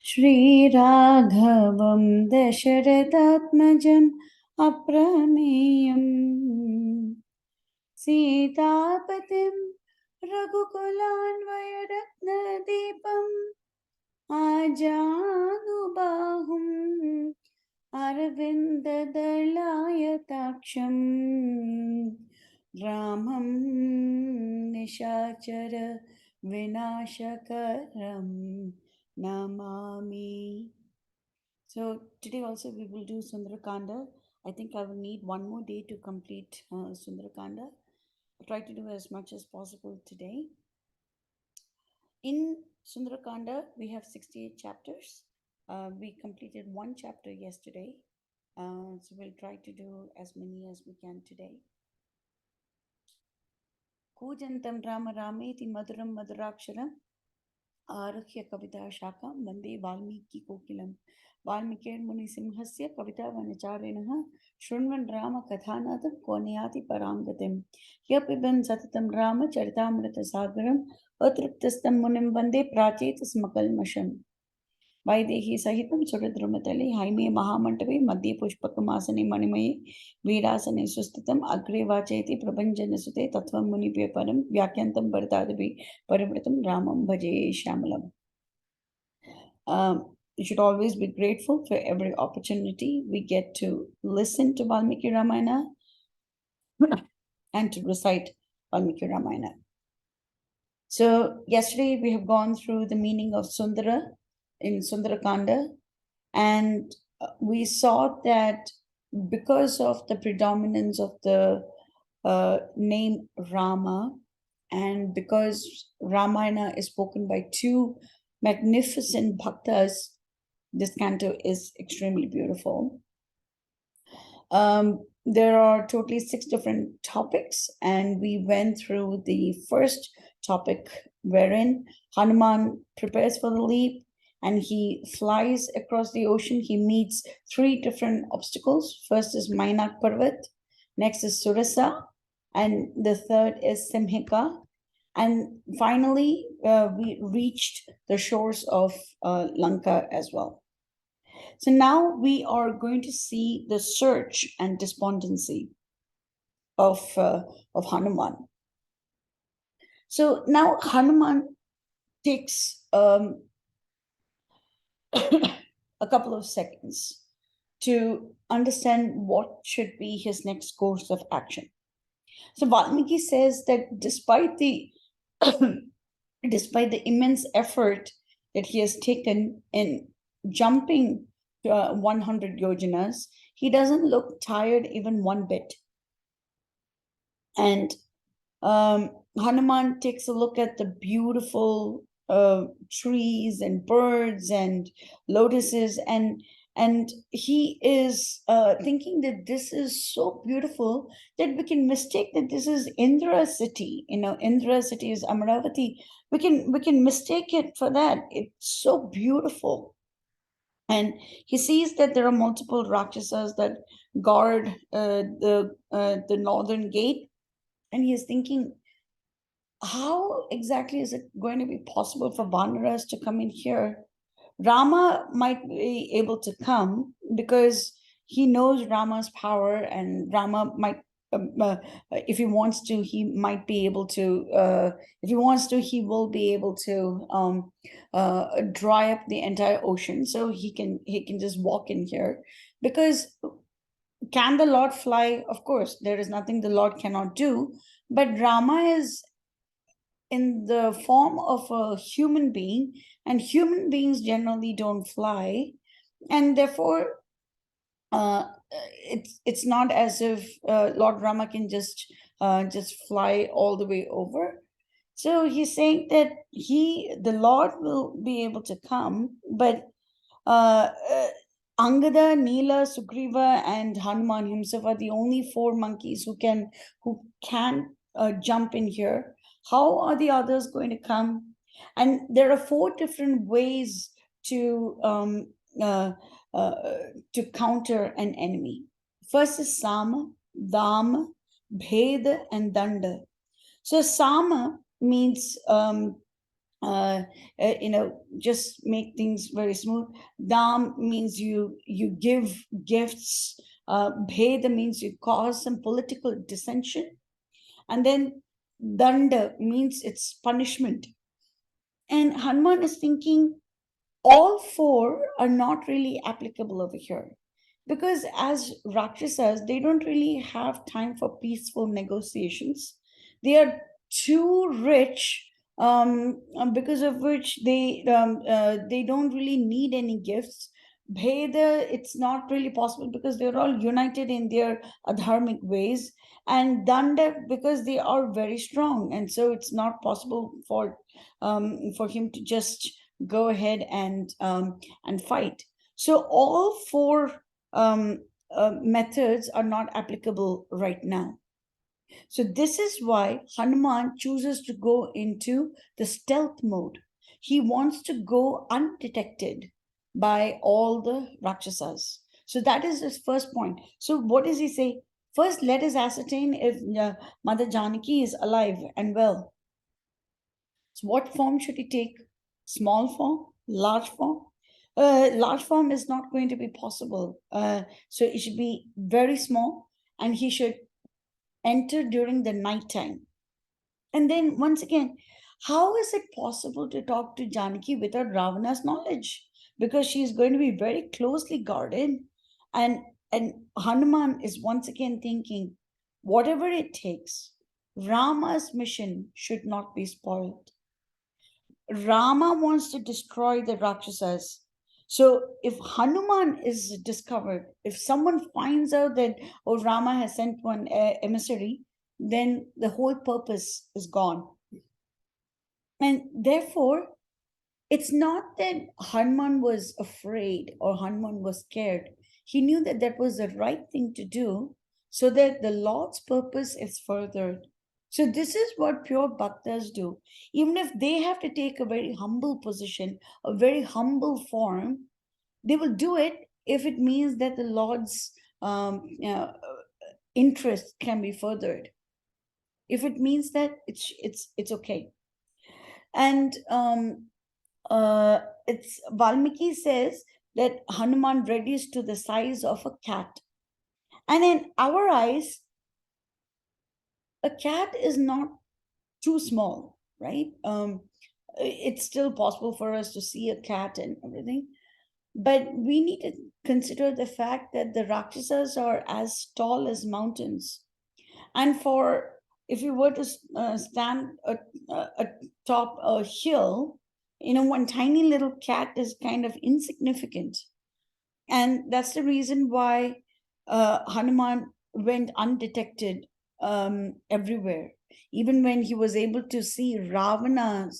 श्रीराघवं दशरथात्मजम् अप्रमेयम् सीतापतिं रघुकुलान्वयरत्नदीपम् आजानुबाहुम् अरविन्ददलायताक्षम् रामं निशाचर विनाशकरम् Namami. So today also we will do Sundara Kanda. I think I will need one more day to complete Sundara Kanda. I'll try to do as much as possible today. In Sundara Kanda, we have 68 chapters. We completed one chapter yesterday. So we'll try to do as many as we can today. Kujantam Rama Rameti Maduram Maduraksharam आरुह्य कविता शाखा वंदे वाल्मीकि कोकिलम वाल्मीकिर्मुनिसिंहस्य कविता वनचारिणः शृण्वन् राम कथानादं को नयाति पराङ्गतिं ह्यः पिबन् सततं राम चरितामृतसागरम् अतृप्तस्तं मुनिं वन्दे प्राचेतस्मकल्मषम् वैदेही सहितं सुरद्रुमतले हैमे महामण्डपे मध्ये पुष्पकमासने मणिमये वीरासने सुस्थितम् अग्रे वाचयति प्रभञ्जनसुते तत्त्वं मुनिभ्यः परं व्याख्यान्तं भरतादिभिः परिवृतं रामं भजे श्यामलम्. You should always be grateful for every opportunity we get to listen to Valmiki Ramayana and to recite Valmiki Ramayana. So yesterday we have gone through the meaning of Sundara in Sundara Kanda, and we saw that because of the predominance of the name Rama, and because Ramayana is spoken by two magnificent bhaktas, this canto is extremely beautiful. There are totally 6 different topics, and we went through the first topic wherein Hanuman prepares for the leap and he flies across the ocean. He meets 3 different obstacles. First is Mainak Parvat, next is Surasa, and the third is Simhika. And finally, we reached the shores of Lanka as well. So now we are going to see the search and despondency of Hanuman. So now Hanuman takes a couple of seconds to understand what should be his next course of action. So Valmiki says that despite the immense effort that he has taken in jumping 100 yojanas, he doesn't look tired even one bit. And Hanuman takes a look at the beautiful trees and birds and lotuses, and he is thinking that this is so beautiful that we can mistake that this is Indra city. You know, Indra city is Amaravati. We can mistake it for that. It's so beautiful. And he sees that there are multiple Rakshasas that guard the northern gate, and he is thinking, how exactly is it going to be possible for Vanaras to come in here? Rama might be able to come because he knows Rama's power, and Rama might, if he wants to, he might be able to. If he wants to, he will be able to dry up the entire ocean, so he can just walk in here. Because can the Lord fly? Of course, there is nothing the Lord cannot do. But Rama is in the form of a human being, and human beings generally don't fly, and therefore it's not as if Lord Rama can just fly all the way over. So he's saying that the Lord will be able to come, but Angada, Neela, Sugriva, and Hanuman himself are the only 4 monkeys who can jump in here. How are the others going to come? And there are 4 different ways to counter an enemy. First is Sama, Dama, Bhed, and Danda. So Sama means uh, just make things very smooth. Dam means you give gifts. Bheda means you cause some political dissension. And then danda means it's punishment. And Hanuman is thinking all four are not really applicable over here, because as Rakshasas, they don't really have time for peaceful negotiations. They are too rich, because of which they don't really need any gifts. Bheda, it's not really possible because they're all united in their adharmic ways. And Danda, because they are very strong. And so it's not possible for him to just go ahead and fight. So all four methods are not applicable right now. So this is why Hanuman chooses to go into the stealth mode. He wants to go undetected by all the Rakshasas. So that is his first point. So what does he say? First, let us ascertain if Mother Janaki is alive and well. So what form should he take? Small form, large form? Large form is not going to be possible. So it should be very small, and he should enter during the night time. And then once again, how is it possible to talk to Janaki without Ravana's knowledge? Because she is going to be very closely guarded. And Hanuman is once again thinking, whatever it takes, Rama's mission should not be spoiled. Rama wants to destroy the Rakshasas. So if Hanuman is discovered, if someone finds out that, oh, Rama has sent one emissary, then the whole purpose is gone. And therefore, it's not that Hanuman was afraid or Hanuman was scared. He knew that that was the right thing to do so that the Lord's purpose is furthered. So this is what pure bhaktas do. Even if they have to take a very humble position, a very humble form, they will do it if it means that the Lord's interest can be furthered. If it means that, it's okay. And it's Valmiki says that Hanuman reduced to the size of a cat. And in our eyes, a cat is not too small, right? It's still possible for us to see a cat and everything, but we need to consider the fact that the Rakshasas are as tall as mountains. And for if you were to stand atop a hill, one tiny little cat is kind of insignificant. And that's the reason why Hanuman went undetected everywhere. Even when he was able to see Ravana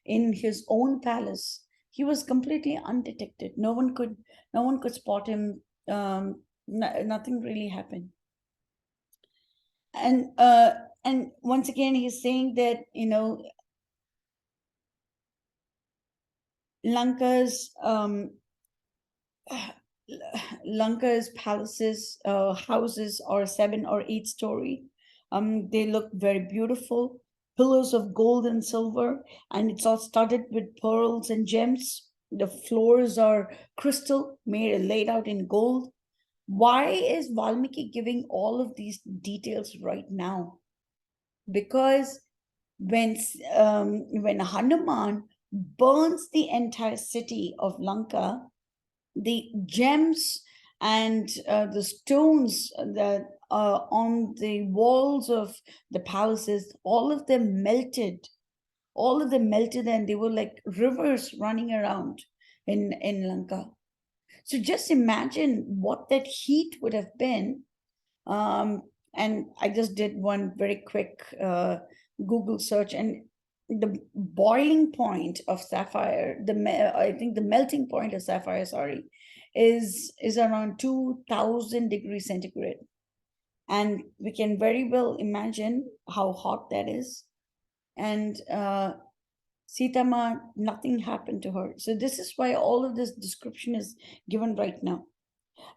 in his own palace, he was completely undetected. No one could spot him. Nothing really happened. And once again, he's saying that Lanka's Lanka's palaces, houses are 7 or 8 story. They look very beautiful, pillars of gold and silver, and it's all studded with pearls and gems. The floors are crystal, laid out in gold. Why is Valmiki giving all of these details right now? Because when Hanuman burns the entire city of Lanka, the gems and the stones that are on the walls of the palaces, all of them melted, and they were like rivers running around in Lanka. So just imagine what that heat would have been. And I just did one very quick Google search, and the boiling point of sapphire, I think the melting point of sapphire, sorry, is around 2,000 degrees centigrade, and we can very well imagine how hot that is. And Sitama, nothing happened to her. So this is why all of this description is given right now.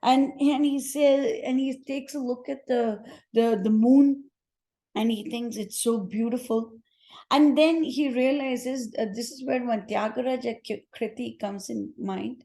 And he says, and he takes a look at the moon, and he thinks it's so beautiful. And then he realizes this is where one Tyagaraja Kriti comes in mind.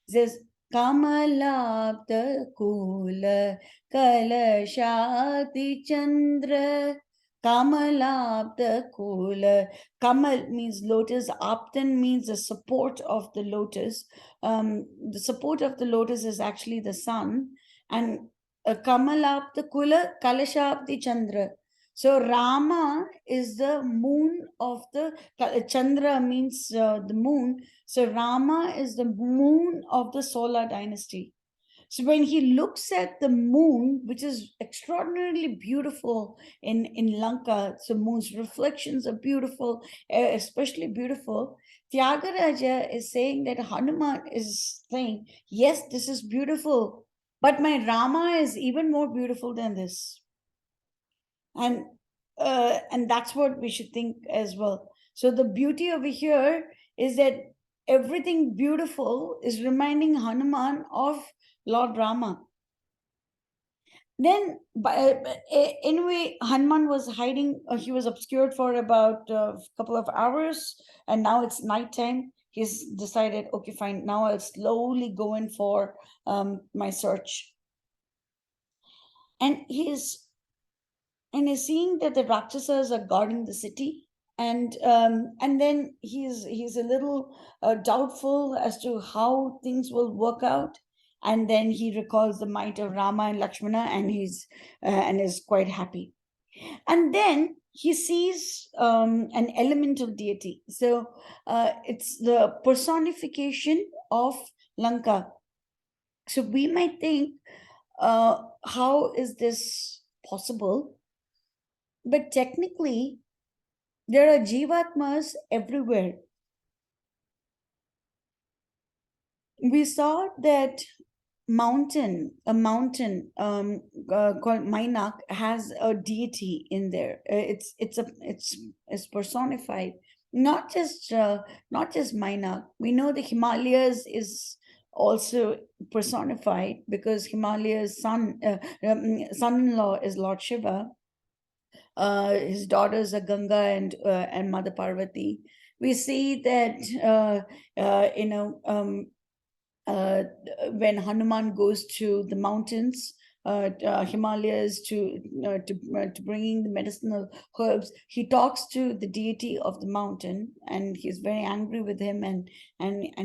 He says, Kamalabda Kula Kalashati Chandra. Kamalabda Kula. Kamal means lotus. Aptan means the support of the lotus. The support of the lotus is actually the sun. And Kamalabda Kula Kalashati Chandra. So Rama is the moon of the Chandra means the moon. So Rama is the moon of the solar dynasty. So when he looks at the moon, which is extraordinarily beautiful in Lanka, so moon's reflections are beautiful, especially beautiful. Tyagaraja is saying that Hanuman is saying, yes, this is beautiful, but my Rama is even more beautiful than this. And that's what we should think as well. So the beauty over here is that everything beautiful is reminding Hanuman of Lord Rama. Then anyway, Hanuman was hiding. He was obscured for about a couple of hours, and now it's nighttime. He's decided, okay, fine, now I'll slowly go in for my search. And he's seeing that the Rakshasas are guarding the city, and then he's a little doubtful as to how things will work out. And then he recalls the might of Rama and Lakshmana, and he's and is quite happy. And then he sees an elemental deity. So it's the personification of Lanka. So we might think, how is this possible? But technically, there are jivatmas everywhere. We saw that a mountain called Mainak has a deity in there. It's personified. Not just Mainak. We know the Himalayas is also personified because Himalayas son-in-law is Lord Shiva. His daughters are Ganga and Mother Parvati. We see that uh, you know um, uh, when Hanuman goes to the mountains, Himalayas to bringing the medicinal herbs, he talks to the deity of the mountain, and he's very angry with him, and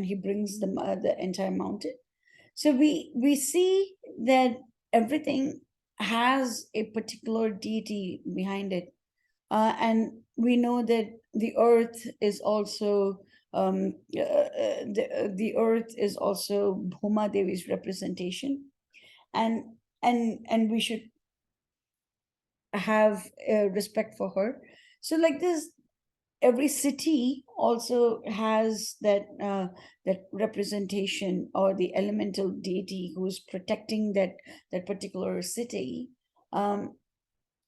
he brings the entire mountain. So we see that everything has a particular deity behind it, and we know that the earth is also the earth is also Bhuma Devi's representation, and and we should have respect for her. So like this, every city also has that representation or the elemental deity who's protecting that particular city. um,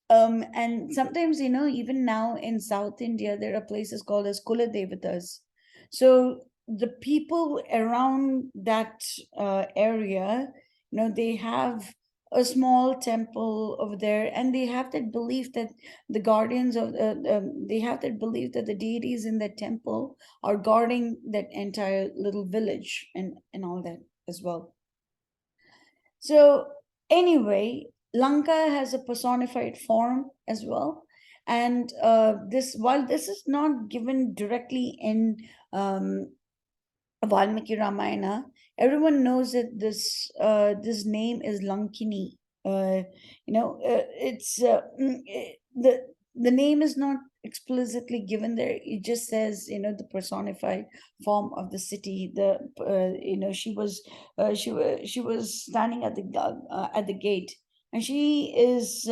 and sometimes, even now in South India, there are places called as Kula Devatas. So the people around that area, they have a small temple over there, and they have that belief that the guardians of they have that belief that the deities in that temple are guarding that entire little village and all that as well. So anyway, Lanka has a personified form as well. And this, while this is not given directly in Valmiki Ramayana, everyone knows that this name is Lankini. The name is not explicitly given there. It just says, the personified form of the city. She was standing at the gate, and she is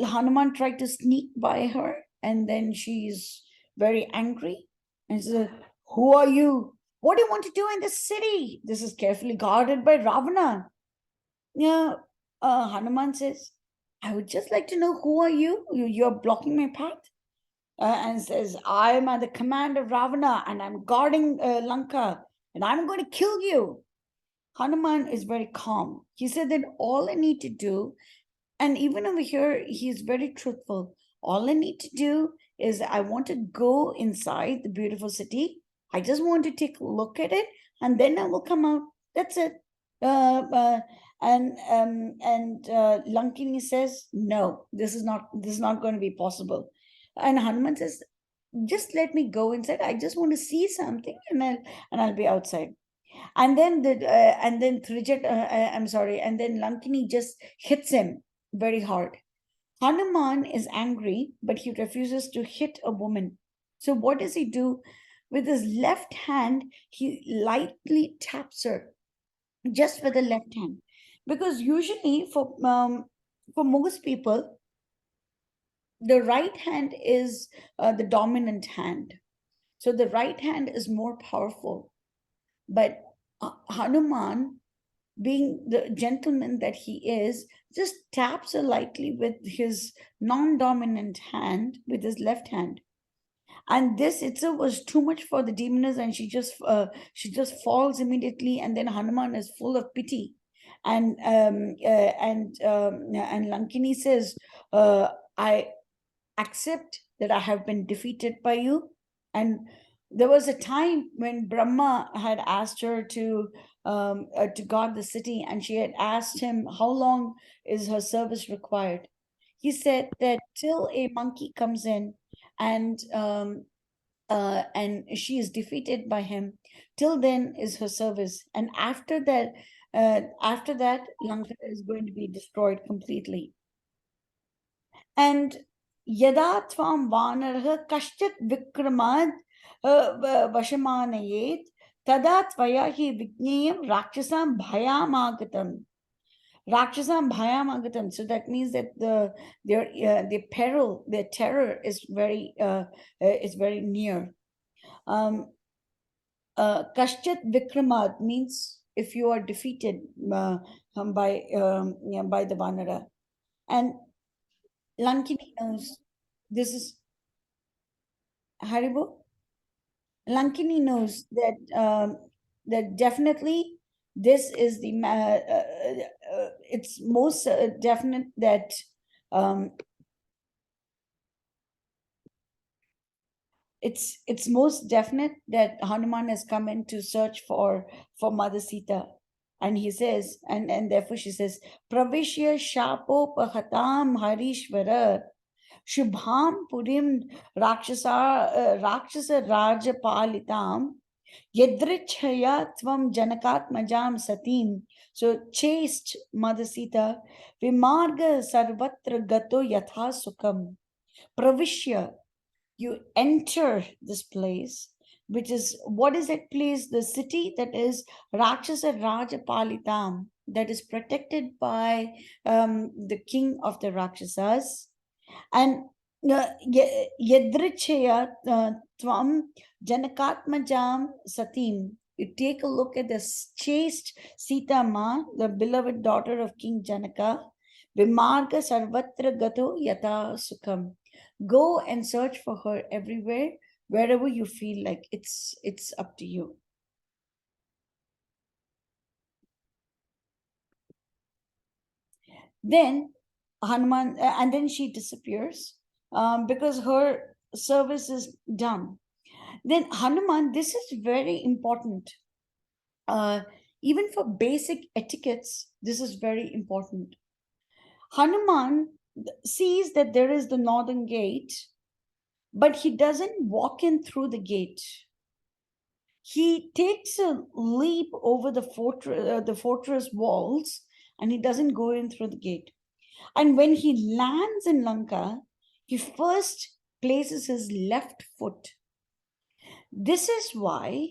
Hanuman tried to sneak by her, and then she's very angry and says, "Who are you? What do you want to do in this city? This is carefully guarded by Ravana." Yeah, Hanuman says, "I would just like to know, who are you? You're blocking my path." And says, "I am at the command of Ravana, and I'm guarding Lanka, and I'm going to kill you." Hanuman is very calm. He said that all I need to do, and even over here, he is very truthful. All I need to do is I want to go inside the beautiful city. I just want to take a look at it, and then I will come out. That's it. Uh, uh, and Lankini says, no, this is not going to be possible. And Hanuman says, just let me go inside. I just want to see something, and I'll be outside. And then Trijat, I'm sorry, and then Lankini just hits him very hard. Hanuman is angry, but he refuses to hit a woman. So what does he do? With his left hand, he lightly taps her, just with the left hand, because usually for most people, the right hand is the dominant hand. So the right hand is more powerful. But Hanuman, being the gentleman that he is, just taps her lightly with his non-dominant hand, with his left hand. And this itself was too much for the demoness, and she just falls immediately. And then Hanuman is full of pity, and Lankini says, "I accept that I have been defeated by you." And there was a time when Brahma had asked her to guard the city, and she had asked him, how long is her service required? He said that till a monkey comes in and she is defeated by him, till then is her service. And after that, Lanka is going to be destroyed completely. And yada tvam vanarah kashchit vikramad vashamanayet tada tvaya hi vignyam rakshasam bhayamagatam. Rakshasam bhayamagatam. So that means that their peril, their terror is very near. Kashchit vikramad means if you are defeated by the Vanara. And Lankini knows this is Haribo. Lankini knows that definitely this is it's most definite that um, it's most definite that Hanuman has come in to search for Mother Sita. And he says, and therefore she says, Pravishya Shapopahatam Harishvara Shubham Purim Rakshasa Rajapalitam Yadrichaya Tvam Janakatmajam Satim. So chaste Mother Sita, Vimarga Sarvatra Gato Yatha Sukham. Pravishya, you enter this place, which is, what is that place? The city that is Rakshasa Rajapalitam, that is protected by the king of the Rakshasas. And Yadrichaya Tvam Janakatmajam Satim. You take a look at this chaste Sita Ma, the beloved daughter of King Janaka. Vimarga Sarvatra Gato Yata Sukham. Go and search for her everywhere, wherever you feel like it's up to you. Then Hanuman, and then she disappears because her service is done. Then Hanuman, this is very important. Uh, Even for basic etiquettes, this is very important. Hanuman sees that there is the northern gate, but he doesn't walk in through the gate. He takes a leap over the fortress walls, and he doesn't go in through the gate. And when he lands in Lanka, he first places his left foot. This is why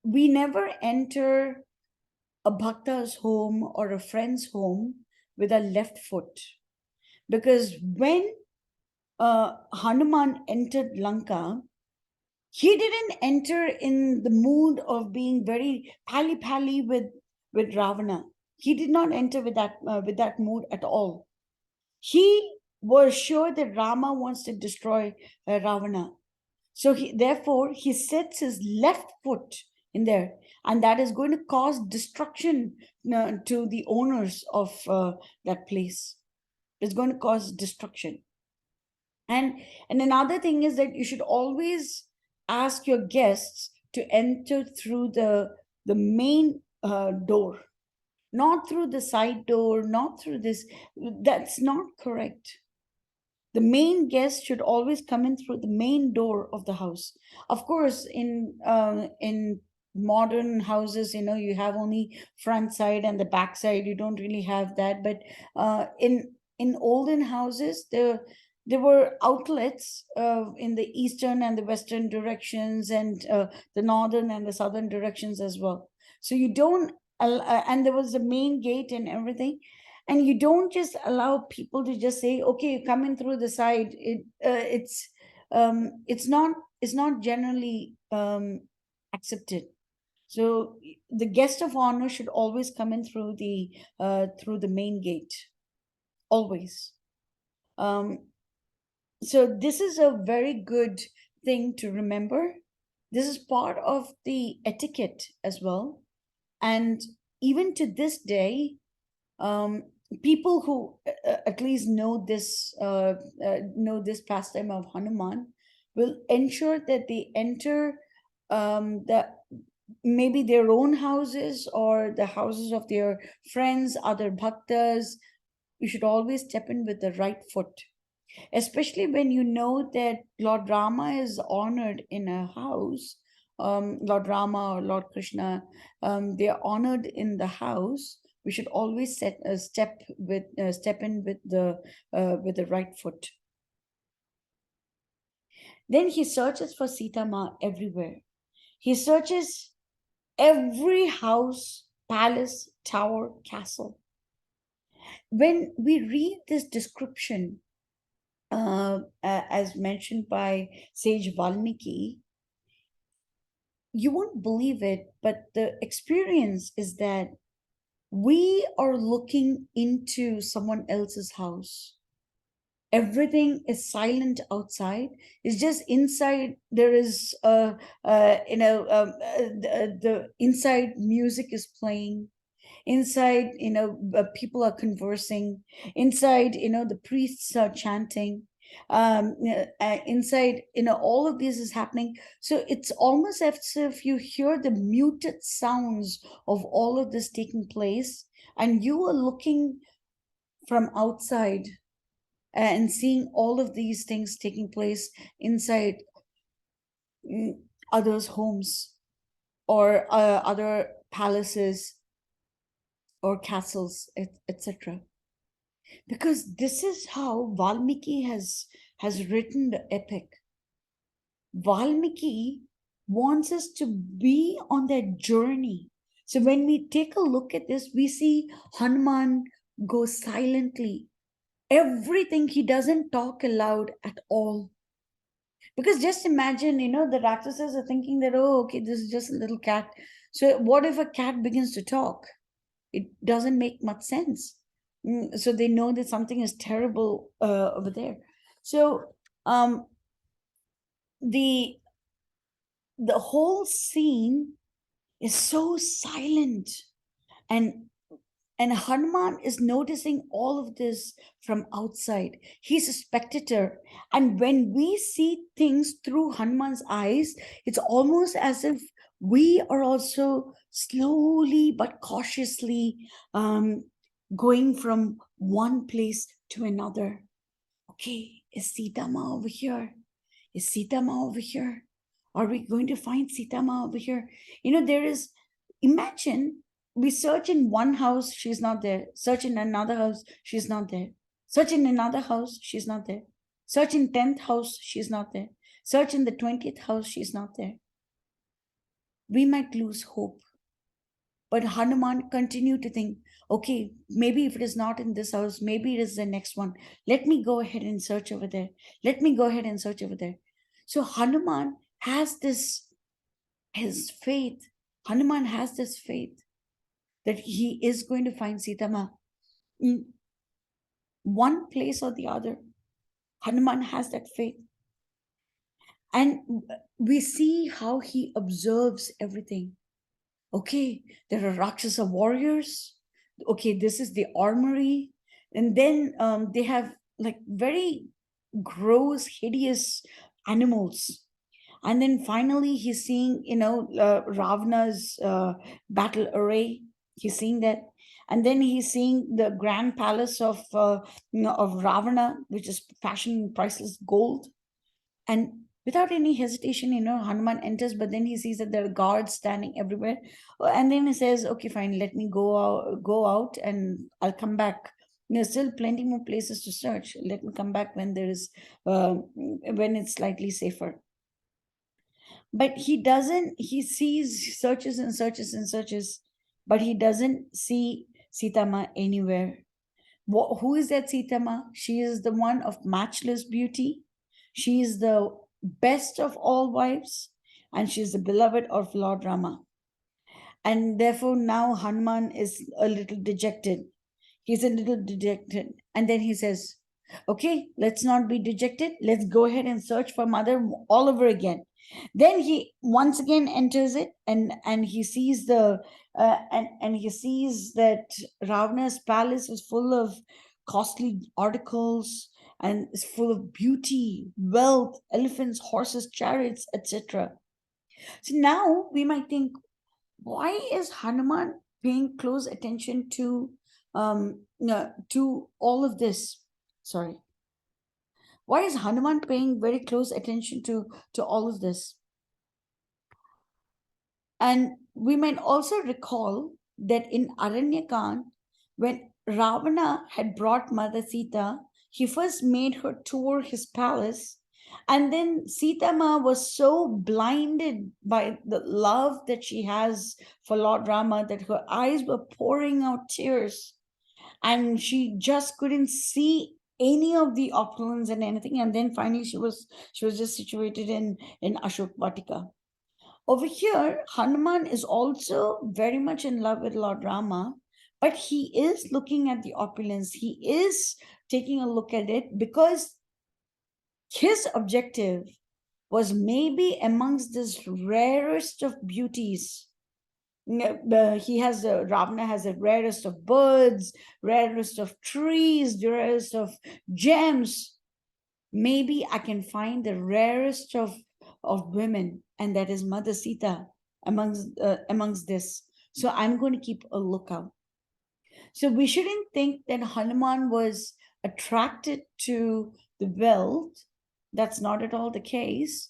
we never enter a bhakta's home or a friend's home with our left foot. Because when Hanuman entered Lanka, he didn't enter in the mood of being very pally with Ravana. He did not enter with that mood at all. He was sure that Rama wants to destroy Ravana. So therefore, he sets his left foot in there, and that is going to cause destruction to the owners of that place. It's going to cause destruction. And another thing is that you should always ask your guests to enter through the main door, not through the side door, not through this. That's not correct. The main guest should always come in through the main door of the house. Of course, in modern houses, you have only front side and the back side. You don't really have that. But in olden houses, there were outlets in the eastern and the western directions, and the northern and the southern directions as well. So you don't and there was the main gate and everything, and you don't just allow people to just say, okay, come in through the side. It's not generally accepted. So the guest of honor should always come in through the main gate, always. Um, so this is a very good thing to remember. This is part of the etiquette as well. And even to this day, um, people who at least know this pastime of Hanuman will ensure that they enter the maybe their own houses or the houses of their friends, other bhaktas. You should always step in with the right foot, especially when you know that Lord Rama is honored in a house. Lord Rama or Lord Krishna, they are honored in the house. We should always step in with the right foot. Then he searches for Sita Ma everywhere. He searches every house, palace, tower, castle. When we read this description, as mentioned by Sage Valmiki, you won't believe it, but the experience is that we are looking into someone else's house. Everything is silent outside. It's just inside. There is, the inside music is playing. Inside, people are conversing. Inside, the priests are chanting. Inside, all of this is happening. So it's almost as if you hear the muted sounds of all of this taking place, and you are looking from outside and seeing all of these things taking place inside others' homes, or other palaces or castles, etc. Because this is how Valmiki has written the epic. Valmiki wants us to be on that journey. So when we take a look at this, we see Hanuman go silently. Everything, he doesn't talk aloud at all. Because just imagine, the Rakshasas are thinking that, oh, okay, this is just a little cat. So what if a cat begins to talk? It doesn't make much sense. So they know that something is terrible over there. So the the whole scene is so silent, and Hanuman is noticing all of this from outside. He's a spectator. And when we see things through Hanuman's eyes, it's almost as if we are also slowly but cautiously going from one place to another. Okay, is Sita Ma over here? Is Sita Ma over here? Are we going to find Sita Ma over here? There is, imagine we search in one house, she's not there. Search in another house, she's not there. Search in another house, she's not there. Search in 10th house, she's not there. Search in the 20th house, she's not there. We might lose hope. But Hanuman continued to think, okay, maybe if it is not in this house, maybe it is the next one. Let me go ahead and search over there. Let me go ahead and search over there. So Hanuman has his faith. Hanuman has this faith that he is going to find Sita Ma in one place or the other. Hanuman has that faith. And we see how he observes everything. Okay, there are Rakshasa warriors. Okay, this is the armory. And then they have like very gross, hideous animals. And then finally, he's seeing, Ravana's battle array. He's seeing that. And then he's seeing the grand palace of Ravana, which is fashioned in priceless gold. And without any hesitation, Hanuman enters, but then he sees that there are guards standing everywhere. And then he says, okay, fine, let me go out and I'll come back. There's still plenty more places to search. Let me come back when it's slightly safer. But he sees, searches and searches and searches, but he doesn't see Sitama anywhere. Who is that Sitama? She is the one of matchless beauty. She is the best of all wives, and she is the beloved of Lord Rama. And therefore, now Hanuman is a little dejected. He's a little dejected. And then he says, okay, let's not be dejected. Let's go ahead and search for mother all over again. Then he once again enters it, and he sees and he sees that Ravana's palace is full of costly articles and is full of beauty, wealth, elephants, horses, chariots, etc. So now we might think, why is Hanuman paying close attention to all of this? Sorry. Why is Hanuman paying very close attention to all of this? And we might also recall that in Aranyakand, when Ravana had brought Mother Sita, he first made her tour his palace. And then Sita Ma was so blinded by the love that she has for Lord Rama that her eyes were pouring out tears. And she just couldn't see any of the opulence and anything. And then finally she was just situated in Ashok Vatika. Over here, Hanuman is also very much in love with Lord Rama, but he is looking at the opulence. He is taking a look at it because his objective was maybe amongst this rarest of beauties. Ravana has the rarest of birds, rarest of trees, the rarest of gems. Maybe I can find the rarest of women, and that is Mother Sita amongst this. So I'm going to keep a lookout. So we shouldn't think that Hanuman was attracted to the wealth. That's not at all the case.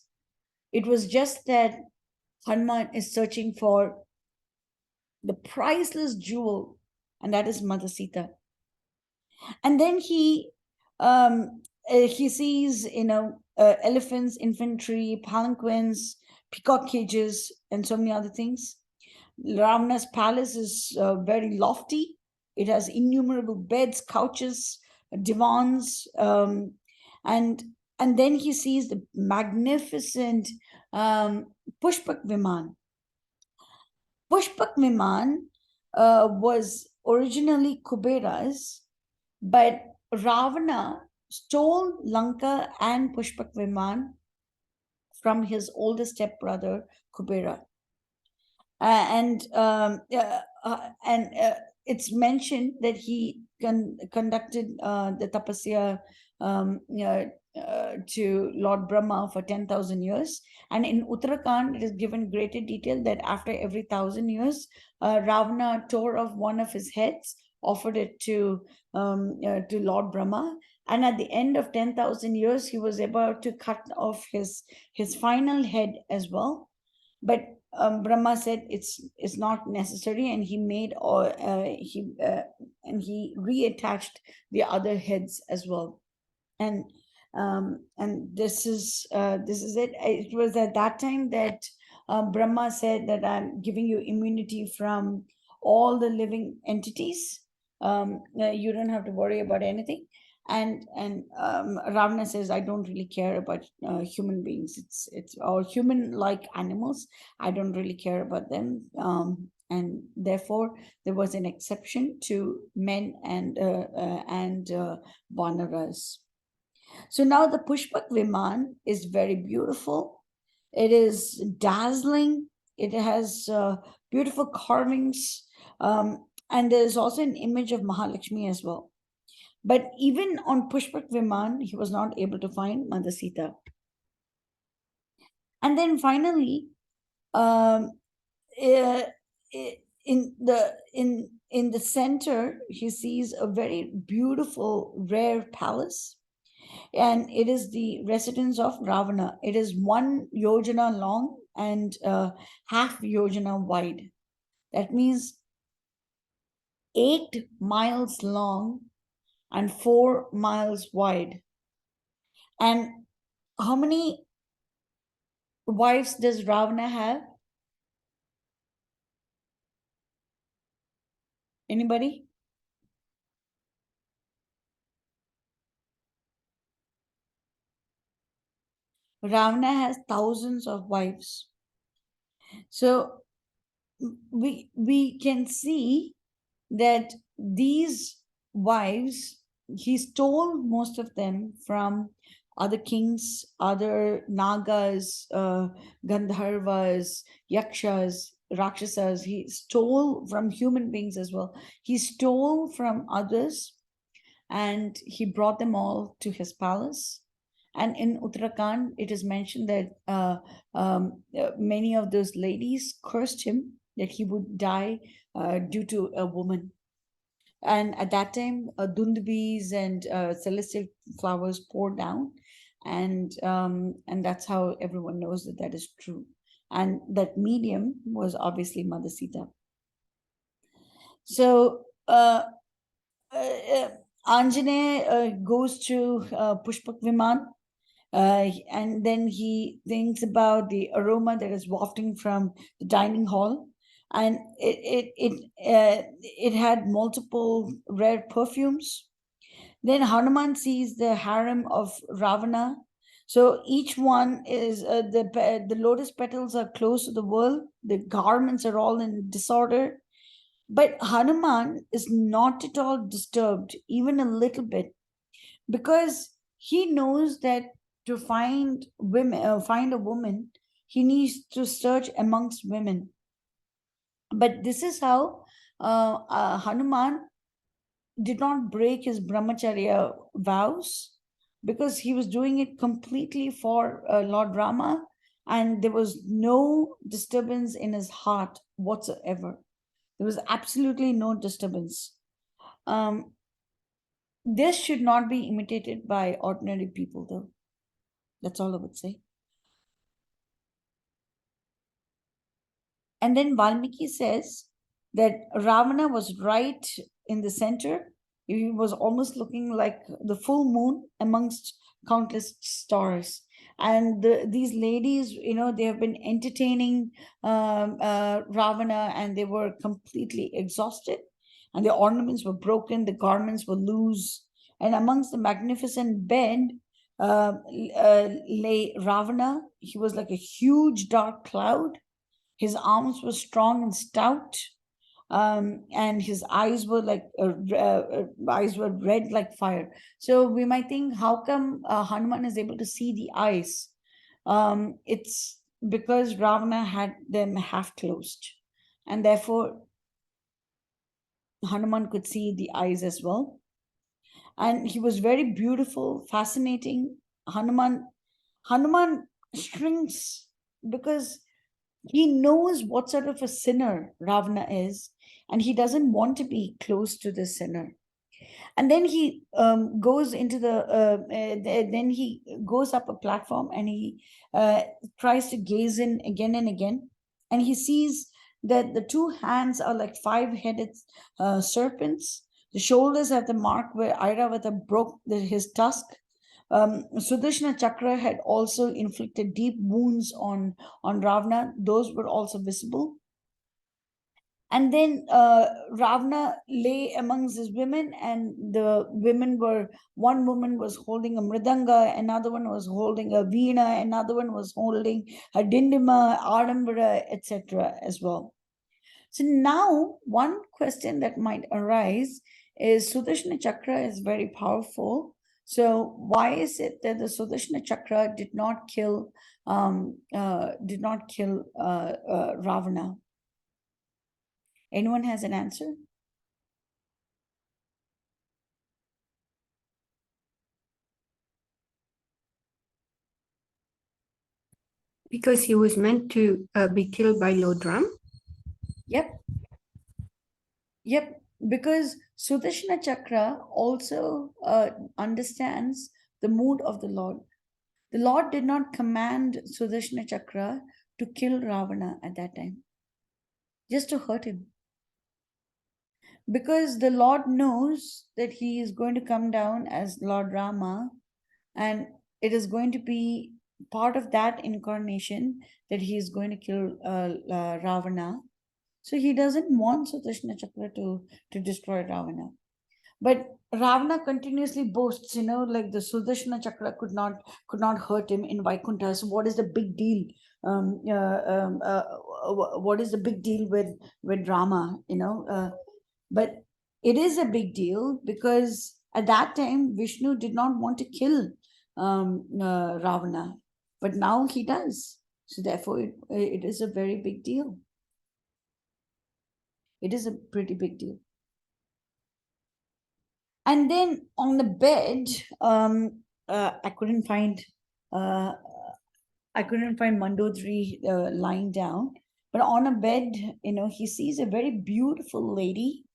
It was just that Hanuman is searching for the priceless jewel, and that is Mother Sita. And then he sees, elephants, infantry, palanquins, peacock cages, and so many other things. Ravana's palace is very lofty. It has innumerable beds, couches, divans, and then he sees the magnificent Pushpak Viman. Pushpak Viman was originally Kubera's, but Ravana stole Lanka and Pushpak Viman from his older stepbrother Kubera. And it's mentioned that he conducted the tapasya to Lord Brahma for 10,000 years. And in Uttarakhand, it is given greater detail that after every 1,000 years, Ravana tore off one of his heads, offered it to Lord Brahma. And at the end of 10,000 years, he was about to cut off his final head as well. But Brahma said it's not necessary, and he reattached the other heads as well. And this is it. It was at that time that Brahma said that I'm giving you immunity from all the living entities. You don't have to worry about anything. And Ravana says, I don't really care about human beings. It's or human like animals. I don't really care about them. And therefore there was an exception to men and vanaras. So now the Pushpak Viman is very beautiful. It is dazzling. It has beautiful carvings. And there is also an image of Mahalakshmi as well. But even on Pushpak Viman, he was not able to find Mother Sita. And then finally, um, uh, in the center, he sees a very beautiful, rare palace, and it is the residence of Ravana. It is 1 yojana long and half yojana wide. That means 8 miles long and 4 miles wide. And how many wives does Ravana have? Anybody? Ravana has thousands of wives. So we can see that these wives, he stole most of them from other kings, other nagas, gandharvas, yakshas, rakshasas. He stole from human beings as well. He stole from others, and he brought them all to his palace. And in Uttarakhand, it is mentioned that many of those ladies cursed him that he would die due to a woman. And at that time, dundubis and celestial flowers pour down, and that's how everyone knows that that is true. And that medium was obviously Mother Sita. So uh, Anjane goes to Pushpak Viman, and then he thinks about the aroma that is wafting from the dining hall, and it had multiple rare perfumes. Then Hanuman sees the harem of Ravana. So each one is the lotus petals are close to the world. The garments are all in disorder, but Hanuman is not at all disturbed, even a little bit, because he knows that to find a woman, he needs to search amongst women. But this is how Hanuman did not break his brahmacharya vows, because he was doing it completely for Lord Rama, and there was no disturbance in his heart whatsoever. There was absolutely no disturbance. Um, this should not be imitated by ordinary people, though. That's all I would say. And then Valmiki says that Ravana was right in the center. He was almost looking like the full moon amongst countless stars. And these ladies, they have been entertaining Ravana, and they were completely exhausted. And the ornaments were broken, the garments were loose. And amongst the magnificent bed lay Ravana. He was like a huge dark cloud. His arms were strong and stout, and his eyes were like eyes were red like fire. So we might think, how come Hanuman is able to see the eyes? It's because Ravana had them half closed, and therefore Hanuman could see the eyes as well. And he was very beautiful, fascinating. Hanuman shrinks because he knows what sort of a sinner Ravana is, and he doesn't want to be close to the sinner. And then he goes into then he goes up a platform, and he tries to gaze in again and again, and he sees that the two hands are like five-headed serpents. The shoulders have the mark where Airavata broke his tusk. Sudarshana Chakra had also inflicted deep wounds on Ravana. Those were also visible. And then Ravana lay amongst his women, and the women were, one woman was holding a mridanga, another one was holding a veena, another one was holding a dindima, adambara, etc. as well. So now, one question that might arise is, Sudarshana Chakra is very powerful. So why is it that the Sudarshana Chakra did not kill Ravana? Anyone has an answer? Because he was meant to be killed by Lord Ram. Yep. Yep. Because Sudarshana Chakra also understands the mood of the Lord. The Lord did not command Sudarshana Chakra to kill Ravana at that time, just to hurt him. Because the Lord knows that he is going to come down as Lord Rama, and it is going to be part of that incarnation that he is going to kill Ravana. So he doesn't want Sudarshana Chakra to destroy Ravana. But Ravana continuously boasts, like the Sudarshana Chakra could not hurt him in Vaikuntha. So what is the big deal? What is the big deal with Rama? But it is a big deal because at that time Vishnu did not want to kill Ravana, but now he does. So therefore, it is a very big deal. It is a pretty big deal. And then on the bed, I couldn't find uh, Mandodri lying down, but on a bed, he sees a very beautiful lady,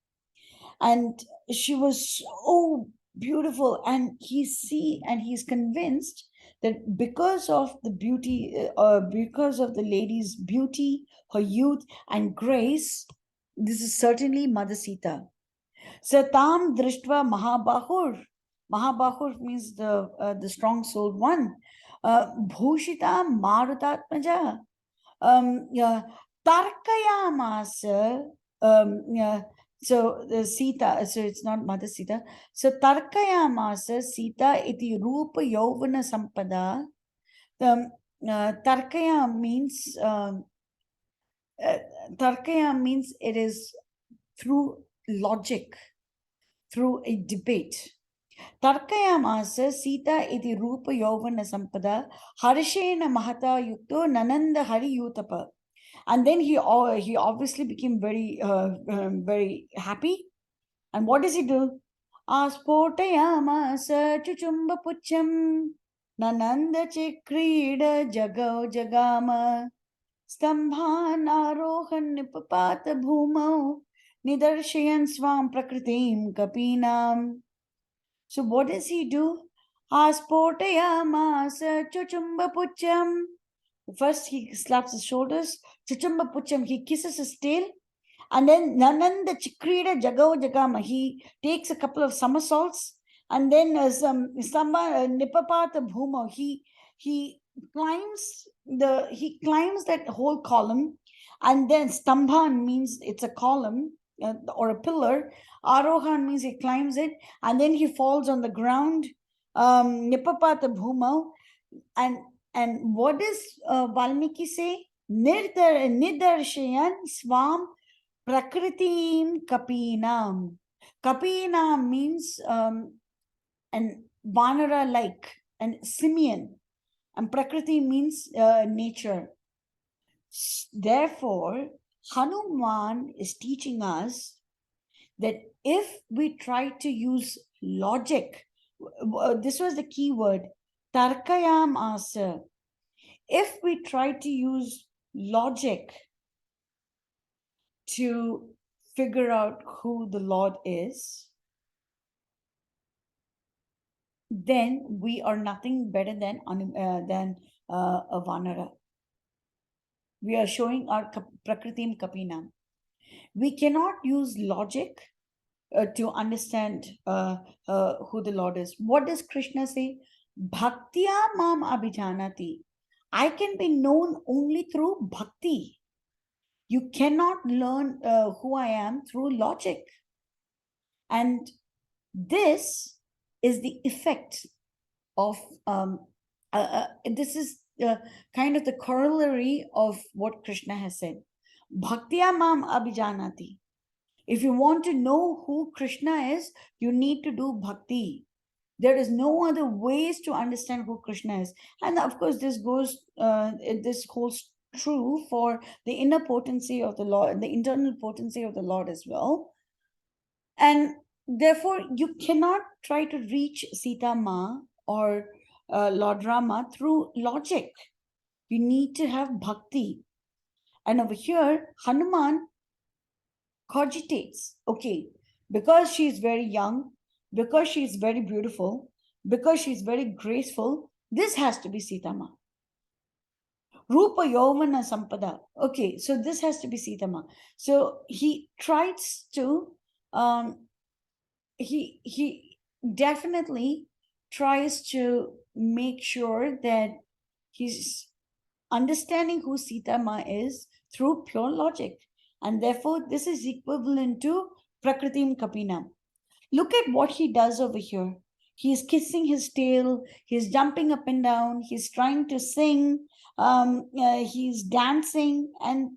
and she was so beautiful, and he's convinced that because of the beauty, because of the lady's beauty, her youth, and grace, this is certainly Mother Sita. Satam Drishtva Mahabahur. Mahabahur means the strong souled one. Bhushita Marutatmaja. Yeah, Tarkayamasa. Yeah, so the Sita, so it's not Mother Sita. So Tarkayamasa Sita iti Rupa Yovana Sampada. Tarkaya means uh, Tarkaya means it is through logic, through a debate. Tarkayamasa Sita iti Rupa Yovana Sampada Harshena Mahata Yukto Nananda Hari Yutapa. And then he obviously became very happy. And what does he do? Aspotayamasa Chuchumba Pucham Nananda Chikrida Jagao Jagama Stambhan Arohan Nipapata Bhumau Nidarshayan Swam Prakritim Kapinam. So what does he do? Aspotayamasa Chuchumba Pucham. First, he slaps his shoulders. Chichamba Pucham, he kisses his tail. And then Nananda Chikrida Jagao Jagama, he takes a couple of somersaults. And then Nipapata Bhuma, he climbs that whole column. And then Stambhan means it's a column or a pillar. Arohan means he climbs it. And then he falls on the ground. Nipapata Bhuma, and what does Valmiki say? Nidarshayan swam prakritim kapinam. Kapinam means an vanara like, and simian, and prakriti means nature. Therefore, Hanuman is teaching us that if we try to use logic, this was the key word, tarkayam asa. If we try to use logic to figure out who the Lord is, then we are nothing better than a Vanara. We are showing our Prakritim Kapinam. We cannot use logic to understand who the Lord is. What does Krishna say? Bhaktiya mam abhijanati. I can be known only through bhakti. You cannot learn who I am through logic. And this is the effect of, this is kind of the corollary of what Krishna has said. Bhaktiya mam abhijanati. If you want to know who Krishna is, you need to do bhakti. There is no other ways to understand who Krishna is. And of course, this holds true for the inner potency of the Lord, the internal potency of the Lord as well. And therefore, you cannot try to reach Sita Ma or Lord Rama through logic. You need to have bhakti. And over here, Hanuman cogitates, okay, because she's very young, because she's very beautiful, because she's very graceful, this has to be Sitama. Rupa Yovana Sampada. Okay, so this has to be Sitama. So he tries to, he definitely tries to make sure that he's understanding who Sitama is through pure logic. And therefore, this is equivalent to Prakritim Kapinam. Look at what he does over here. He's kissing his tail, he's jumping up and down, he's trying to sing, he's dancing, and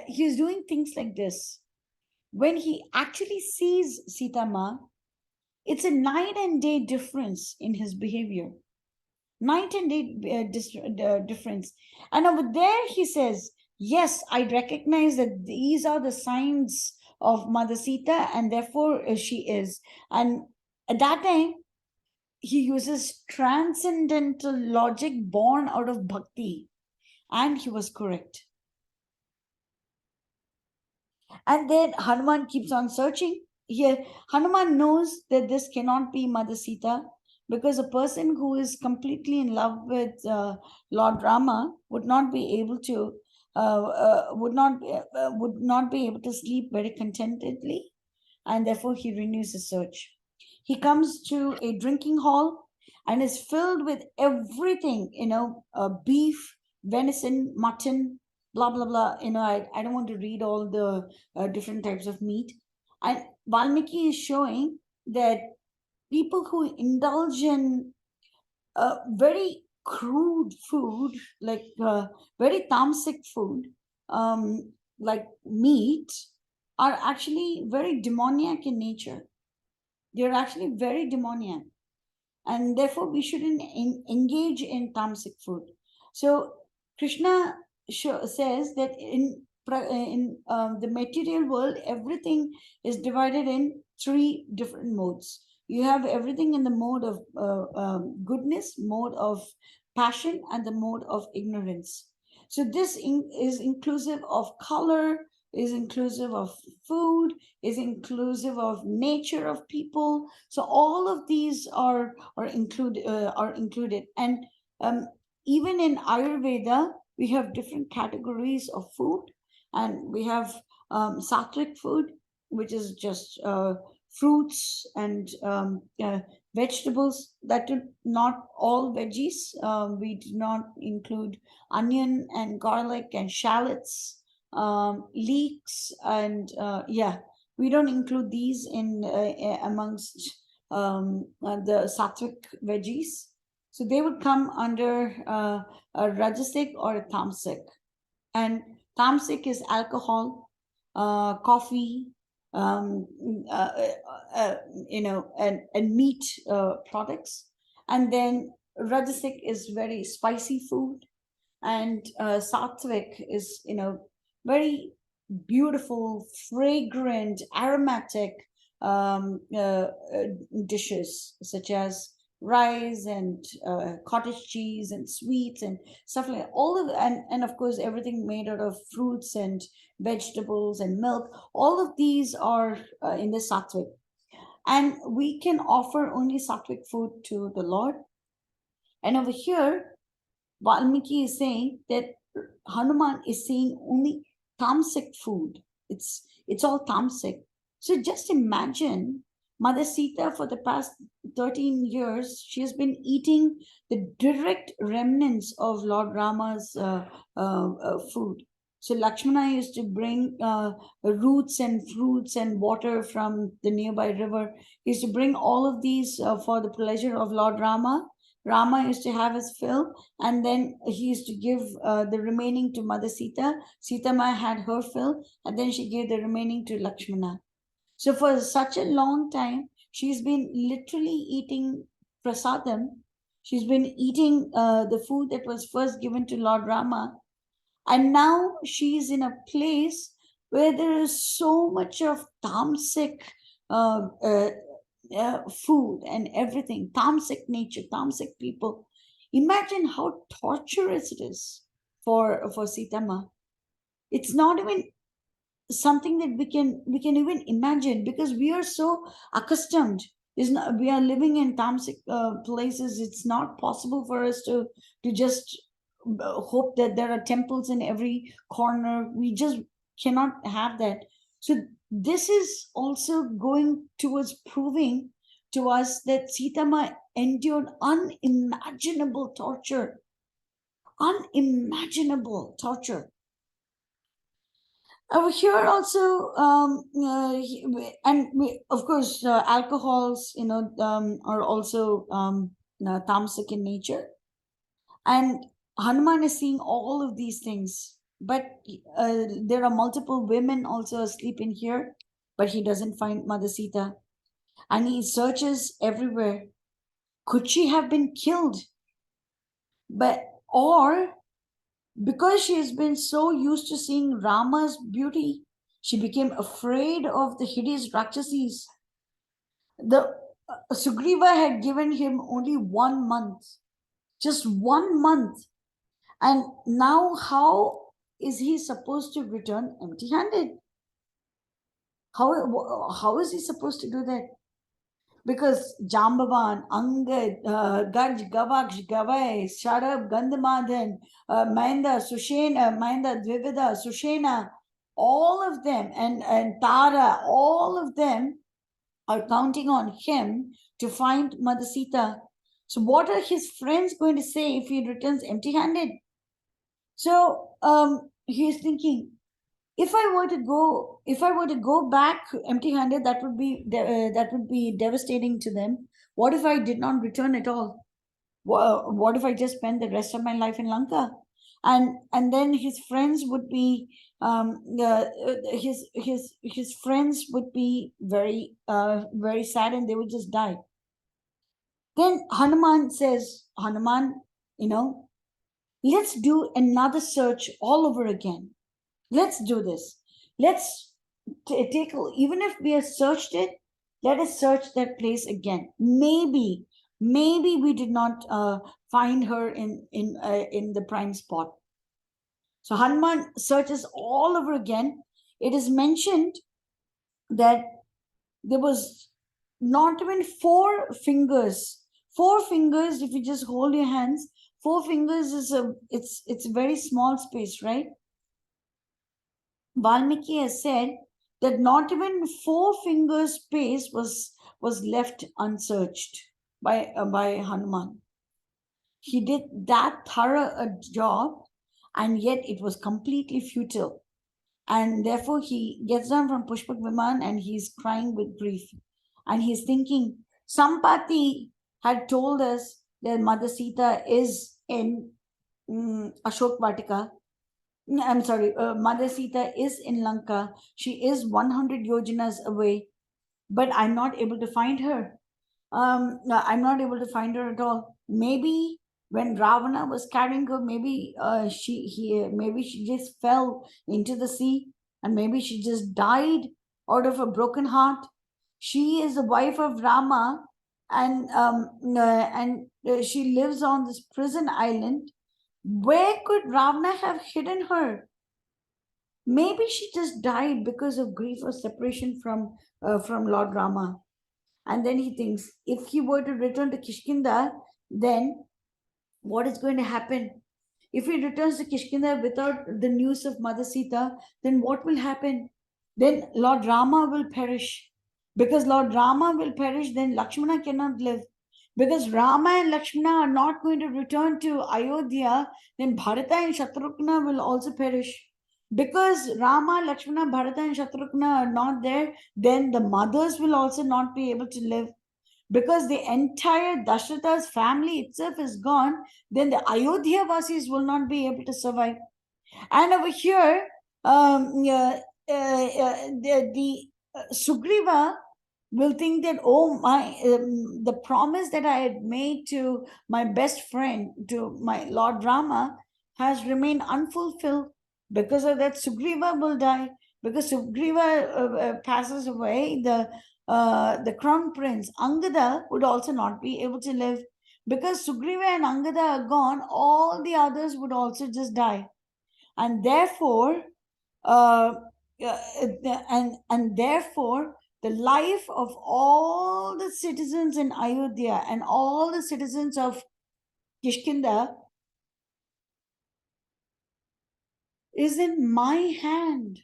he's doing things like this. When he actually sees Sitama, it's a night and day difference in his behavior. Night and day difference. And over there, he says, yes, I recognize that these are the signs of Mother Sita, and therefore she is. And at that time, he uses transcendental logic born out of bhakti, and he was correct. And then Hanuman keeps on searching. Here, Hanuman knows that this cannot be Mother Sita, because a person who is completely in love with Lord Rama would not be able to would not be able to sleep very contentedly, and therefore he renews his search. He comes to a drinking hall and is filled with everything, beef, venison, mutton, blah blah blah. I don't want to read all the different types of meat. And Valmiki is showing that people who indulge in very crude food, like very tamasic food, like meat, are actually very demoniac in nature. They're actually very demoniac, and therefore we shouldn't engage in tamasic food. So Krishna says that in the material world, everything is divided in three different modes. You have everything in the mode of goodness, mode of passion, and the mode of ignorance. So this is inclusive of color, is inclusive of food, is inclusive of nature of people. So all of these are included. And um, even in Ayurveda, we have different categories of food, and we have sattvic food, which is just fruits and vegetables. That do not all veggies. We do not include onion and garlic and shallots, leeks, and yeah, we don't include these in amongst the sattvic veggies. So they would come under a rajasic or a tamasic. And tamasic is alcohol, coffee, um, uh, and meat products. And then rajasic is very spicy food, and sattvic is very beautiful, fragrant, aromatic dishes, such as rice and cottage cheese and sweets and stuff like that. All of and of course everything made out of fruits and vegetables and milk. All of these are in the sattvic, and we can offer only sattvic food to the Lord. And over here, Valmiki is saying that Hanuman is saying only tamasic food. It's all tamasic. So just imagine Mother Sita for the past 13 years, she has been eating the direct remnants of Lord Rama's food. So Lakshmana used to bring roots and fruits and water from the nearby river. He used to bring all of these for the pleasure of Lord Rama. Rama used to have his fill, and then he used to give the remaining to Mother Sita. Sita Ma had her fill, and then she gave the remaining to Lakshmana. So for such a long time, she's been literally eating prasadam. She's been eating the food that was first given to Lord Rama, and now she's in a place where there is so much of tamasic food and everything, tamasic nature, tamasic people. Imagine how torturous it is. for Sitama. It's not even something that we can even imagine, because we are so accustomed. Is not, we are living in tamasic places. It's not possible for us to just hope that there are temples in every corner. We just cannot have that. So this is also going towards proving to us that Sitama endured unimaginable torture. Over here also, of course, alcohols, are also tamasic in nature. And Hanuman is seeing all of these things. But there are multiple women also asleep in here, but he doesn't find Mother Sita. And he searches everywhere. Could she have been killed? But, or because she has been so used to seeing Rama's beauty, she became afraid of the hideous Rakshasis. The Sugriva had given him only 1 month, just 1 month. And now, how is he supposed to return empty handed? How is he supposed to do that? Because Jambavan, Angad, Gaj, Gavaksh, Gavai, Sharab, Gandhamadhan, Mahinda, Sushena, Mahinda, Dvivida, Sushena, all of them, and Tara, all of them are counting on him to find Mother Sita. So, what are his friends going to say if he returns empty handed? So, he's thinking, if I were to go back empty handed, that would be devastating to them. What if I did not return at all? What if I just spend the rest of my life in Lanka? And then his friends would be his friends would be very sad, and they would just die. Then Hanuman says, Hanuman, let's do another search all over again. Let's do this. Let's take, even if we have searched it, let us search that place again. Maybe we did not find her in the prime spot. So Hanuman searches all over again. It is mentioned that there was not even 4 fingers. 4 fingers, if you just hold your hands, 4 fingers it's a very small space, right? Valmiki has said that not even 4 fingers space was left unsearched by Hanuman. He did that thorough a job, and yet it was completely futile. And therefore, he gets down from Pushpak Viman and he's crying with grief. And he's thinking, Sampati had told us that Mother Sita is in Ashok Vatika. I'm sorry, Mother Sita is in Lanka. She is 100 yojanas away, but I'm not able to find her. No, I'm not able to find her at all. Maybe when Ravana was carrying her, maybe she just fell into the sea, and maybe she just died out of a broken heart. She is the wife of Rama, and she lives on this prison island. Where could Ravana have hidden her? Maybe she just died because of grief or separation from Lord Rama. And then he thinks, if he were to return to Kishkinda, then what is going to happen? If he returns to Kishkinda without the news of Mother Sita, then what will happen? Then Lord Rama will perish. Because Lord Rama will perish, then Lakshmana cannot live. Because Rama and Lakshmana are not going to return to Ayodhya, then Bharata and Shatrughna will also perish. Because Rama, Lakshmana, Bharata, and Shatrughna are not there, then the mothers will also not be able to live. Because the entire Dashratha's family itself is gone, then the Ayodhya Vasis will not be able to survive. And over here, the Sugriva will think that, oh my, the promise that I had made to my best friend, to my Lord Rama, has remained unfulfilled. Because of that, Sugriva will die. Because Sugriva passes away, the crown prince Angada would also not be able to live. Because Sugriva and Angada are gone, all the others would also just die. and therefore, uh, and therefore, the life of all the citizens in Ayodhya and all the citizens of Kishkinda is in my hand.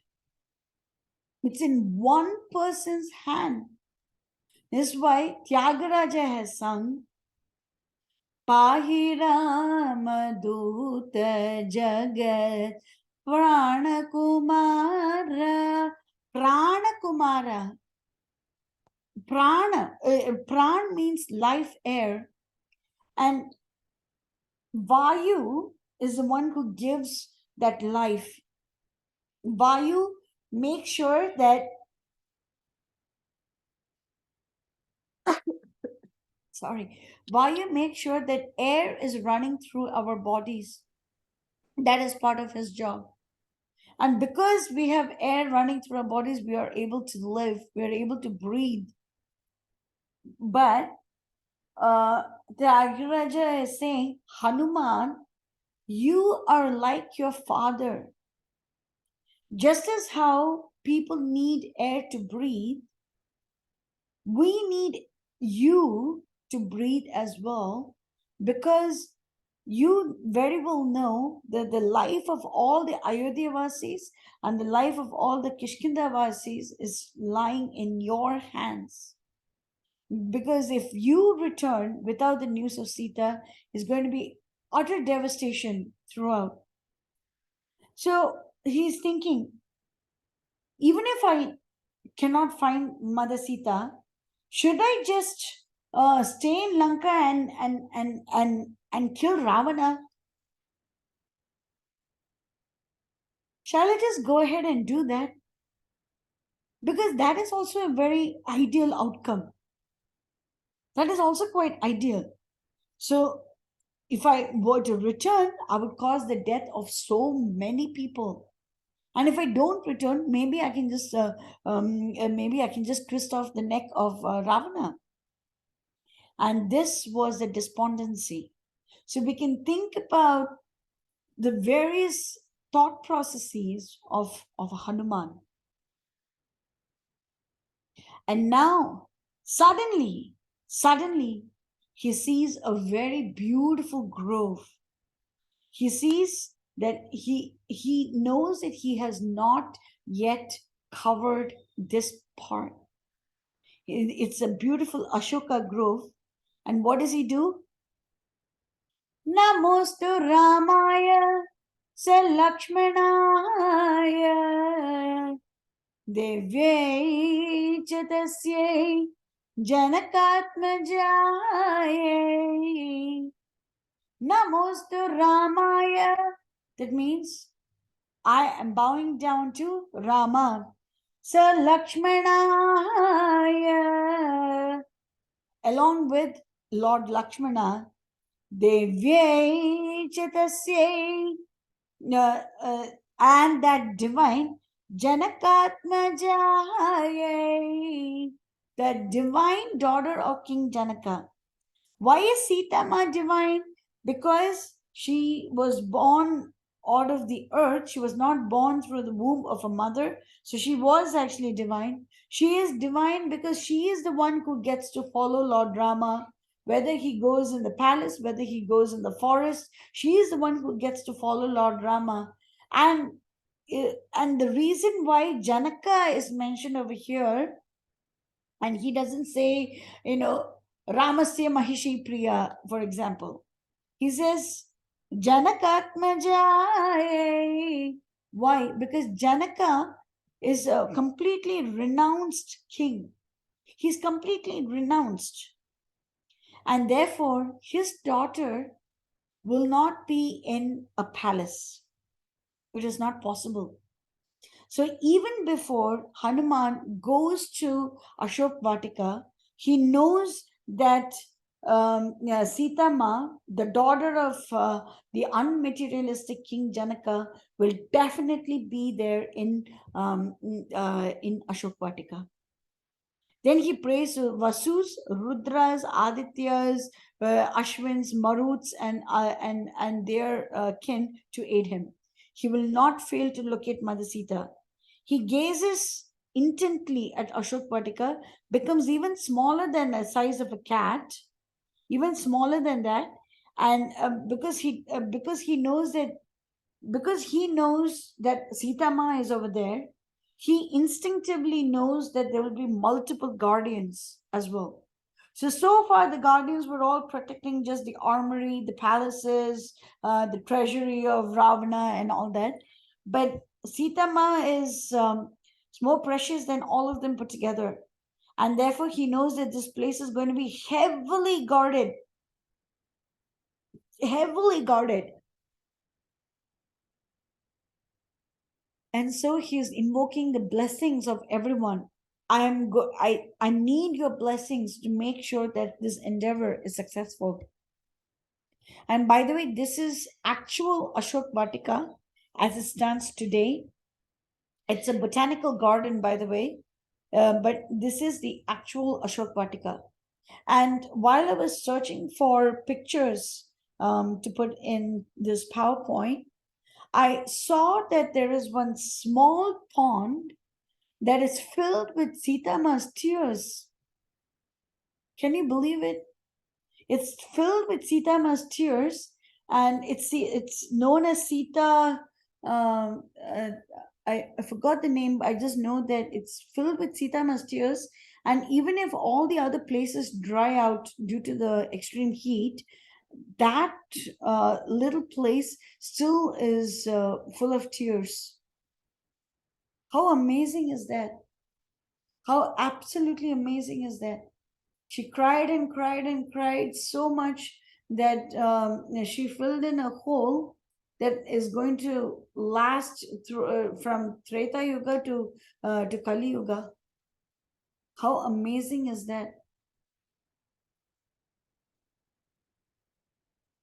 It's in one person's hand. This is why Tyagaraja has sung, Pahi Rama Duta Jagat Prana Kumara. Prana Kumara. Prana. Pran means life, air. And Vayu is the one who gives that life. Vayu makes sure that, sorry, Vayu makes sure that air is running through our bodies. That is part of his job. And because we have air running through our bodies, we are able to live, we are able to breathe. But the Agiraja is saying, Hanuman, you are like your father. Just as how people need air to breathe, we need you to breathe as well, because you very well know that the life of all the Ayodhya Vasis and the life of all the Kishkinda Vasis is lying in your hands. Because if you return without the news of Sita, is going to be utter devastation throughout. So he's thinking, even if I cannot find Mother Sita, should I just stay in Lanka and kill Ravana? Shall I just go ahead and do that? Because that is also a very ideal outcome. That is also quite ideal. So if I were to return, I would cause the death of so many people. And if I don't return, maybe I can just twist off the neck of Ravana. And this was the despondency. So we can think about the various thought processes of Hanuman. And now, suddenly, he sees a very beautiful grove. He sees that he knows that he has not yet covered this part. It's a beautiful Ashoka grove. And what does he do? Namostu Ramaya Sa Lakshmanaya Devyai Chatasyai Janakatmajaye. Namostu Ramaya. That means I am bowing down to Rama. Sa Lakshmanaya. Along with Lord Lakshmana. Devyai Chatasyai. And that divine Janakatmajaye, the divine daughter of King Janaka. Why is Sita Ma divine? Because she was born out of the earth. She was not born through the womb of a mother. So she was actually divine. She is divine because she is the one who gets to follow Lord Rama, whether he goes in the palace, whether he goes in the forest. She is the one who gets to follow Lord Rama. And, and the reason why Janaka is mentioned over here, and he doesn't say, Ramasya Mahishi Priya, for example. He says, Janakatmajaye. Why? Because Janaka is a completely renounced king. He's completely renounced. And therefore, his daughter will not be in a palace. It is not possible. So even before Hanuman goes to Ashok Vatika, he knows that Sita Ma, the daughter of the unmaterialistic King Janaka, will definitely be there in Ashok Vatika. Then he prays Vasus, Rudras, Adityas, Ashwins, Maruts, and their kin to aid him. he will not fail to locate Mother Sita. He gazes intently at Ashok Vatika, becomes even smaller than the size of a cat, even smaller than that, and because he knows that Sita Ma is over there, he instinctively knows that there will be multiple guardians as well. So far, the guardians were all protecting just the armory, the palaces, the treasury of Ravana, and all that. But Sita Ma is more precious than all of them put together. And therefore, he knows that this place is going to be heavily guarded. Heavily guarded. And so he is invoking the blessings of everyone. I need your blessings to make sure that this endeavor is successful. And by the way, this is actual Ashok Vatika as it stands today. It's a botanical garden, by the way, but this is the actual Ashok Vatika. And while I was searching for pictures to put in this PowerPoint, I saw that there is one small pond that is filled with Sita Ma's tears. Can you believe it? It's filled with Sita Ma's tears, and it's known as Sita. Um, uh, I forgot the name. I just know that it's filled with Sita Ma's tears, and even if all the other places dry out due to the extreme heat, that little place still is full of tears. How amazing is that? How absolutely amazing is that? She cried and cried and cried so much that she filled in a hole that is going to last through from Treta Yuga to Kali Yuga. How amazing is that?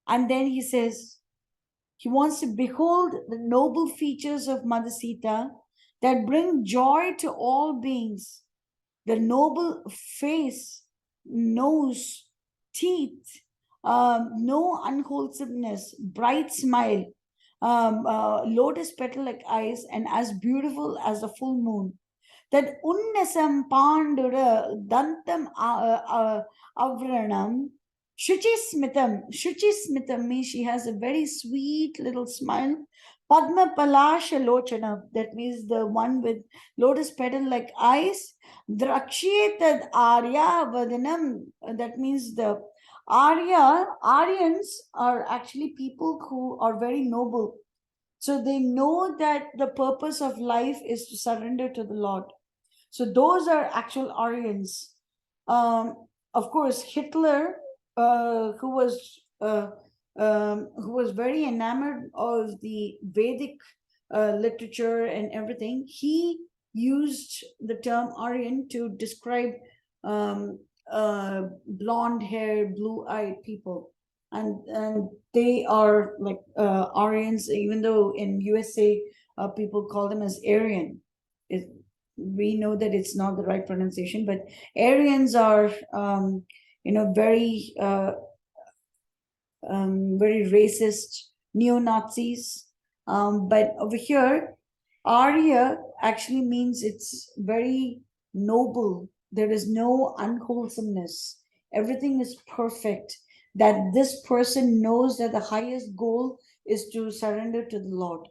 And then he says he wants to behold the noble features of Mother Sita that bring joy to all beings. The noble face, nose, teeth, no unwholesomeness, bright smile, lotus petal like eyes, and as beautiful as the full moon. That unnasam pandura dantam avranam Shuchi Smitham means she has a very sweet little smile. Padma Palasha Lochana, that means the one with lotus petal like eyes. Drakshetad Arya Vadanam, that means the Aryans are actually people who are very noble. So they know that the purpose of life is to surrender to the Lord. So those are actual Aryans. Of course, Hitler, uh, who was uh, who was very enamored of the Vedic literature and everything, he used the term Aryan to describe blonde hair, blue-eyed people, and they are like Aryans. Even though in USA people call them as Aryan, we know that it's not the right pronunciation, but Aryans are very very racist neo-Nazis. But over here, Arya actually means it's very noble. There is no unwholesomeness. Everything is perfect. That this person knows that the highest goal is to surrender to the Lord.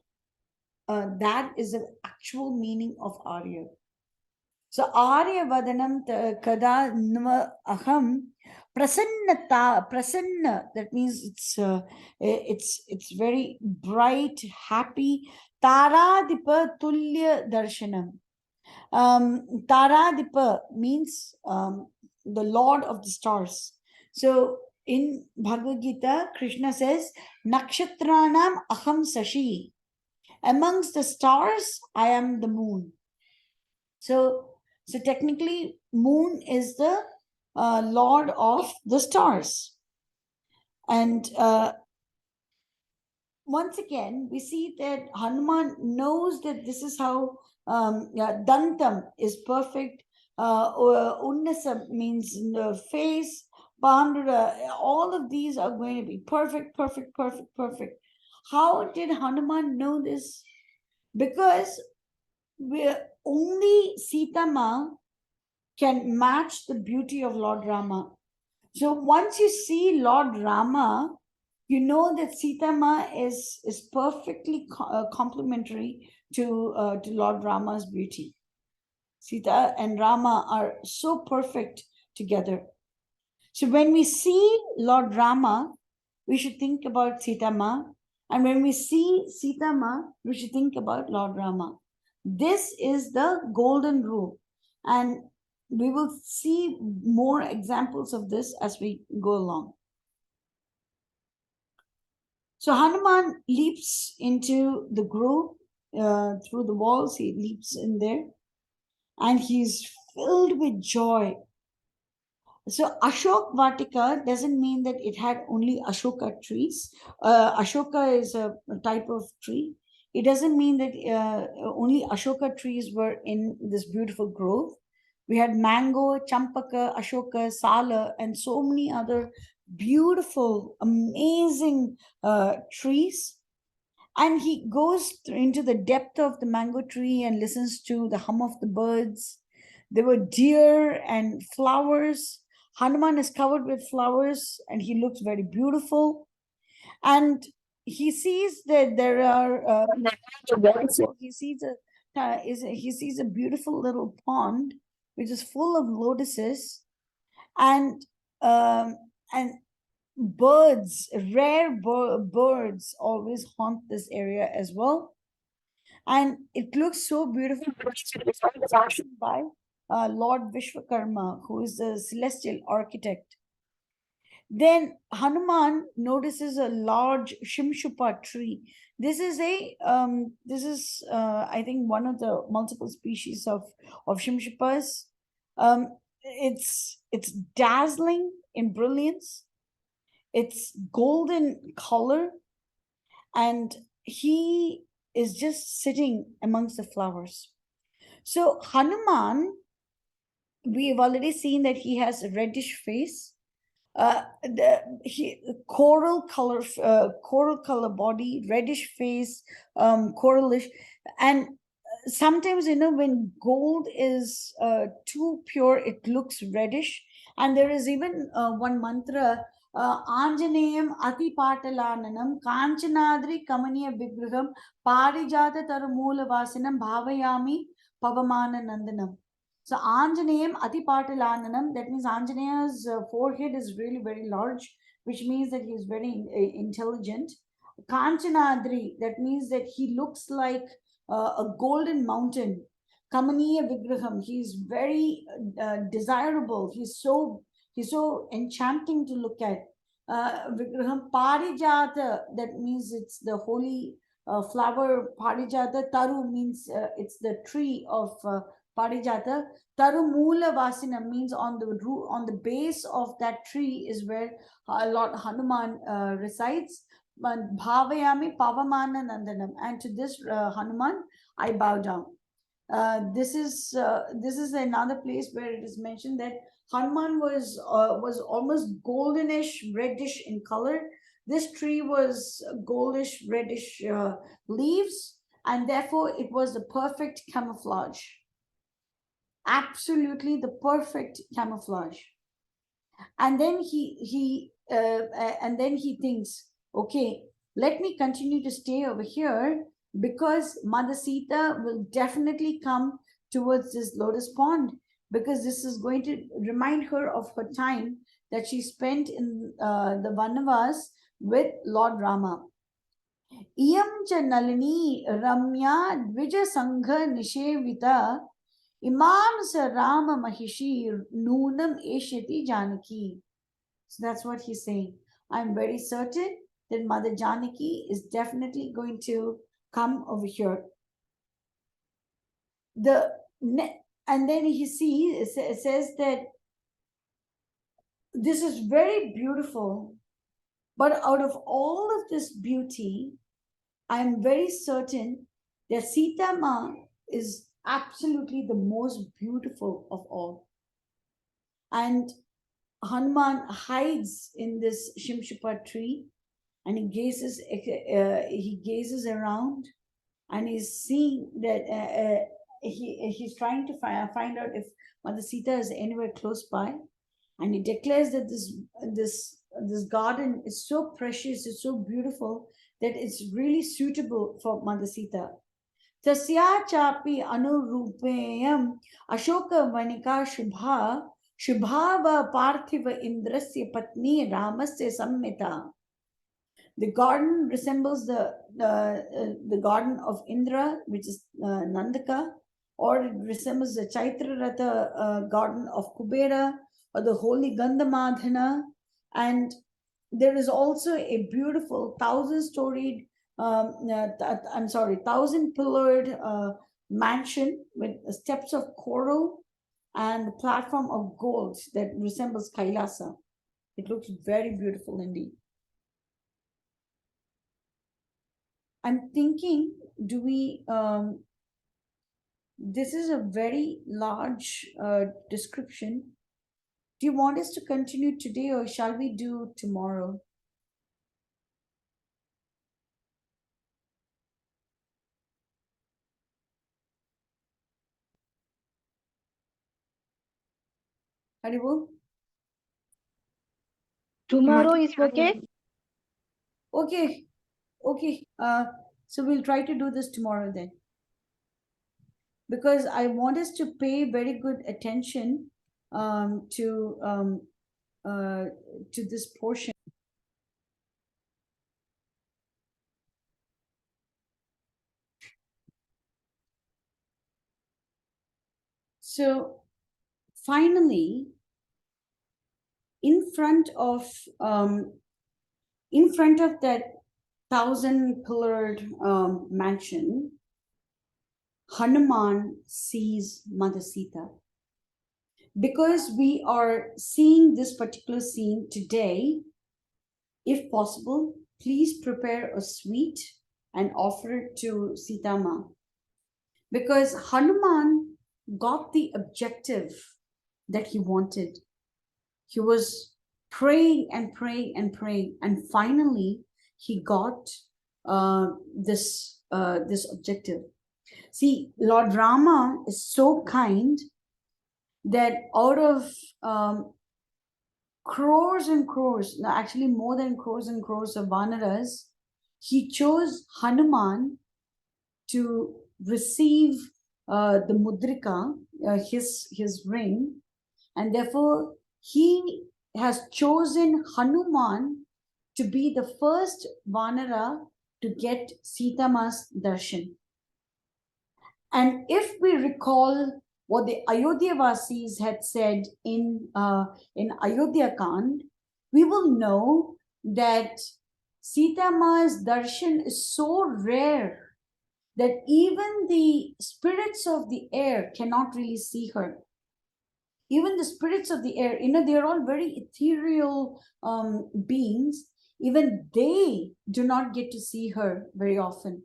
That is the actual meaning of Arya. So Arya Vadanam Kada Nva Aham Prasanna, that means it's very bright, happy. Taradipa Tulya Darshanam. Taradipa means the Lord of the stars. So in Bhagavad Gita, Krishna says, Nakshatranam Aham Sashi. Amongst the stars, I am the moon. So technically, moon is the lord of the stars. And once again, we see that Hanuman knows that this is how Dantam is perfect. Unnasam means face. Pandura, all of these are going to be perfect, perfect, perfect, perfect. How did Hanuman know this? Because only Sita Ma can match the beauty of Lord Rama. So once you see Lord Rama, you know that Sita Ma is perfectly complementary to Lord Rama's beauty. Sita and Rama are so perfect together. So when we see Lord Rama, we should think about Sita Ma. And when we see Sita Ma, we should think about Lord Rama. This is the golden rule. And we will see more examples of this as we go along. So Hanuman leaps into the grove through the walls. He leaps in there and he's filled with joy. So Ashok Vatika doesn't mean that it had only Ashoka trees. Ashoka is a type of tree. It doesn't mean that only Ashoka trees were in this beautiful grove. We had mango, champaka, Ashoka, sala, and so many other beautiful, amazing trees. And he goes into the depth of the mango tree and listens to the hum of the birds. There were deer and flowers. Hanuman is covered with flowers and he looks very beautiful. And he sees that there are so he sees a beautiful little pond which is full of lotuses, and um, and birds, rare birds always haunt this area as well. And it looks so beautiful by Lord Vishwakarma, who is the celestial architect. Then Hanuman notices a large Shimshupa tree. This is I think one of the multiple species of Shimshupas. It's dazzling in brilliance. It's golden color, and he is just sitting amongst the flowers. So Hanuman, we've already seen that he has a reddish face, coral color body, reddish face, coralish, and sometimes when gold is too pure, it looks reddish. And there is even one mantra, Anjaneyam Ati Patalananam Kanchanadri Kamaniya Vigraham Parijata Tarumula Vasinam Bhavayami Pavamana Nandanam. So Anjaneyam Ati Patalananam, that means Anjaneya's forehead is really very large, which means that he is very intelligent. Kanchanadri, that means that he looks like a golden mountain. Kamaniya Vigraham, he's very desirable. He's so enchanting to look at. Vigraham Parijata, that means it's the holy flower. Parijata Taru means it's the tree of Parijata. Taru Mula Vasina means on the root, on the base of that tree is where Lord Hanuman resides. Bhavayami Pavamana Nandanam. And to this Hanuman, I bow down. This is another place where it is mentioned that Hanuman was almost goldenish, reddish in color. This tree was goldish, reddish leaves, and therefore it was the perfect camouflage. Absolutely the perfect camouflage. And then he thinks, okay, let me continue to stay over here because Mother Sita will definitely come towards this lotus pond, because this is going to remind her of her time that she spent in the Vanavas with Lord Rama. Iyam cha nalini ramya dvija sangha nishevita imam sa Rama mahishi noonam eshyati janaki. So that's what he's saying. I'm very certain that Mother Janaki is definitely going to come over here. And then he says that this is very beautiful, but out of all of this beauty, I'm very certain that Sita Ma is absolutely the most beautiful of all. And Hanuman hides in this Shimshupa tree, and he gazes around, and he's seeing that he's trying to find out if Mother Sita is anywhere close by, and he declares that this garden is so precious, it's so beautiful, that it's really suitable for Mother Sita. Tasya chapi anurupeyam Ashoka vanika shubhava parthiva indrasya patni ramasya sammita. The garden resembles the garden of Indra, which is Nandaka, or it resembles the Chaitraratha garden of Kubera, or the holy Gandhamadhana. And there is also a beautiful thousand-storied, thousand-pillared mansion with steps of coral and a platform of gold that resembles Kailasa. It looks very beautiful indeed. I'm thinking, this is a very large description. Do you want us to continue today, or shall we do tomorrow? Haribo? Tomorrow is okay. Okay. So we'll try to do this tomorrow then, because I want us to pay very good attention to this portion. So finally, in front of that thousand-pillared mansion, Hanuman sees Mother Sita. Because we are seeing this particular scene today, if possible, please prepare a sweet and offer it to Sita Ma. Because Hanuman got the objective that he wanted. He was praying and praying and praying, and finally he got this objective. See, Lord Rama is so kind that out of crores and crores, actually more than crores and crores of Vanaras, he chose Hanuman to receive the mudrika, his ring, and therefore he has chosen Hanuman to be the first Vanara to get Sita Ma's darshan. And if we recall what the Ayodhya Vasis had said in Ayodhya Kand, we will know that Sita Ma's darshan is so rare that even the spirits of the air cannot really see her. Even the spirits of the air, they're all very ethereal beings. Even they do not get to see her very often,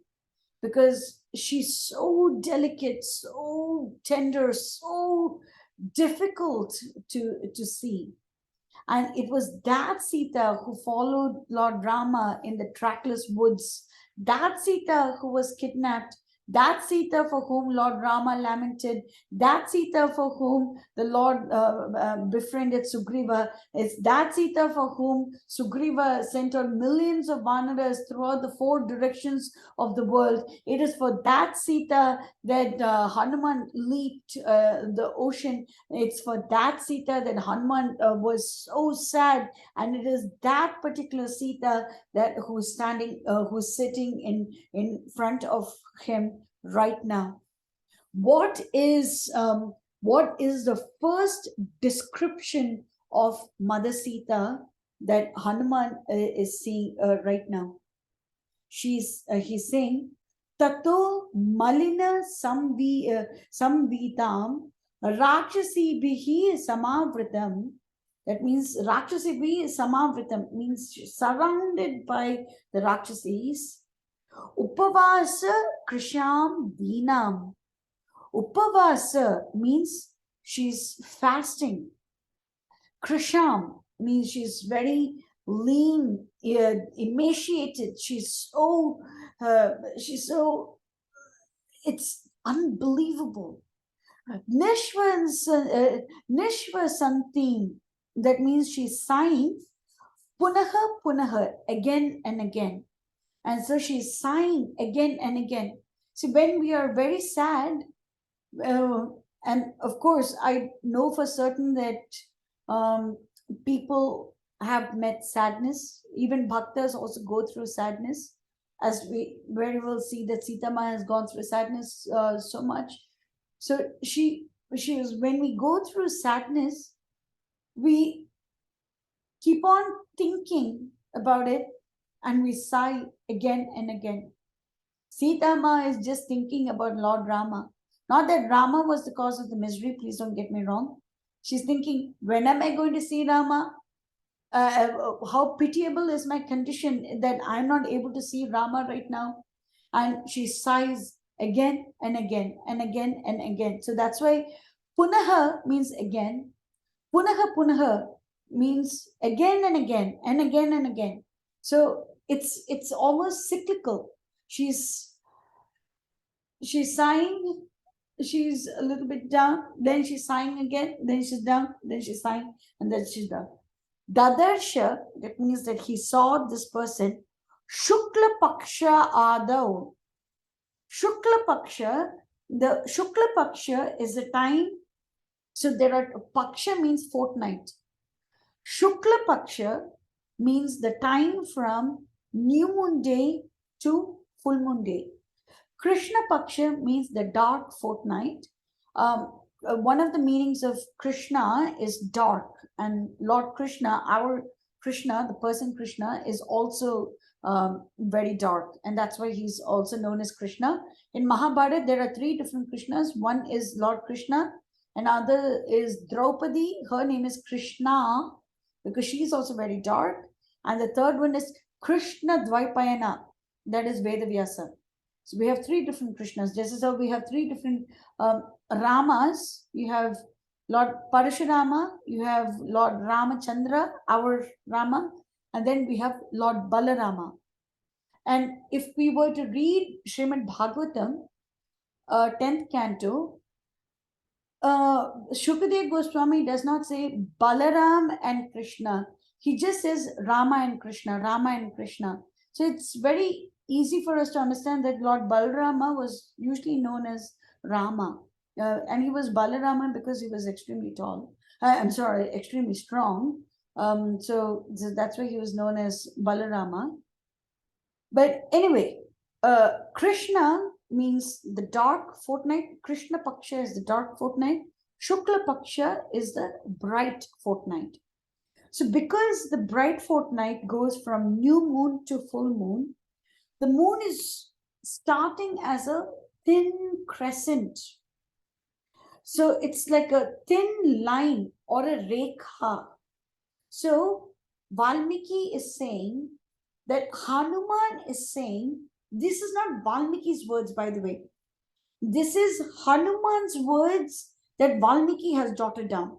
because she's so delicate, so tender, so difficult to see. And it was that Sita who followed Lord Rama in the trackless woods, that Sita who was kidnapped, that Sita for whom Lord Rama lamented, that Sita for whom the Lord befriended Sugriva. It's that Sita for whom Sugriva sent on millions of Vanaras throughout the four directions of the world. It is for that Sita that Hanuman leaped the ocean. It's for that Sita that Hanuman was so sad, and it is that particular Sita who's sitting in front of him right now. What is the first description of Mother Sita that Hanuman is seeing right now? He's saying, Tato malina samvitam rakshasi bihi samavritam. That means rakshasi bihi samavritam means surrounded by the rakshasis. Upavasa krisham dinam. Upavasa means she's fasting. Krisham means she's very lean, emaciated. She's so, it's unbelievable. Nishva Santim, that means she's sighing, punaha punaha, again and again. And so she's sighing again and again. So when we are very sad, and of course, I know for certain that people have met sadness. Even bhaktas also go through sadness, as we very well see that Sita Ma has gone through sadness so much. So she was, when we go through sadness, we keep on thinking about it and we sigh again and again. Sita Ma is just thinking about Lord Rama. Not that Rama was the cause of the misery, please don't get me wrong. She's thinking, when am I going to see Rama? How pitiable is my condition that I'm not able to see Rama right now? And she sighs again and again and again and again. So that's why punaha means again. Punaha punaha means again and again and again and again. So it's almost cyclical. She's sighing, she's a little bit down, then she's sighing again, then she's down, then she's sighing, and then she's down. Dadarsha, that means that he saw this person. Shukla Paksha Adav. Shukla Paksha, the Shukla Paksha is the time. So there are, Paksha means fortnight. Shukla Paksha means the time from new moon day to full moon day. Krishna Paksha means the dark fortnight. One of the meanings of Krishna is dark, and Lord Krishna, our Krishna, the person Krishna, is also very dark, and that's why he's also known as Krishna. In Mahabharata, there are three different Krishnas. One is Lord Krishna, another is Draupadi. Her name is Krishna because she is also very dark, and the third one is Krishna Dvaipayana, that is Vedavyasa. So we have three different Krishnas. Just as how we have three different Ramas. You have Lord Parashurama, you have Lord Ramachandra, our Rama, and then we have Lord Balarama. And if we were to read Srimad Bhagavatam, 10th canto, Shukadev Goswami does not say Balaram and Krishna. He just says Rama and Krishna, Rama and Krishna. So it's very easy for us to understand that Lord Balarama was usually known as Rama. And he was Balarama because he was extremely tall. I'm sorry, extremely strong. So that's why he was known as Balarama. But anyway, Krishna means the dark fortnight. Krishna Paksha is the dark fortnight. Shukla Paksha is the bright fortnight. So because the bright fortnight goes from new moon to full moon, the moon is starting as a thin crescent. So it's like a thin line or a rekha. So Valmiki is saying that Hanuman is saying, this is not Valmiki's words, by the way. This is Hanuman's words that Valmiki has jotted down.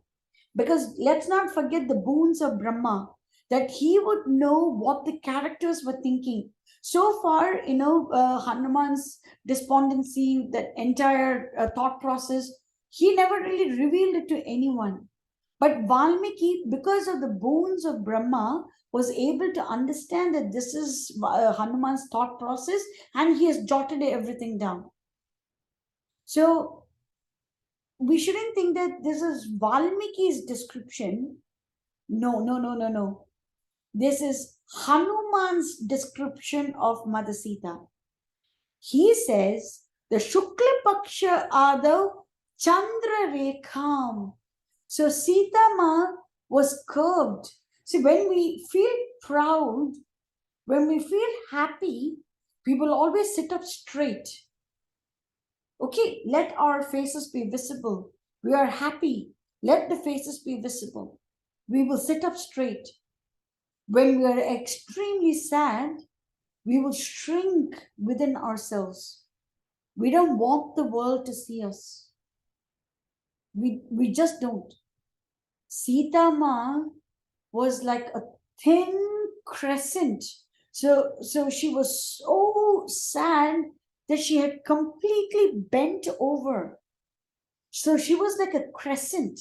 Because let's not forget the boons of Brahma, that he would know what the characters were thinking. So far, Hanuman's despondency, that entire thought process, he never really revealed it to anyone. But Valmiki, because of the boons of Brahma, was able to understand that this is Hanuman's thought process, and he has jotted everything down. So we shouldn't think that this is Valmiki's description. No. This is Hanuman's description of Mother Sita. He says, the Shukla Paksha Adav Chandra Rekham. So Sita Ma was curved. See, when we feel proud, when we feel happy, we will always sit up straight. Okay, let our faces be visible. We are happy. Let the faces be visible. We will sit up straight. When we are extremely sad, we will shrink within ourselves. We don't want the world to see us. We just don't. Sita Ma was like a thin crescent. So she was so sad that she had completely bent over. So she was like a crescent.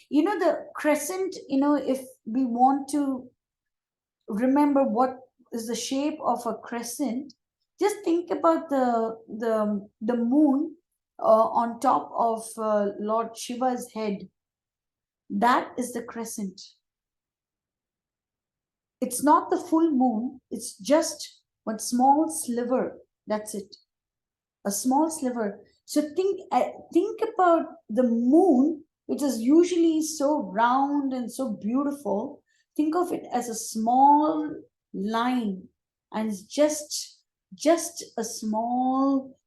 You know, the crescent, you know, if we want to remember what is the shape of a crescent, just think about the moon on top of Lord Shiva's head. That is the crescent. It's not the full moon, it's just one small sliver. That's it, a small sliver. So think about the moon, which is usually so round and so beautiful. Think of it as a small line, and it's just a small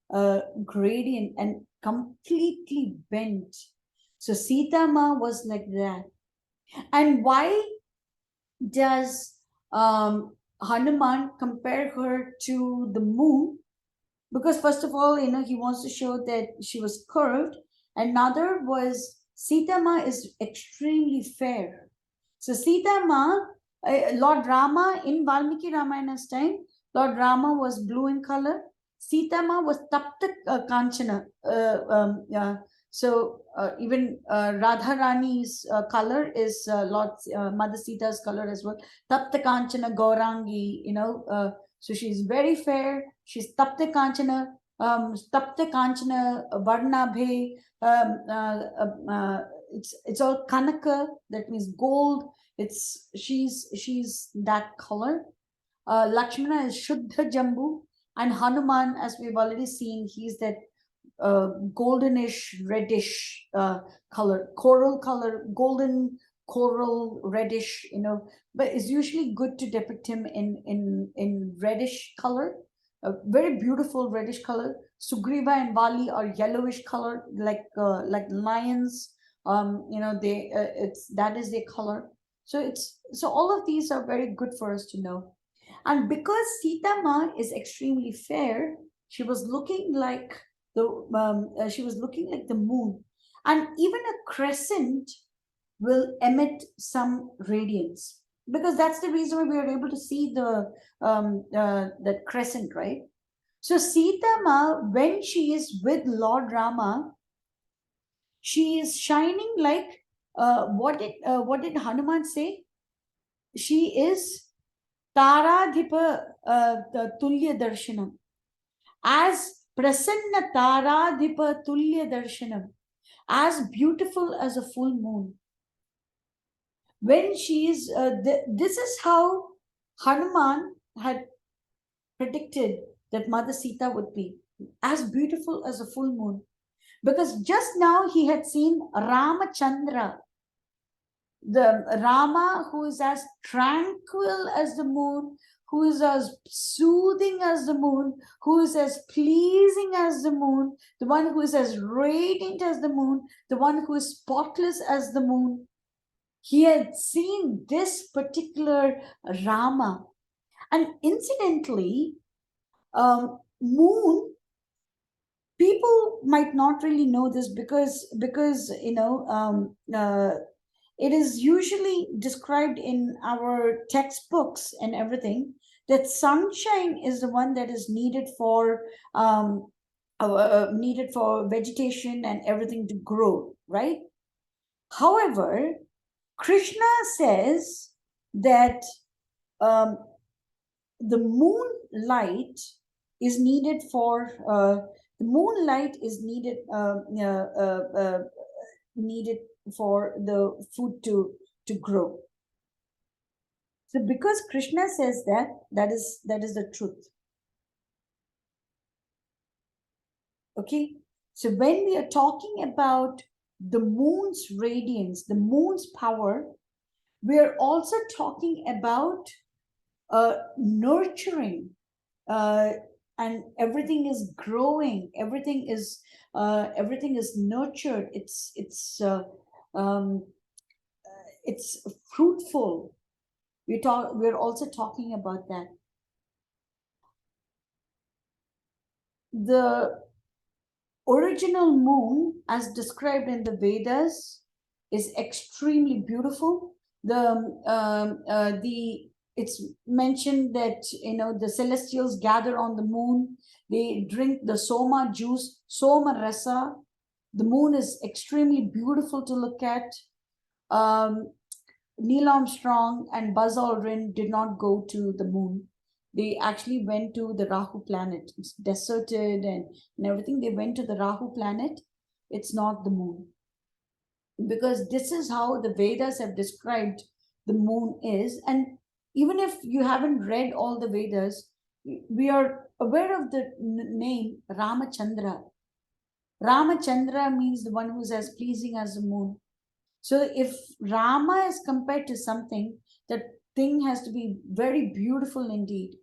gradient and completely bent. So Sita Ma was like that. And why does Hanuman compare her to the moon? Because first of all, you know, he wants to show that she was curved. Another was Sita Ma is extremely fair. So Sita Ma, Lord Rama in Valmiki Ramayana's time, Lord Rama was blue in color. Sita Ma was Tapta Kanchana. Even Radharani's color is Mother Sita's color as well. Tapta Kanchana Gaurangi, you know, so she's very fair. She's Tapta Kanchana, Varnabhe. It's all Kanaka, that means gold. She's that color. Lakshmana is Shuddha Jambu, and Hanuman, as we've already seen, he's that goldenish reddish color, coral color, golden coral reddish, you know, but it's usually good to depict him in reddish color, a very beautiful reddish color. Sugriva and Vali are yellowish color, like lions. You know, that is their color. So all of these are very good for us to know. And because Sita Ma is extremely fair, she was looking like the moon, and even a crescent will emit some radiance, because that's the reason why we are able to see the crescent, right? So Sita Ma, when she is with Lord Rama, she is shining like what did Hanuman say? She is Taradhipa Tulya Darshanam. As Prasanna Taradhipa Tulya Darshanam, as beautiful as a full moon. When she is, this is how Hanuman had predicted that Mother Sita would be, as beautiful as a full moon. Because just now he had seen Ramachandra, the Rama who is as tranquil as the moon, who is as soothing as the moon, who is as pleasing as the moon, the one who is as radiant as the moon, the one who is spotless as the moon. He had seen this particular Rama. And incidentally, moon, people might not really know this because you know, it is usually described in our textbooks and everything that sunshine is the one that is needed for vegetation and everything to grow, right? However, Krishna says that the moonlight is needed for needed for the food to grow. So because Krishna says that, that is the truth. Okay, so when we are talking about the moon's radiance, the moon's power, we are also talking about nurturing, and everything is growing, everything is nurtured, it's fruitful. We're also talking about that. The original moon, as described in the Vedas, is extremely beautiful. it's mentioned that the celestials gather on the moon. They drink the soma juice, soma rasa. The moon is extremely beautiful to look at. Neil Armstrong and Buzz Aldrin did not go to the moon. They actually went to the Rahu planet. It's deserted and everything. They went to the Rahu planet. It's not the moon. Because this is how the Vedas have described the moon is. And even if you haven't read all the Vedas, we are aware of the name Ramachandra. Ramachandra means the one who's as pleasing as the moon. So if Rama is compared to something, that thing has to be very beautiful indeed.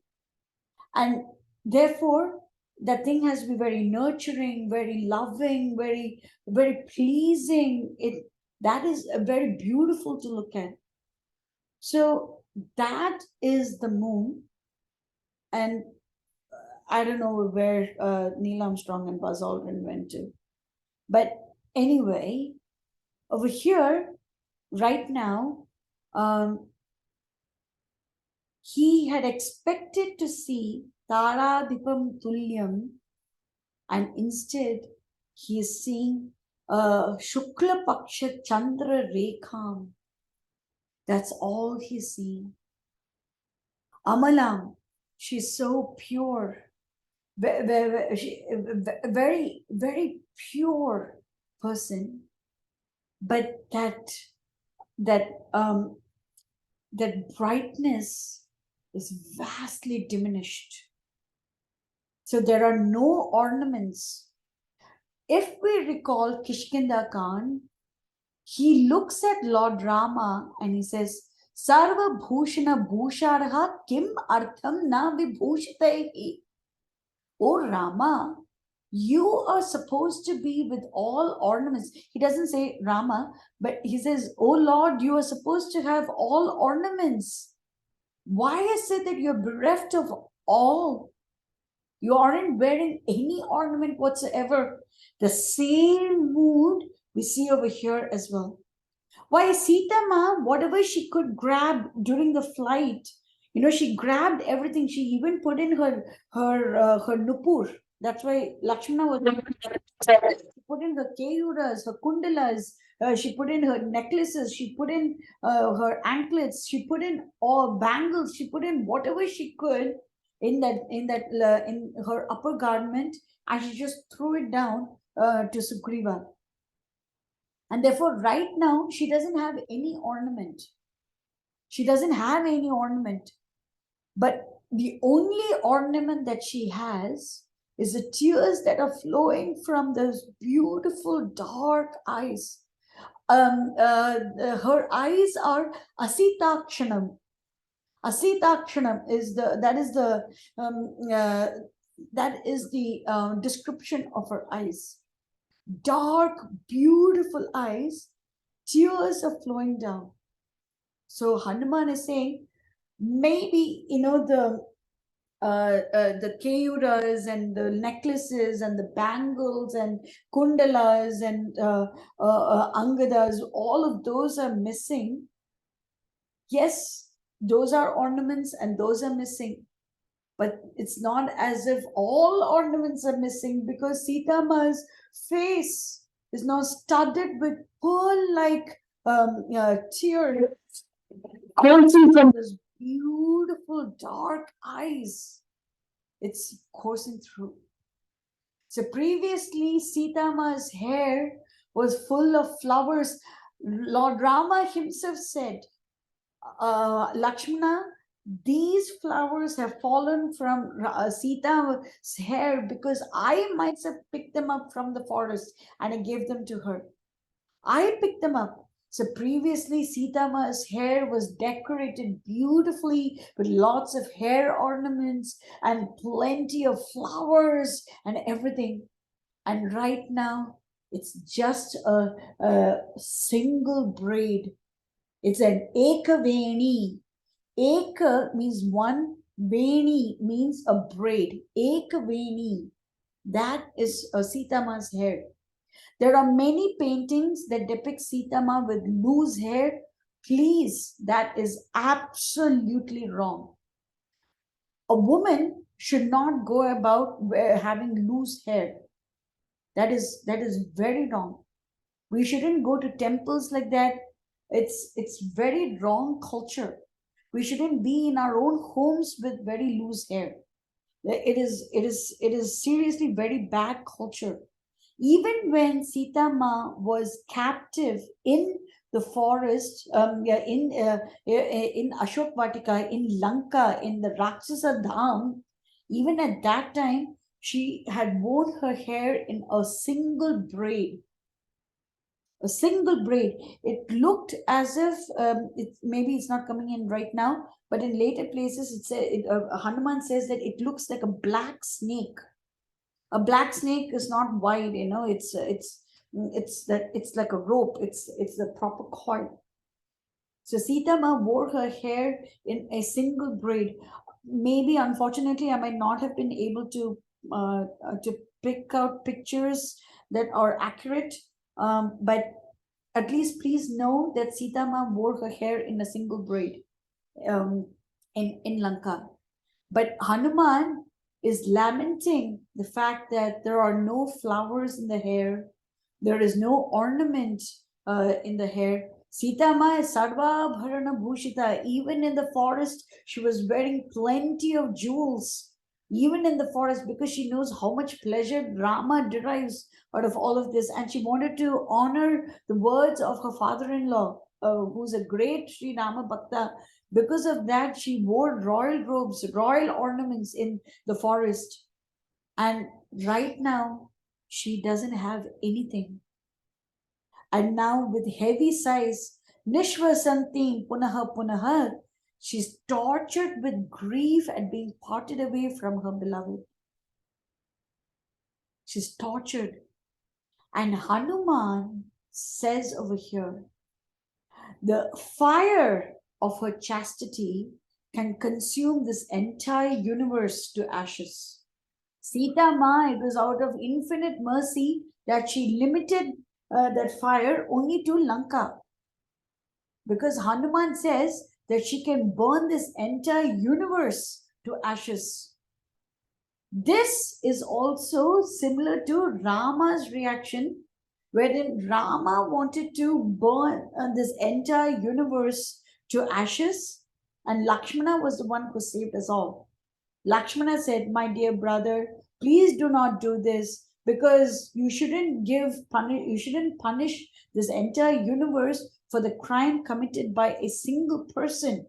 And therefore, that thing has to be very nurturing, very loving, very, very pleasing. That is very beautiful to look at. So that is the moon. And I don't know where Neil Armstrong and Buzz Aldrin went to. But anyway, over here, right now, he had expected to see Taradipam Tulyam, and instead he is seeing Shukla Paksha Chandra Rekham. That's all he's seeing. Amalam, she's so pure, very, very pure person, but that brightness is vastly diminished. So there are no ornaments. If we recall Kishkinda Khan, he looks at Lord Rama and he says, Sarva Bhushana Bhusharha Kim Artham Na Vibhushitehi. Oh Rama, you are supposed to be with all ornaments. He doesn't say Rama, but he says, oh Lord, you are supposed to have all ornaments. Why is it that you're bereft of all? You aren't wearing any ornament whatsoever. The same mood we see over here as well. Why Sita Ma, whatever she could grab during the flight, she grabbed everything. She even put in her nupur. That's why Lakshmana was she put in her keyuras, her kundalas, she put in her necklaces, she put in her anklets, she put in all bangles, she put in whatever she could in her upper garment, and she just threw it down to Sugriva. And therefore, right now, she doesn't have any ornament. She doesn't have any ornament. But the only ornament that she has is the tears that are flowing from those beautiful dark eyes. Her eyes are Asitakshanam. Asitakshanam is the description of her eyes. Dark, beautiful eyes, tears are flowing down. So Hanuman is saying, maybe the keyuras and the necklaces and the bangles and kundalas and angadas, all of those are missing. Yes, those are ornaments and those are missing. But it's not as if all ornaments are missing, because Sita Ma's face is now studded with pearl-like tears coursing from those beautiful dark eyes. It's coursing through. So previously, Sita Ma's hair was full of flowers. Lord Rama himself said, Lakshmana, these flowers have fallen from Sita's hair because I myself picked them up from the forest and I gave them to her. I picked them up. So previously, Sita Ma's hair was decorated beautifully with lots of hair ornaments and plenty of flowers and everything. And right now, it's just a single braid. It's an ekaveni. Eka means one, veni means a braid. Ekaveni. That is Sita Ma's hair. There are many paintings that depict Sita Ma with loose hair, Please, that is absolutely wrong. A woman should not go about having loose hair. That is very wrong. We shouldn't go to temples like that. It's very wrong culture. We shouldn't be in our own homes with very loose hair. It is seriously very bad culture. Even when Sita Ma was captive in the forest, in Ashok Vatika, in Lanka, in the Rakshasa Dham, even at that time, she had worn her hair in a single braid. A single braid. It looked as if maybe it's not coming in right now, but in later places, Hanuman says that it looks like a black snake. A black snake is not white, it's like a rope. It's the proper coil. So Sita Ma wore her hair in a single braid. Maybe, unfortunately, I might not have been able to pick out pictures that are accurate. But at least please know that Sita Ma wore her hair in a single braid um, in Lanka. But Hanuman is lamenting the fact that there are no flowers in the hair, there is no ornament in the hair. Sita Ma is Sarva Bharana Bhushita. Even in the forest, she was wearing plenty of jewels. Even in the forest, because she knows how much pleasure Rama derives out of all of this. And she wanted to honor the words of her father in law, who's a great Sri Rama Bhakta. Because of that, she wore royal robes, royal ornaments in the forest. And right now, she doesn't have anything. And now, with heavy sighs, Nishvasanti Punaha Punaha, she's tortured with grief at being parted away from her beloved. She's tortured. And Hanuman says over here, the fire of her chastity can consume this entire universe to ashes. Sita Ma, it was out of infinite mercy that she limited that fire only to Lanka. Because Hanuman says that she can burn this entire universe to ashes. This is also similar to Rama's reaction, wherein Rama wanted to burn this entire universe to ashes, and Lakshmana was the one who saved us all. Lakshmana said, "My dear brother, please do not do this, because you shouldn't punish this entire universe for the crime committed by a single person.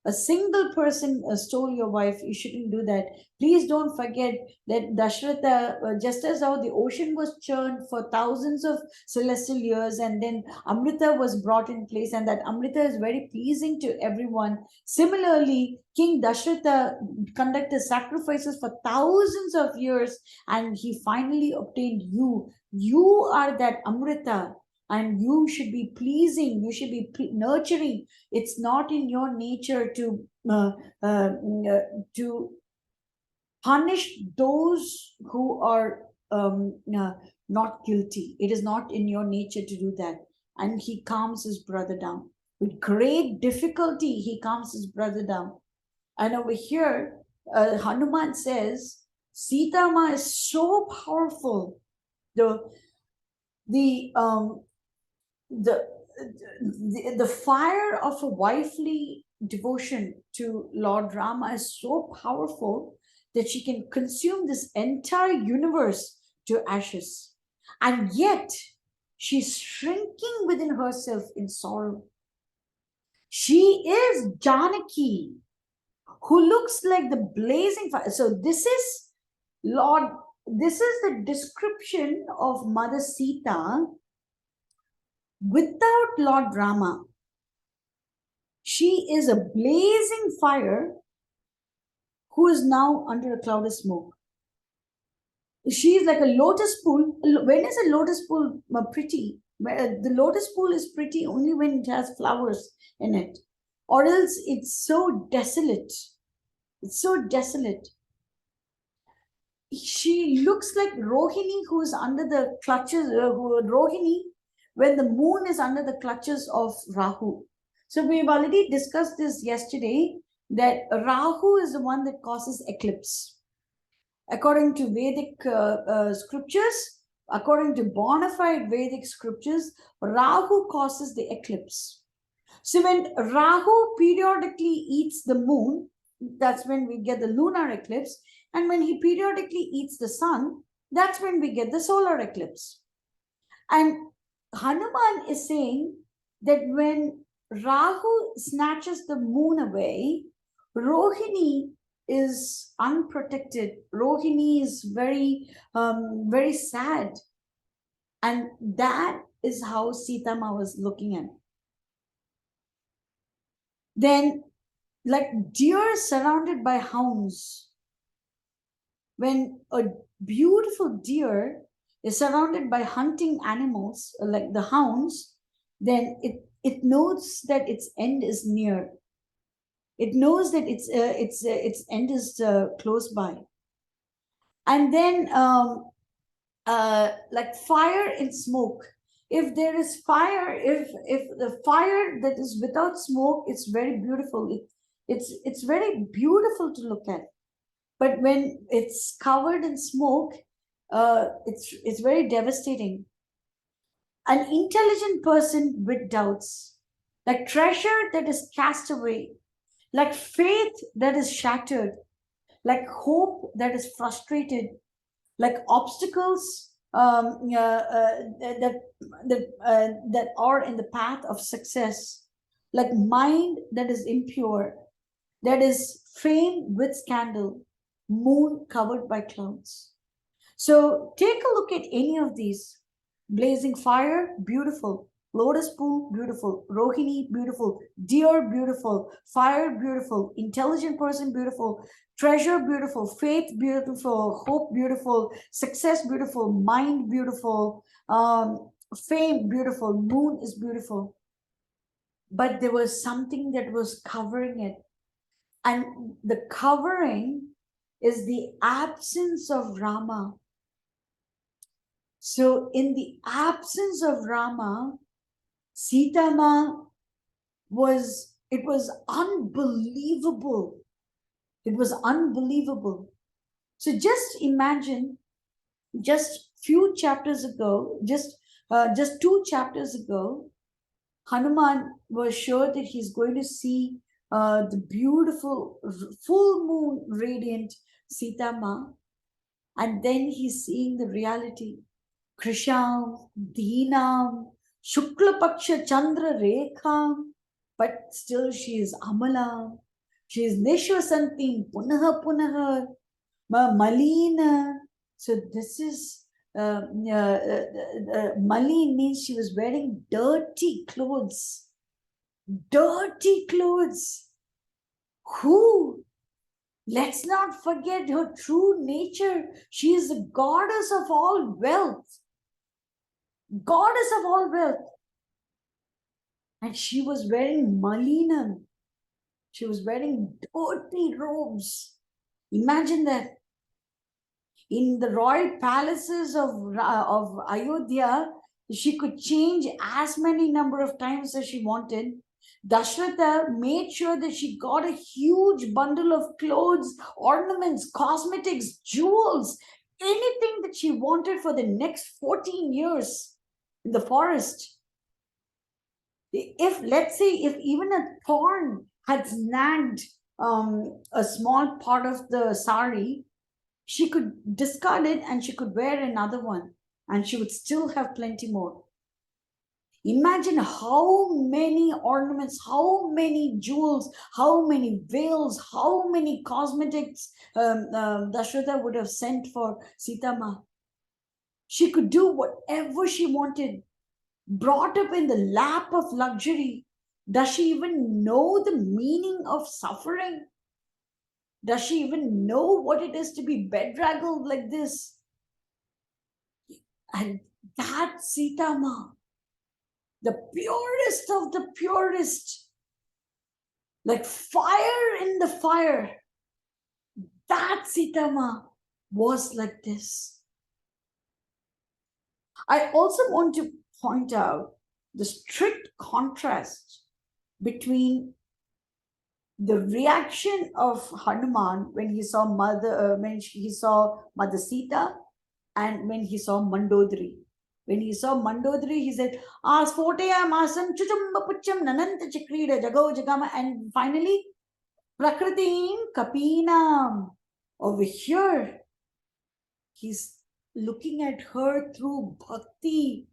A single person stole your wife. You shouldn't do that. Please don't forget that Dashratha, just as how the ocean was churned for thousands of celestial years, and then Amrita was brought in place, and that Amrita is very pleasing to everyone. Similarly, King Dashratha conducted sacrifices for thousands of years, and he finally obtained you. You are that Amrita, and you should be pleasing, you should be nurturing. It's not in your nature to punish those who are not guilty. It is not in your nature to do that." And he calms his brother down. With great difficulty, he calms his brother down. And over here, Hanuman says, Sita Ma is so powerful. The um, the fire of a wifely devotion to Lord Rama is so powerful that she can consume this entire universe to ashes. And yet, she's shrinking within herself in sorrow. She is Janaki, who looks like the blazing fire. So this is the description of Mother Sita without Lord Rama. She is a blazing fire who is now under a cloud of smoke. She is like a lotus pool. When is a lotus pool pretty? The lotus pool is pretty only when it has flowers in it, or else it's so desolate. It's so desolate. She looks like Rohini, who is under the clutches. Rohini, when the moon is under the clutches of Rahu. So we've already discussed this yesterday, that Rahu is the one that causes eclipse. According to Vedic scriptures, according to bona fide Vedic scriptures, Rahu causes the eclipse. So when Rahu periodically eats the moon, that's when we get the lunar eclipse. And when he periodically eats the sun, that's when we get the solar eclipse. And Hanuman is saying that when Rahu snatches the moon away, Rohini is unprotected. Rohini is very, very sad. And that is how Sita Ma was looking at. Then, like deer surrounded by hounds, when a beautiful deer is surrounded by hunting animals like the hounds, then it knows that its end is near. It knows that its end is close by. And then like fire and smoke. If there is fire, if the fire that is without smoke, it's very beautiful. It's very beautiful to look at. But when it's covered in smoke, it's very devastating. An intelligent person with doubts, like treasure that is cast away, like faith that is shattered, like hope that is frustrated, like obstacles that are in the path of success, like mind that is impure, that is fame with scandal, moon covered by clouds. So take a look at any of these. Blazing fire, beautiful. Lotus pool, beautiful. Rohini, beautiful. Deer, beautiful. Fire, beautiful. Intelligent person, beautiful. Treasure, beautiful. Faith, beautiful. Hope, beautiful. Success, beautiful. Mind, beautiful. Fame, beautiful. Moon is beautiful. But there was something that was covering it. And the covering is the absence of Rama. So in the absence of Rama, Sita Ma it was unbelievable. It was unbelievable. So just imagine, just few chapters ago, just 2 chapters ago, Hanuman was sure that he's going to see the beautiful full moon radiant Sita Ma, and then he's seeing the reality. Krisham, Deenam, Shukla Paksha Chandra Rekham, but still she is Amala. She is Nishwasanti, Punaha Punaha, Malina. So this is Malin means she was wearing dirty clothes. Dirty clothes. Who? Let's not forget her true nature. She is the goddess of all wealth. Goddess of all wealth. And she was wearing malinam. She was wearing dirty robes. Imagine that. In the royal palaces of Ayodhya, she could change as many number of times as she wanted. Dashratha made sure that she got a huge bundle of clothes, ornaments, cosmetics, jewels, anything that she wanted for the next 14 years in the forest. If, let's say, if even a thorn had snagged a small part of the sari, she could discard it and she could wear another one and she would still have plenty more. Imagine how many ornaments, how many jewels, how many veils, how many cosmetics Dashratha would have sent for Sita Ma. She could do whatever she wanted, brought up in the lap of luxury. Does she even know the meaning of suffering? Does she even know what it is to be bedraggled like this? And that Sita Ma, the purest of the purest, like fire in the fire, that Sita Ma was like this. I also want to point out the strict contrast between the reaction of Hanuman when he saw Mother Sita, and when he saw Mandodari. When he saw Mandodari, he said, "As forteya masam chuchumba pucham nananta chikrida jago jagama," and finally, Prakritim kapinam. Over here, he's looking at her through bhakti.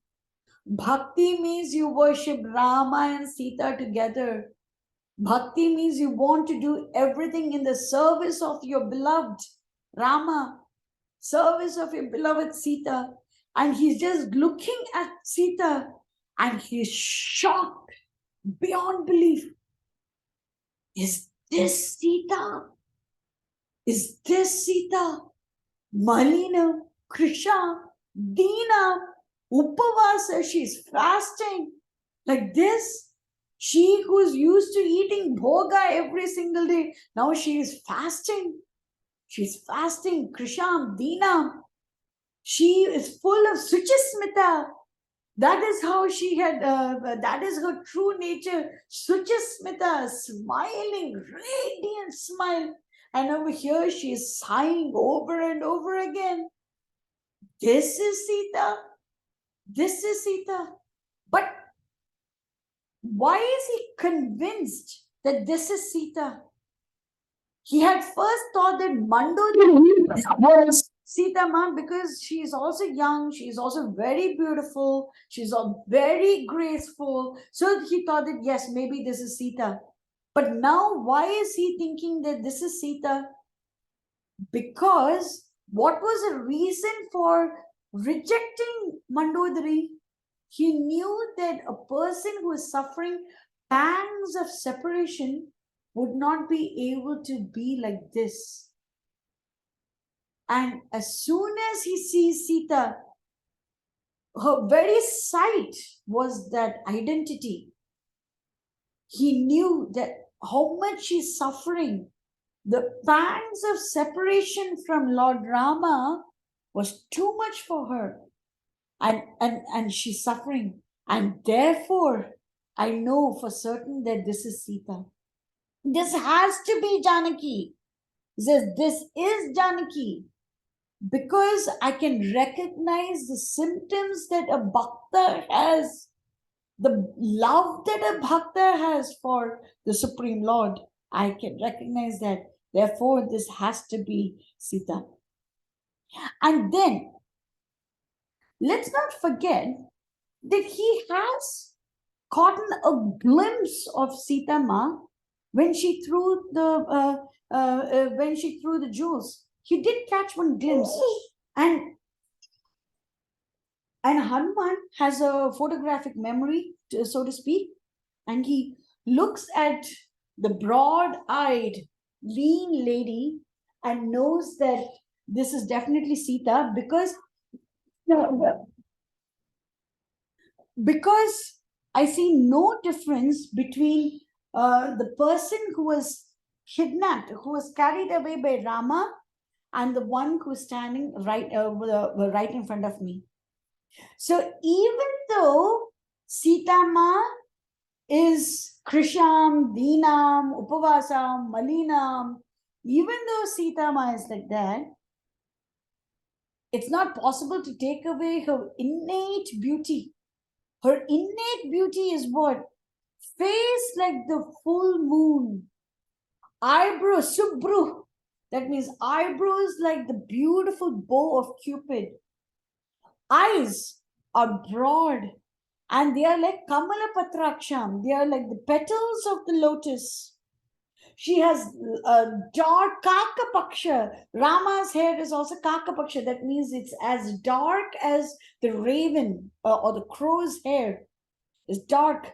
Bhakti means you worship Rama and Sita together. Bhakti means you want to do everything in the service of your beloved Rama, service of your beloved Sita. And he's just looking at Sita and he's shocked beyond belief. Is this Sita? Is this Sita? Malina, Krishna, Dina, Upavasa, she's fasting like this. She who's used to eating bhoga every single day, now she is fasting. She's fasting, Krishna, Dina. She is full of Suchismita. That is how she had, that is her true nature. Suchismita, smiling, radiant smile. And over here she is sighing over and over again. This is Sita. This is Sita. But why is he convinced that this is Sita? He had first thought that Mandodari was Sita Ma because she is also young, she is also very beautiful, she's very graceful. So he thought that yes, maybe this is Sita. But now why is he thinking that this is Sita? Because what was the reason for rejecting Mandodari? He knew that a person who is suffering pangs of separation would not be able to be like this. And as soon as he sees Sita, her very sight was that identity. He knew that how much she's suffering. The pangs of separation from Lord Rama was too much for her. And she's suffering. And therefore, I know for certain that this is Sita. This has to be Janaki. This is Janaki. Because I can recognize the symptoms that a bhakta has, the love that a bhakta has for the Supreme Lord. I can recognize that. Therefore, this has to be Sita. And then, let's not forget that he has gotten a glimpse of Sita Ma when she threw the jewels. He did catch one glimpse, and Hanuman has a photographic memory, so to speak, and he looks at the broad-eyed, lean lady and knows that this is definitely Sita because I see no difference between the person who was kidnapped, who was carried away by Rama, and the one who is standing right in front of me. So even though Sita Ma is Krisham, Dinam, Upavasam, Malinam, even though Sita Ma is like that, it's not possible to take away her innate beauty. Her innate beauty is what? Face like the full moon. Eyebrows, Subru. That means eyebrows like the beautiful bow of Cupid. Eyes are broad and they are like Kamala Patraksham. They are like the petals of the lotus. She has a dark Kakapaksha. Rama's hair is also Kakapaksha. That means it's as dark as the raven or the crow's hair. It's dark,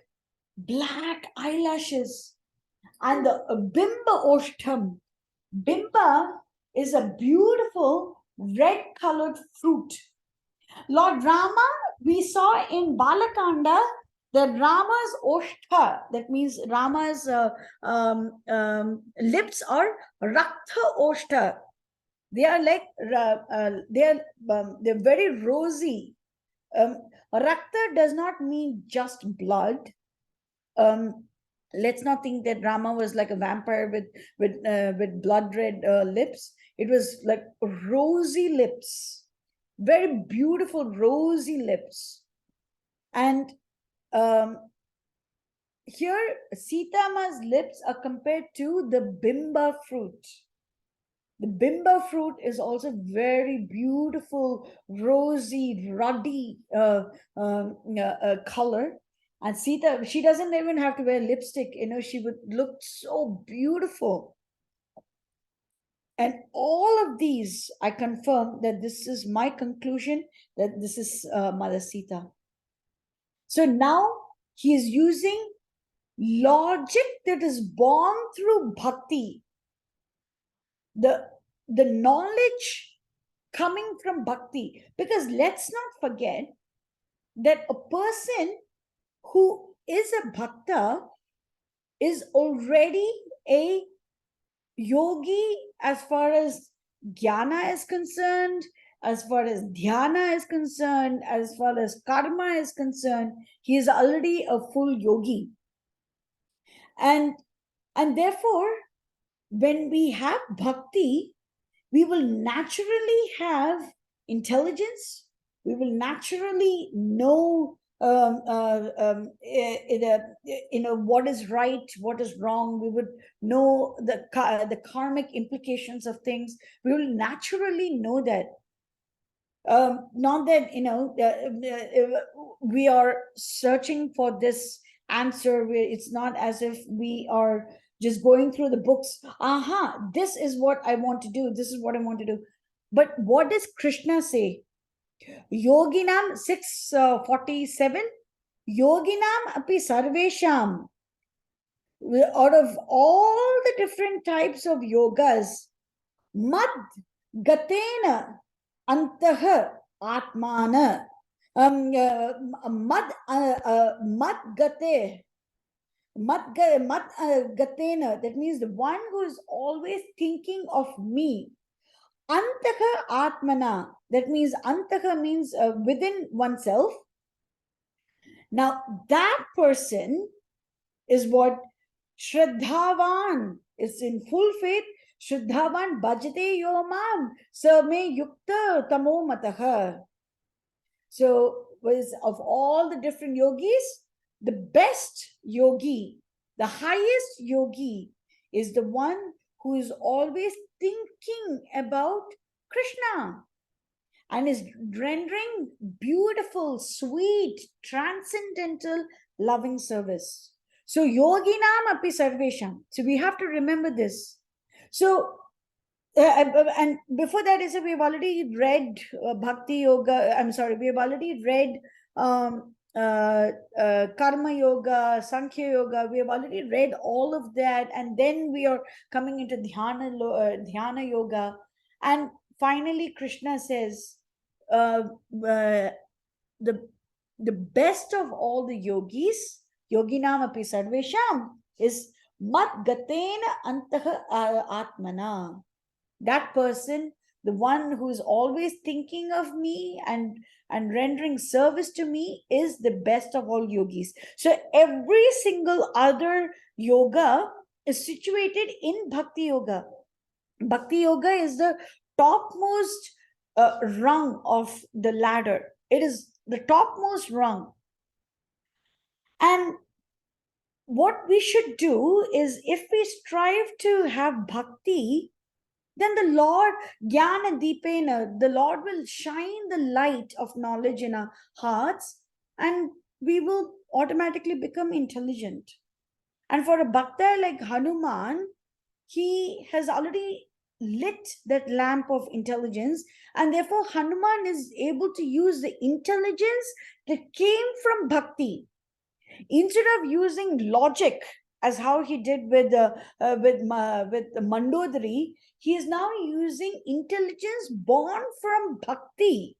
black eyelashes. And the Bimba Oshtam. Bimba is a beautiful red-colored fruit. Lord Rama, we saw in Balakanda that Rama's Oshtha, that means Rama's lips are Raktha Oshtha. They are like, they're very rosy. Rakta does not mean just blood. Let's not think that Rama was like a vampire with blood red lips. It was like rosy lips, very beautiful rosy lips. And um, here Sitama's lips are compared to the bimba fruit. The bimba fruit is also very beautiful, rosy, ruddy color. And Sita, she doesn't even have to wear lipstick, she would look so beautiful. And all of these, I confirm that this is my conclusion, that this is Mother Sita. So now he is using logic that is born through bhakti, the knowledge coming from bhakti. Because let's not forget that a person who is a bhakta is already a yogi as far as jnana is concerned, as far as dhyana is concerned, as far as karma is concerned. He is already a full yogi. And therefore, when we have bhakti, we will naturally have intelligence. We will naturally know what is right, what is wrong. We would know the karmic implications of things. We will naturally know that. Not that we are searching for this answer. It's not as if we are just going through the books. This is what I want to do, this is what I want to do. But what does Krishna say? Yoginam 647, yoginam api sarvesham. Out of all the different types of yogas, mad gatena antah atmana, mad gate, gatena, that means the one who is always thinking of me. Antaka atmana, that means antaka means within oneself. Now that person is what Shraddhavan is, in full faith. Shraddhavan bhajate yomam same yukta tamo mataha. So, of all the different yogis, the best yogi, the highest yogi, is the one who is always thinking about Krishna and is rendering beautiful, sweet, transcendental, loving service. So, yoginam api sarvesham. So, we have to remember this. So, and before that is we've already read bhakti yoga. I'm sorry, we've already read karma yoga, sankhya yoga. We have already read all of that, and then we are coming into dhyana yoga, and finally Krishna says uh, uh, the best of all the yogis, yoginam api sarvesham, is mat gatena antah atmana. That person, the one who is always thinking of me and rendering service to me, is the best of all yogis. So every single other yoga is situated in bhakti yoga. Bhakti yoga is the topmost rung of the ladder. It is the topmost rung. And what we should do is, if we strive to have bhakti, then the Lord, Jnana Deepena, the Lord will shine the light of knowledge in our hearts, and we will automatically become intelligent. And for a bhakta like Hanuman, he has already lit that lamp of intelligence, and therefore Hanuman is able to use the intelligence that came from bhakti. Instead of using logic, as how he did with Mandodari, he is now using intelligence born from bhakti,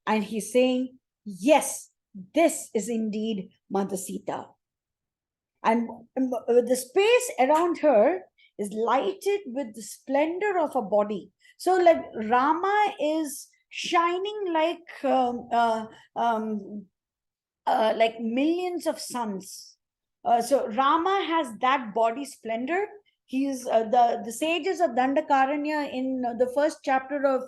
and he's saying, yes, this is indeed Mother Sita. And the space around her is lighted with the splendor of a body. So, like, Rama is shining like millions of suns. So Rama has that body splendor. He's the sages of Dandakaranya in the first chapter of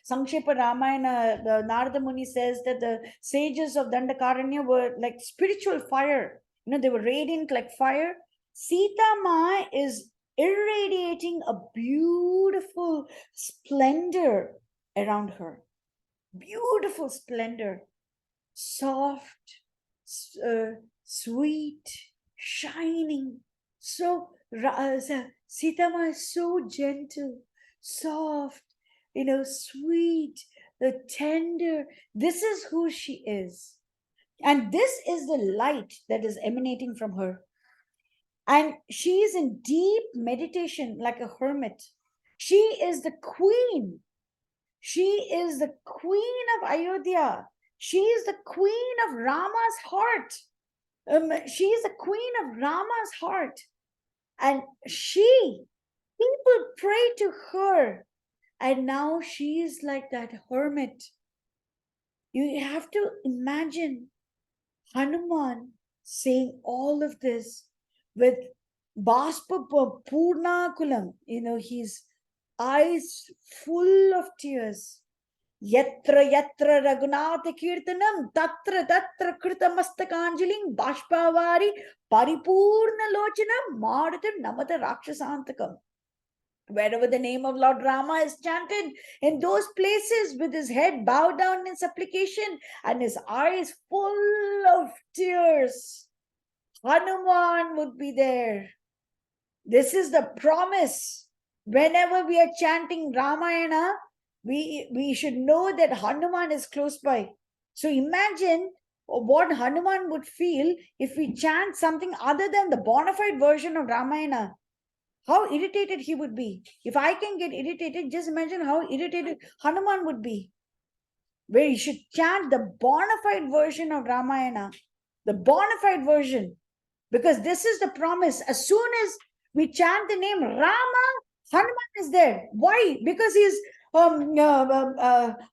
Sankshepa Ramayana. The Narada Muni says that the sages of Dandakaranya were like spiritual fire. They were radiant like fire. Sita Ma is irradiating a beautiful splendor around her. Beautiful splendor, soft, sweet, shining. So Sita Ma is so gentle, soft, sweet, the tender. This is who she is. And this is the light that is emanating from her. And she is in deep meditation like a hermit. She is the queen. She is the queen of Ayodhya. She is the queen of Rama's heart. She is the queen of Rama's heart. And people pray to her. And now she is like that hermit. You have to imagine Hanuman saying all of this with Baspa Purnakulam, his eyes full of tears. Yatra yatra Raghunatha Kirtanam tatra tatra Kritamastakāñjalim Bashpavari Paripurna Lochanam Marata Namata Rakshasantakam. Wherever the name of Lord Rama is chanted, in those places with his head bowed down in supplication and his eyes full of tears, Hanuman would be there. This is the promise. Whenever we are chanting Ramayana, we should know that Hanuman is close by. So imagine what Hanuman would feel if we chant something other than the bona fide version of Ramayana. How irritated he would be. If I can get irritated, just imagine how irritated Hanuman would be. Where you should chant the bona fide version of Ramayana. The bona fide version. Because this is the promise. As soon as we chant the name Rama, Hanuman is there. Why? Because he's Manojavam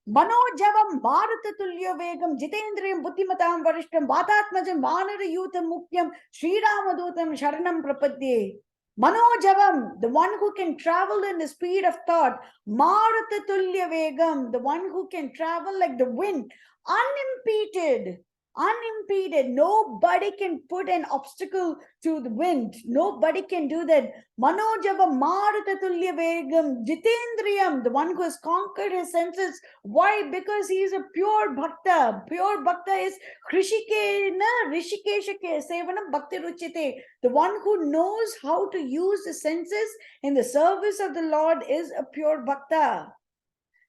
Bharatatullya Vegam Jitendriyam Buddhimatam Varishtam Vatatmajam Vanara Yutham Mukyam Sri Ramadutam Sharanam Prapadye. Manojavam, the one who can travel in the speed of thought. Marutatulya Vegam, the one who can travel like the wind, unimpeded. Unimpeded. Nobody can put an obstacle to the wind. Nobody can do that. Manojava Marutatulya Vegam Jitendriyam, the one who has conquered his senses. Why? Because he is a pure bhakta. Pure bhakta is Rishikena Rishikesha Sevana Bhakti Ruchite. The one who knows how to use the senses in the service of the Lord is a pure bhakta.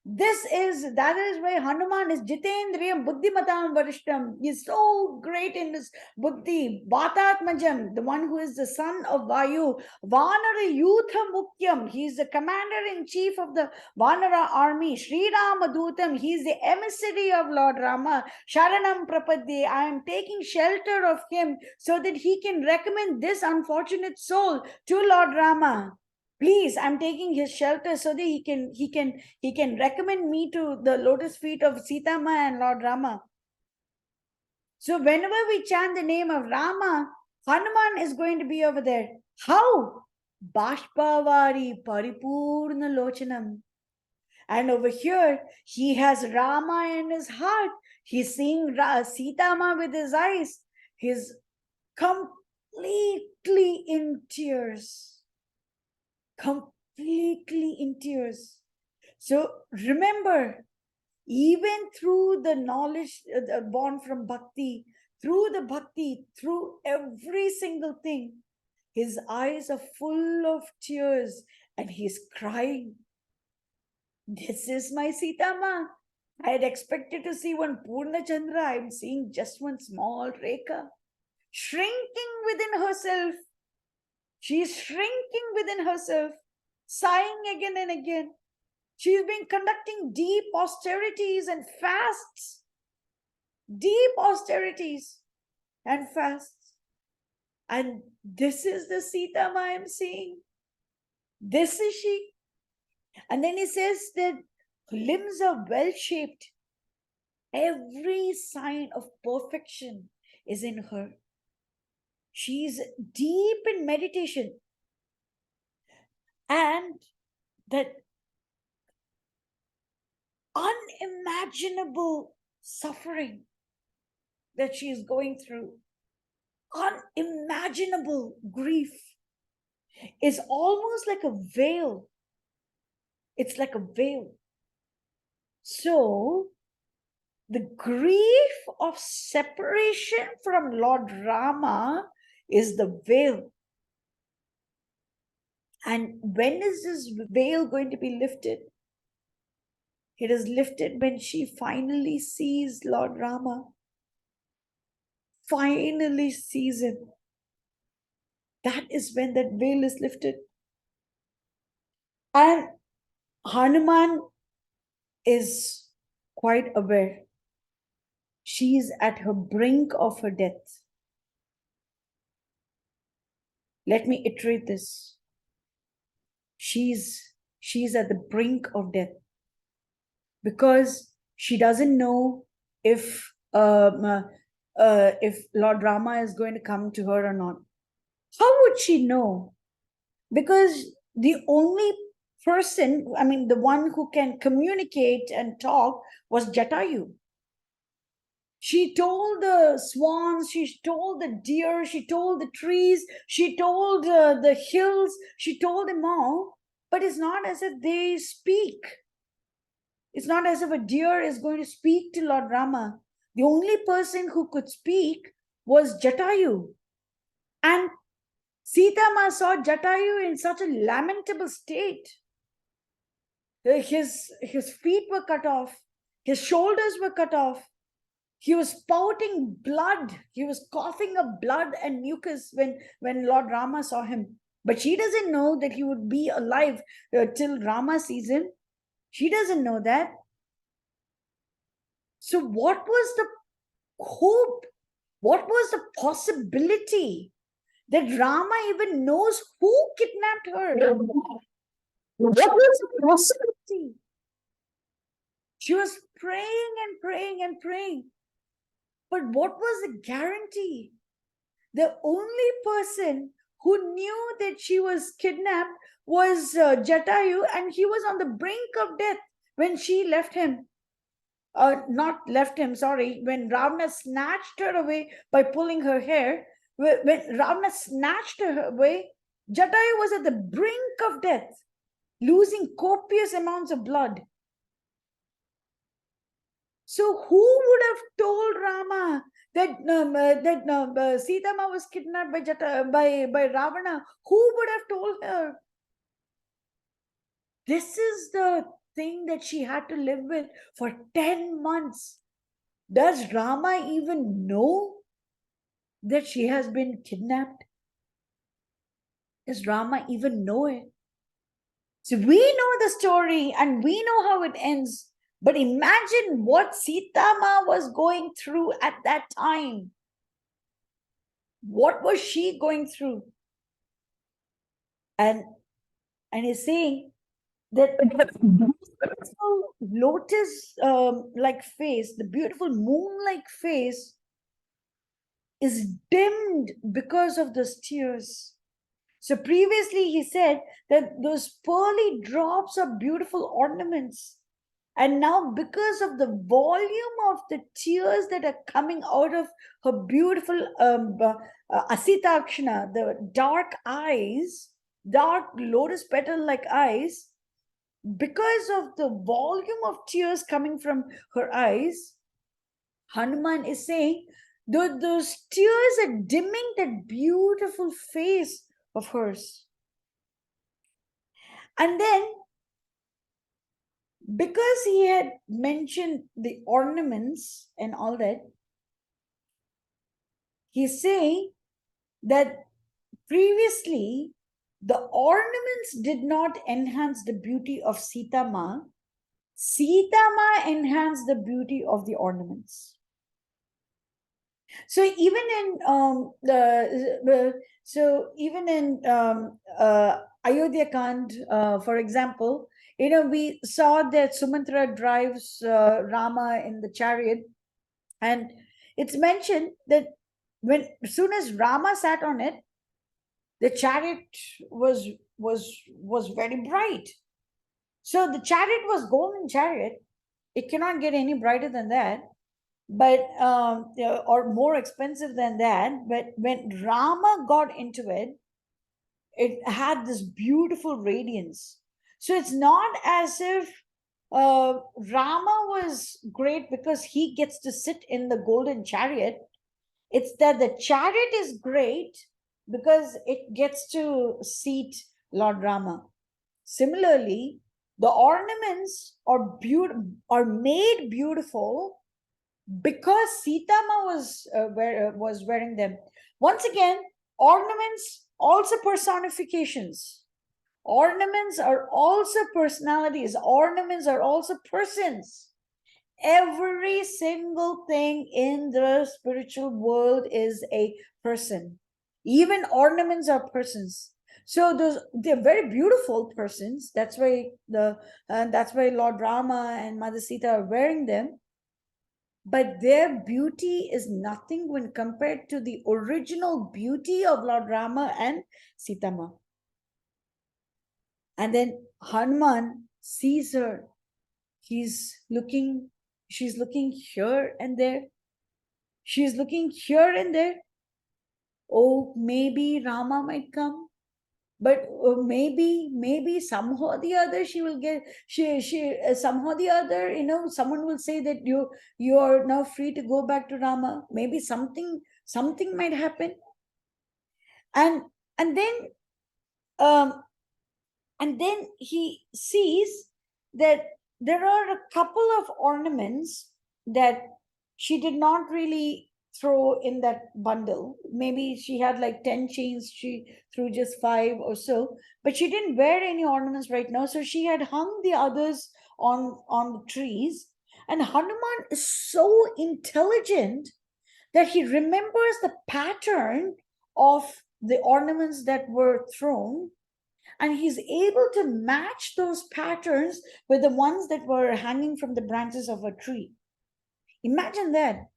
That is why Hanuman is Jitendriyam Buddhimatam Varishtam. He is so great in his buddhi. Vatatmajam, the one who is the son of Vayu. Vanara Yutha Mukyam, he is the commander-in-chief of the Vanara army. Sri Ramadutam, he is the emissary of Lord Rama. Sharanam Prapadye, I am taking shelter of him so that he can recommend this unfortunate soul to Lord Rama. Please, I'm taking his shelter so that he can recommend me to the lotus feet of Sita Ma and Lord Rama. So whenever we chant the name of Rama, Hanuman is going to be over there. How? Bashpavari Paripurna Lochanam. And over here, he has Rama in his heart. He's seeing Sita Ma with his eyes. He's completely in tears. Completely in tears. So remember, even through the knowledge born from bhakti, through every single thing, his eyes are full of tears and he's crying. This is my Sita Ma. I had expected to see one Purna Chandra. I'm seeing just one small Rekha. Shrinking within herself. She's shrinking within herself, sighing again and again. She's been conducting deep austerities and fasts. Deep austerities and fasts. And this is the Sita Ma I'm seeing. This is she. And then he says that limbs are well-shaped. Every sign of perfection is in her. She's deep in meditation. And that unimaginable suffering that she is going through, unimaginable grief, is almost like a veil. It's like a veil. So the grief of separation from Lord Rama is the veil. And when is this veil going to be lifted? It is lifted when she finally sees Lord Rama. Finally sees him. That is when that veil is lifted. And Hanuman is quite aware. She is at her brink of her death. Let me iterate this. She's at the brink of death because she doesn't know if Lord Rama is going to come to her or not. How would she know? Because the only person, I mean, the one who can communicate and talk was Jatayu. She told the swans, she told the deer, she told the trees, she told the hills, she told them all, but it's not as if they speak. It's not as if a deer is going to speak to Lord Rama. The only person who could speak was Jatayu. And Sita Ma saw Jatayu in such a lamentable state. His feet were cut off, his shoulders were cut off. He was spouting blood. He was coughing up blood and mucus when Lord Rama saw him. But she doesn't know that he would be alive till Rama sees him. She doesn't know that. So what was the hope? What was the possibility that Rama even knows who kidnapped her? What was the possibility? She was praying and praying and praying. But what was the guarantee? The only person who knew that she was kidnapped was Jatayu, and he was on the brink of death when she left him. Not left him, sorry, when Ravana snatched her away by pulling her hair. When Ravana snatched her away, Jatayu was at the brink of death, losing copious amounts of blood. So who would have told Rama that Sita Ma was kidnapped by Ravana? Who would have told her? This is the thing that she had to live with for 10 months. Does Rama even know that she has been kidnapped? Does Rama even know it? So we know the story and we know how it ends. But imagine what Sita Ma was going through at that time. What was she going through? And he's saying that the beautiful lotus like face, the beautiful moon-like face is dimmed because of those tears. So previously he said that those pearly drops are beautiful ornaments. And now, because of the volume of the tears that are coming out of her beautiful Asitakshana, the dark eyes, dark lotus petal-like eyes, because of the volume of tears coming from her eyes, Hanuman is saying those tears are dimming that beautiful face of hers. And then, because he had mentioned the ornaments and all that, he's saying that previously the ornaments did not enhance the beauty of Sita Ma. Sita Ma enhanced the beauty of the ornaments. So even in Ayodhya Kand, for example, we saw that Sumantra drives Rama in the chariot, and it's mentioned that as soon as Rama sat on it, the chariot was very bright. So the chariot was golden chariot. It cannot get any brighter than that, but or more expensive than that. But when Rama got into it, it had this beautiful radiance. So it's not as if Rama was great because he gets to sit in the golden chariot. It's that the chariot is great because it gets to seat Lord Rama. Similarly, the ornaments are made beautiful because Sitama was wearing them. Once again, ornaments also personifications. Ornaments are also personalities. Ornaments are also persons. Every single thing in the spiritual world is a person. Even ornaments are persons. So they're very beautiful persons. That's why Lord Rama and Mother Sita are wearing them. But their beauty is nothing when compared to the original beauty of Lord Rama and Sitama. And then Hanuman sees her. She's looking here and there. She's looking here and there. Oh, maybe Rama might come. But maybe somehow or the other she will get somehow or the other, someone will say that you are now free to go back to Rama. Maybe something might happen. And then um and then he sees that there are a couple of ornaments that she did not really throw in that bundle. Maybe she had like 10 chains, she threw just 5 or so, but she didn't wear any ornaments right now, so she had hung the others on the trees. And Hanuman is so intelligent that he remembers the pattern of the ornaments that were thrown, and he's able to match those patterns with the ones that were hanging from the branches of a tree. Imagine that.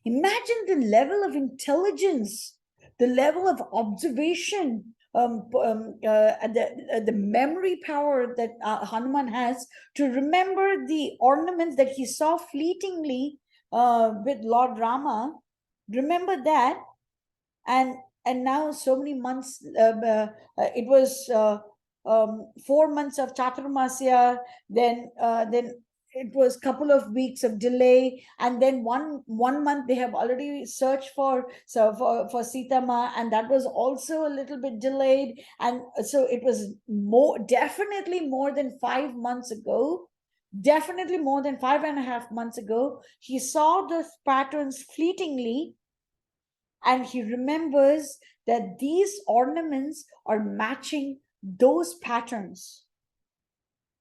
Imagine the level of intelligence, the level of observation, the memory power that Hanuman has to remember the ornaments that he saw fleetingly with Lord Rama. Remember that, and now so many months. It was 4 months of Chaturmasya, then it was couple of weeks of delay, and then one month they have already searched for Sitama, and that was also a little bit delayed. And so it was definitely more than 5 months ago, definitely more than 5.5 months ago, he saw those patterns fleetingly, and he remembers that these ornaments are matching those patterns.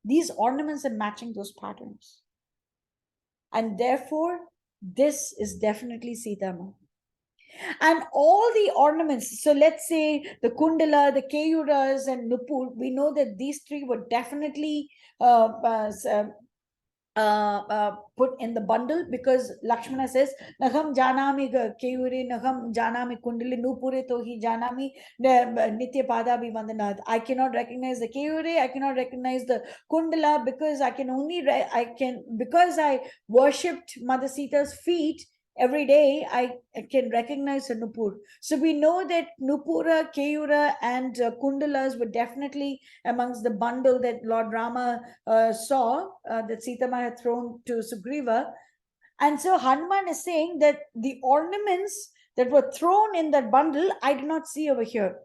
These ornaments are matching those patterns. And therefore, this is definitely Sitama. And all the ornaments, so let's say the Kundala, the Keyuras, and Nupur, we know that these three were definitely put in the bundle, because Lakshmana says, Naham janami keyuri, Naham janami kundali, Nupure tohi janami nitya pada vandanath. I cannot recognize the keyuri, I cannot recognize the kundala, because because I worshipped Mother Sita's feet every day, I can recognize a Nupur. So we know that Nupura, Keyura, and Kundalas were definitely amongst the bundle that Lord Rama saw that Sitama had thrown to Sugriva. And so Hanuman is saying that the ornaments that were thrown in that bundle, I do not see over here.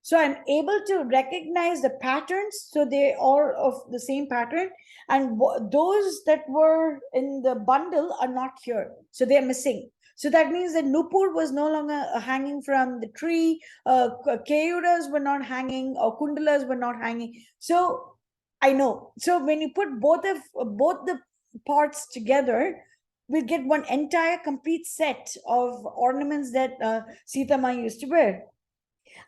So I'm able to recognize the patterns. So they are of the same pattern. And those that were in the bundle are not here. So they're missing. So that means that Nupur was no longer hanging from the tree. Keyuras were not hanging, or Kundalas were not hanging. So I know. So when you put both the parts together, we get one entire complete set of ornaments that Sitama used to wear.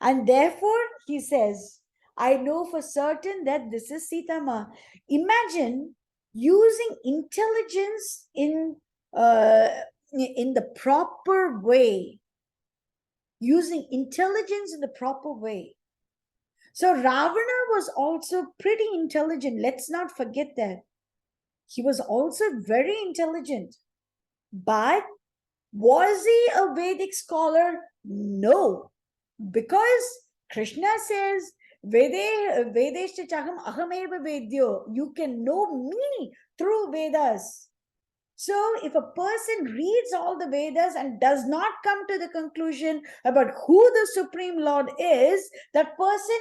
And therefore, he says, I know for certain that this is Sitama. Imagine using intelligence in in the proper way, using intelligence in the proper way. So Ravana was also pretty intelligent. Let's not forget that. He was also very intelligent. But was he a Vedic scholar? No. Because Krishna says, Vedeshta chaham ahameva vedyo. You can know me through Vedas. So if a person reads all the Vedas and does not come to the conclusion about who the Supreme Lord is, that person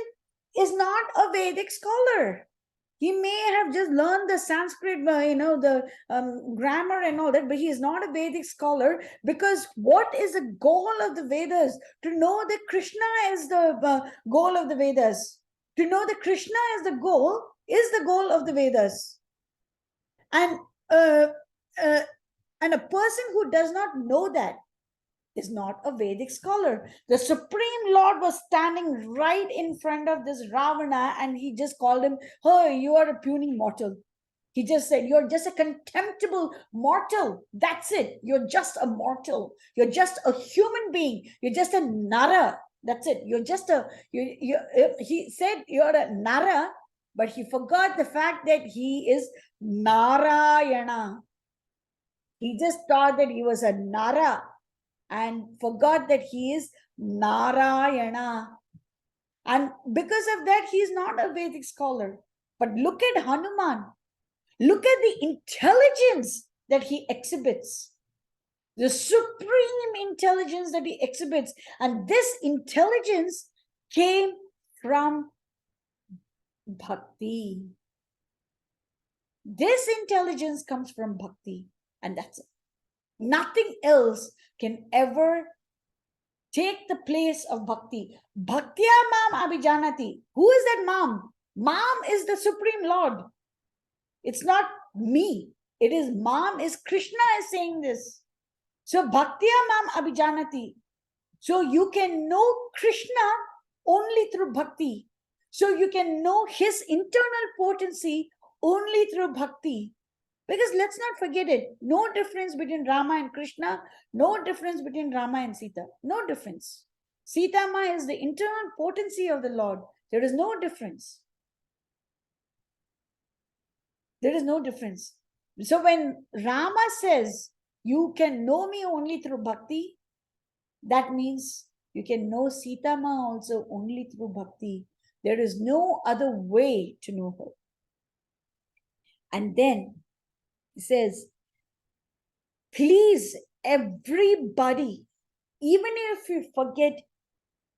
is not a Vedic scholar. He may have just learned the Sanskrit, the grammar and all that, but he is not a Vedic scholar, because what is the goal of the Vedas? To know that Krishna is the goal of the Vedas. To know that Krishna is the goal of the Vedas. And and a person who does not know that is not a Vedic scholar. The Supreme Lord was standing right in front of this Ravana, and he just called him, "Oh, you are a puny mortal." He just said, "You're just a contemptible mortal. That's it. You're just a mortal. You're just a human being. You're just a Nara. That's it. You're just a," he said, "You're a Nara," but he forgot the fact that he is Narayana. He just thought that he was a Nara and forgot that he is Narayana. And because of that, he is not a Vedic scholar. But look at Hanuman. Look at the intelligence that he exhibits. The supreme intelligence that he exhibits. And this intelligence came from bhakti. This intelligence comes from bhakti. And that's it. Nothing else can ever take the place of bhakti. Bhaktya mam abhijanati. Who is that mam? Mam is the Supreme Lord. It's not me. It is mam, is Krishna is saying this. So bhaktya mam abhijanati. So you can know Krishna only through bhakti. So you can know his internal potency only through bhakti. Because let's not forget it. No difference between Rama and Krishna. No difference between Rama and Sita. No difference. Sita Ma is the internal potency of the Lord. There is no difference. There is no difference. So when Rama says, "You can know me only through bhakti," that means you can know Sita Ma also only through bhakti. There is no other way to know her. And then he says, "Please, everybody, even if you forget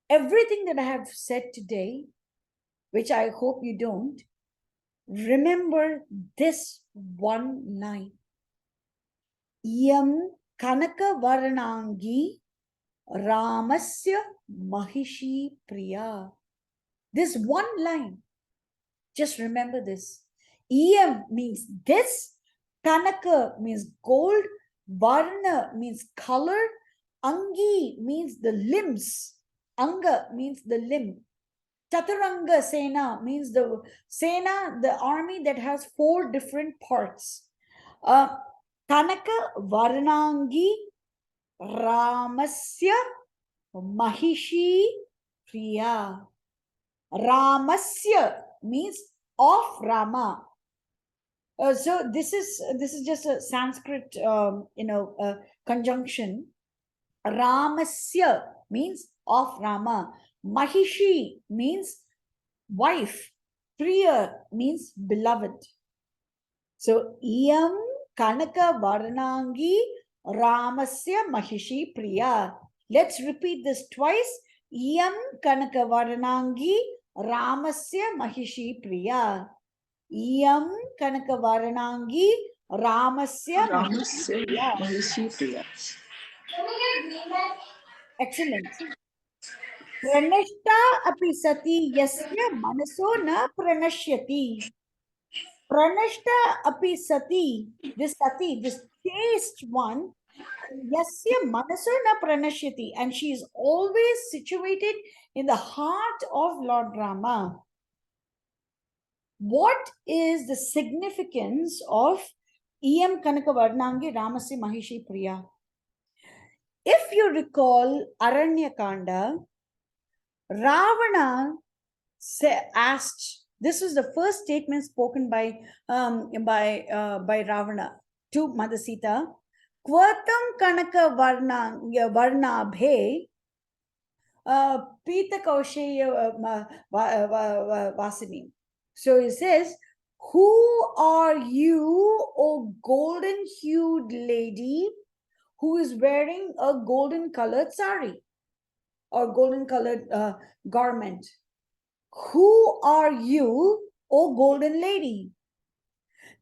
everything that I have said today, which I hope you don't, remember this one line. Iyam Kanaka Varanangi Ramasya Mahishi Priya." This one line. Just remember this. Iyam means this. Kanaka means gold. Varna means color. Angi means the limbs. Anga means the limb. Chaturanga Sena means the Sena, the army that has 4 different parts. Kanaka Varnangi Ramasya Mahishi Priya. Ramasya means of Rama. So this is just a Sanskrit conjunction. Ramasya means of Rama. Mahishi means wife. Priya means beloved. So Iyam Kanaka Varnangi Ramasya Mahishi Priya. Let's repeat this twice. Iyam Kanaka Varnangi Ramasya Mahishi Priya. Iyam Kanaka Varnangi Ramasya Mahishi Priya. Excellent. Pranashta api sati yasya manaso na pranashyati. Pranashta api sati, this chaste one, yasya manaso na pranashyati, and she is always situated in the heart of Lord Rama. What is the significance of Iyam Kanaka Varnangi Ramasya Mahishi Priya? if you recall Aranya Kanda, Ravana asked, this was the first statement spoken by Ravana to Mother Sita, Kvatam Kanaka Varna Bhe Pita Kausheya Vasini. So he says, who are you, O golden hued lady, who is wearing a golden colored sari or golden colored garment? Who are you, O golden lady?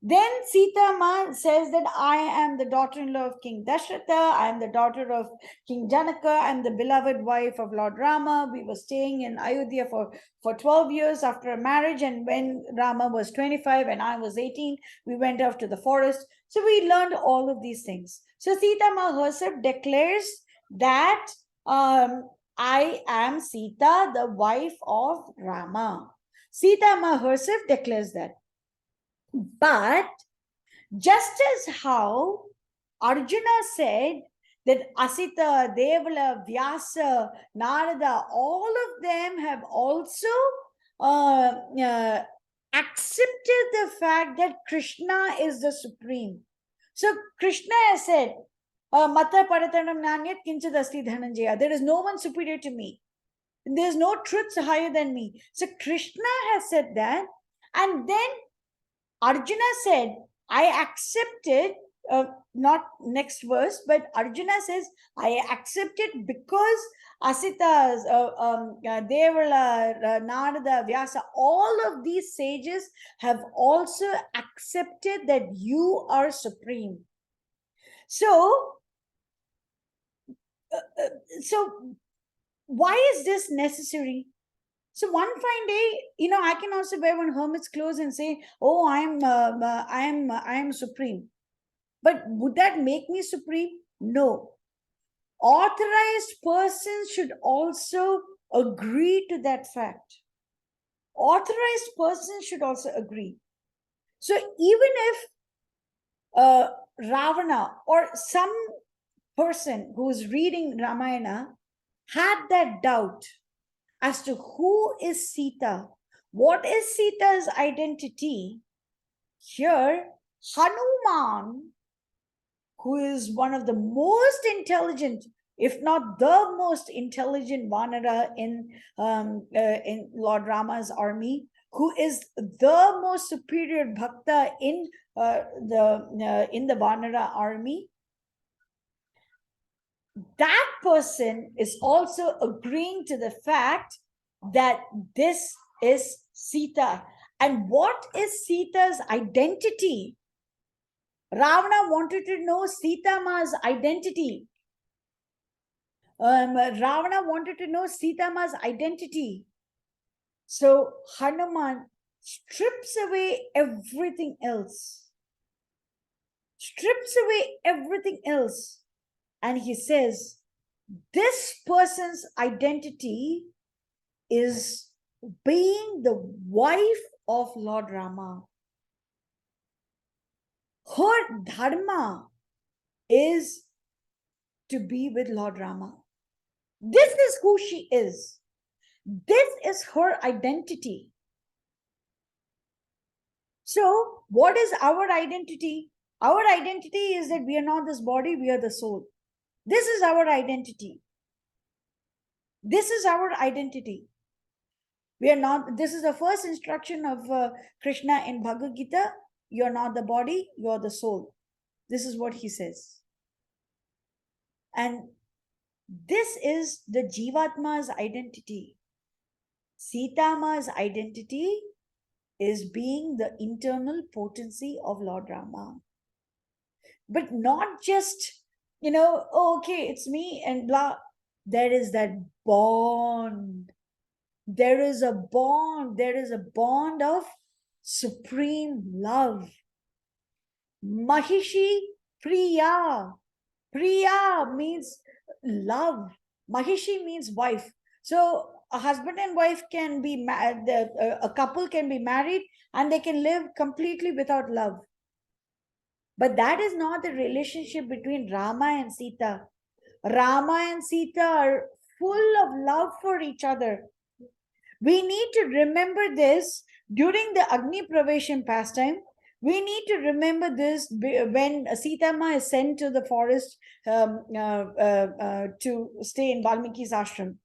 Then Sita Ma says that I am the daughter-in-law of King Dasharatha, I am the daughter of King Janaka, I am the beloved wife of Lord Rama. We were staying in Ayodhya for 12 years after a marriage, and when Rama was 25 and I was 18, we went off to the forest. So we learned all of these things. So Sita Ma herself declares that I am Sita, the wife of Rama. Sita Ma herself declares that. But just as how Arjuna said that Asita, Devala, Vyasa, Narada, all of them have also accepted the fact that Krishna is the supreme. So Krishna has said, Mata Paratanam Nanyat Kinchad Asti Dhananjaya. There is no one superior to me. There is no truth higher than me. So Krishna has said that. And then Arjuna said, I accepted, not next verse, but Arjuna says, I accepted because Asita, Devala, Narada, Vyasa, all of these sages have also accepted that you are supreme. So why is this necessary? So one fine day, I can also wear one hermit's clothes and say, "Oh, I am supreme." But would that make me supreme? No. Authorized persons should also agree to that fact. Authorized persons should also agree. So even if Ravana or some person who is reading Ramayana had that doubt as to who is Sita, what is Sita's identity, here Hanuman, who is one of the most intelligent, if not the most intelligent Vanara in Lord Rama's army, who is the most superior bhakta in the Vanara army, that person is also agreeing to the fact that this is Sita. And what is Sita's identity? Ravana wanted to know Sita Ma's identity. Ravana wanted to know Sita Ma's identity. So Hanuman strips away everything else. Strips away everything else. And he says, this person's identity is being the wife of Lord Rama. Her dharma is to be with Lord Rama. This is who she is. This is her identity. So, what is our identity? Our identity is that we are not this body, we are the soul. This is our identity. This is our identity. We are not, this is the first instruction of Krishna in Bhagavad Gita. You are not the body, you are the soul. This is what he says. And this is the Jivatma's identity. Sitama's identity is being the internal potency of Lord Rama. But not just, oh, okay, it's me and blah. There is that bond. There is a bond. There is a bond of supreme love. Mahishi Priya. Priya means love. Mahishi means wife. So a husband and wife can be, a couple can be married and they can live completely without love. But that is not the relationship between Rama and Sita. Rama and Sita are full of love for each other. We need to remember this during the Agni Pravesham pastime. We need to remember this when Sita Ma is sent to the forest to stay in Valmiki's ashram.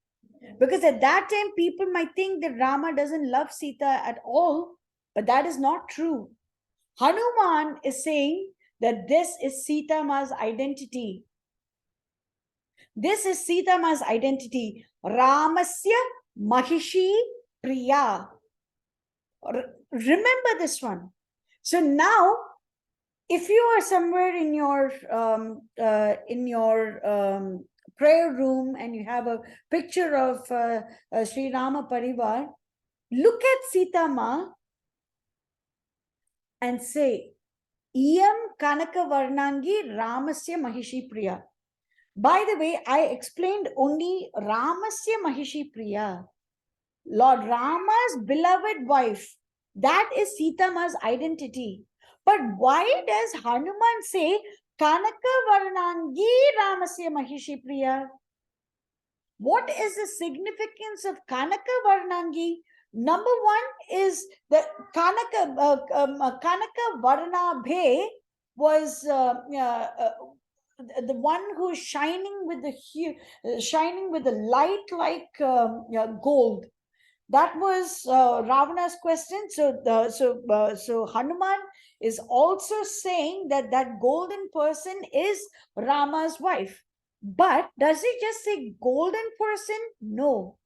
Because at that time, people might think that Rama doesn't love Sita at all, but that is not true. Hanuman is saying that this is Sita Ma's identity. This is Sita Ma's identity. Ramasya Mahishi Priya. Remember this one. So now, if you are somewhere in your prayer room and you have a picture of Sri Rama Parivar, look at Sita Ma and say, Iyam Kanaka Varnangi Ramasya Mahishi Priya. By the way, I explained only Ramasya Mahishi Priya. Lord Rama's beloved wife. That is Sita Ma's identity. But why does Hanuman say Kanaka Varnangi Ramasya Mahishi Priya? What is the significance of Kanaka Varnangi? Number one is that Kanaka Varna Bhe was the one who is shining with the light like gold. That was Ravana's question. So Hanuman is also saying that that golden person is Rama's wife. But does he just say golden person? No.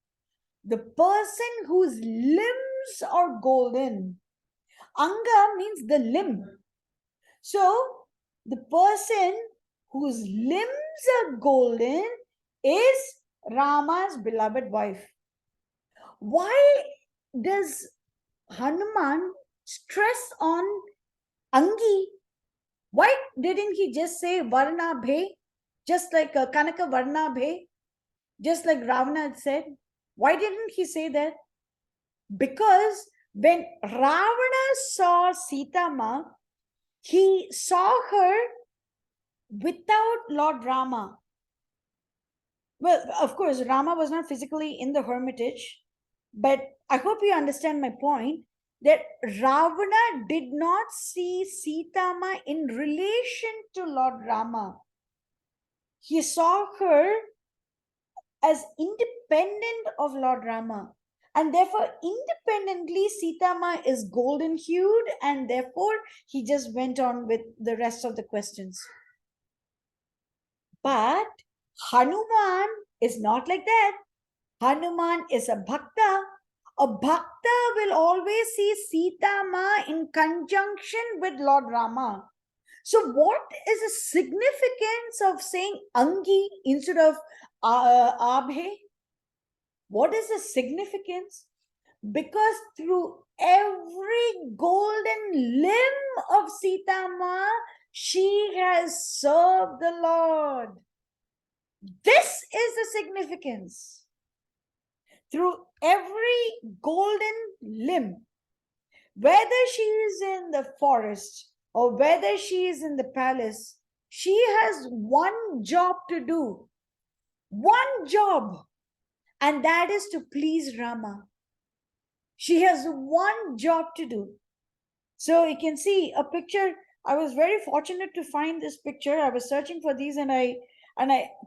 The person whose limbs are golden. Anga means the limb. So the person whose limbs are golden is Rama's beloved wife. Why does Hanuman stress on Angi? Why didn't he just say Varna Bhe, just like Kanaka Varna Bhe, just like Ravana had said? Why didn't he say that? Because when Ravana saw Sita Ma, he saw her without Lord Rama. Well, of course, Rama was not physically in the hermitage, but I hope you understand my point that Ravana did not see Sita Ma in relation to Lord Rama. He saw her as independent of Lord Rama. And therefore, independently, Sita Ma is golden hued, and therefore he just went on with the rest of the questions. But Hanuman is not like that. Hanuman is a bhakta. A bhakta will always see Sita Ma in conjunction with Lord Rama. So what is the significance of saying Angi instead of Abhe? What is the significance? Because through every golden limb of Sita Ma, she has served the Lord. This is the significance. Through every golden limb, whether she is in the forest or whether she is in the palace, she has one job to do. One job. And that is to please Rama. She has one job to do. So you can see a picture. I was very fortunate to find this picture. I was searching for these and I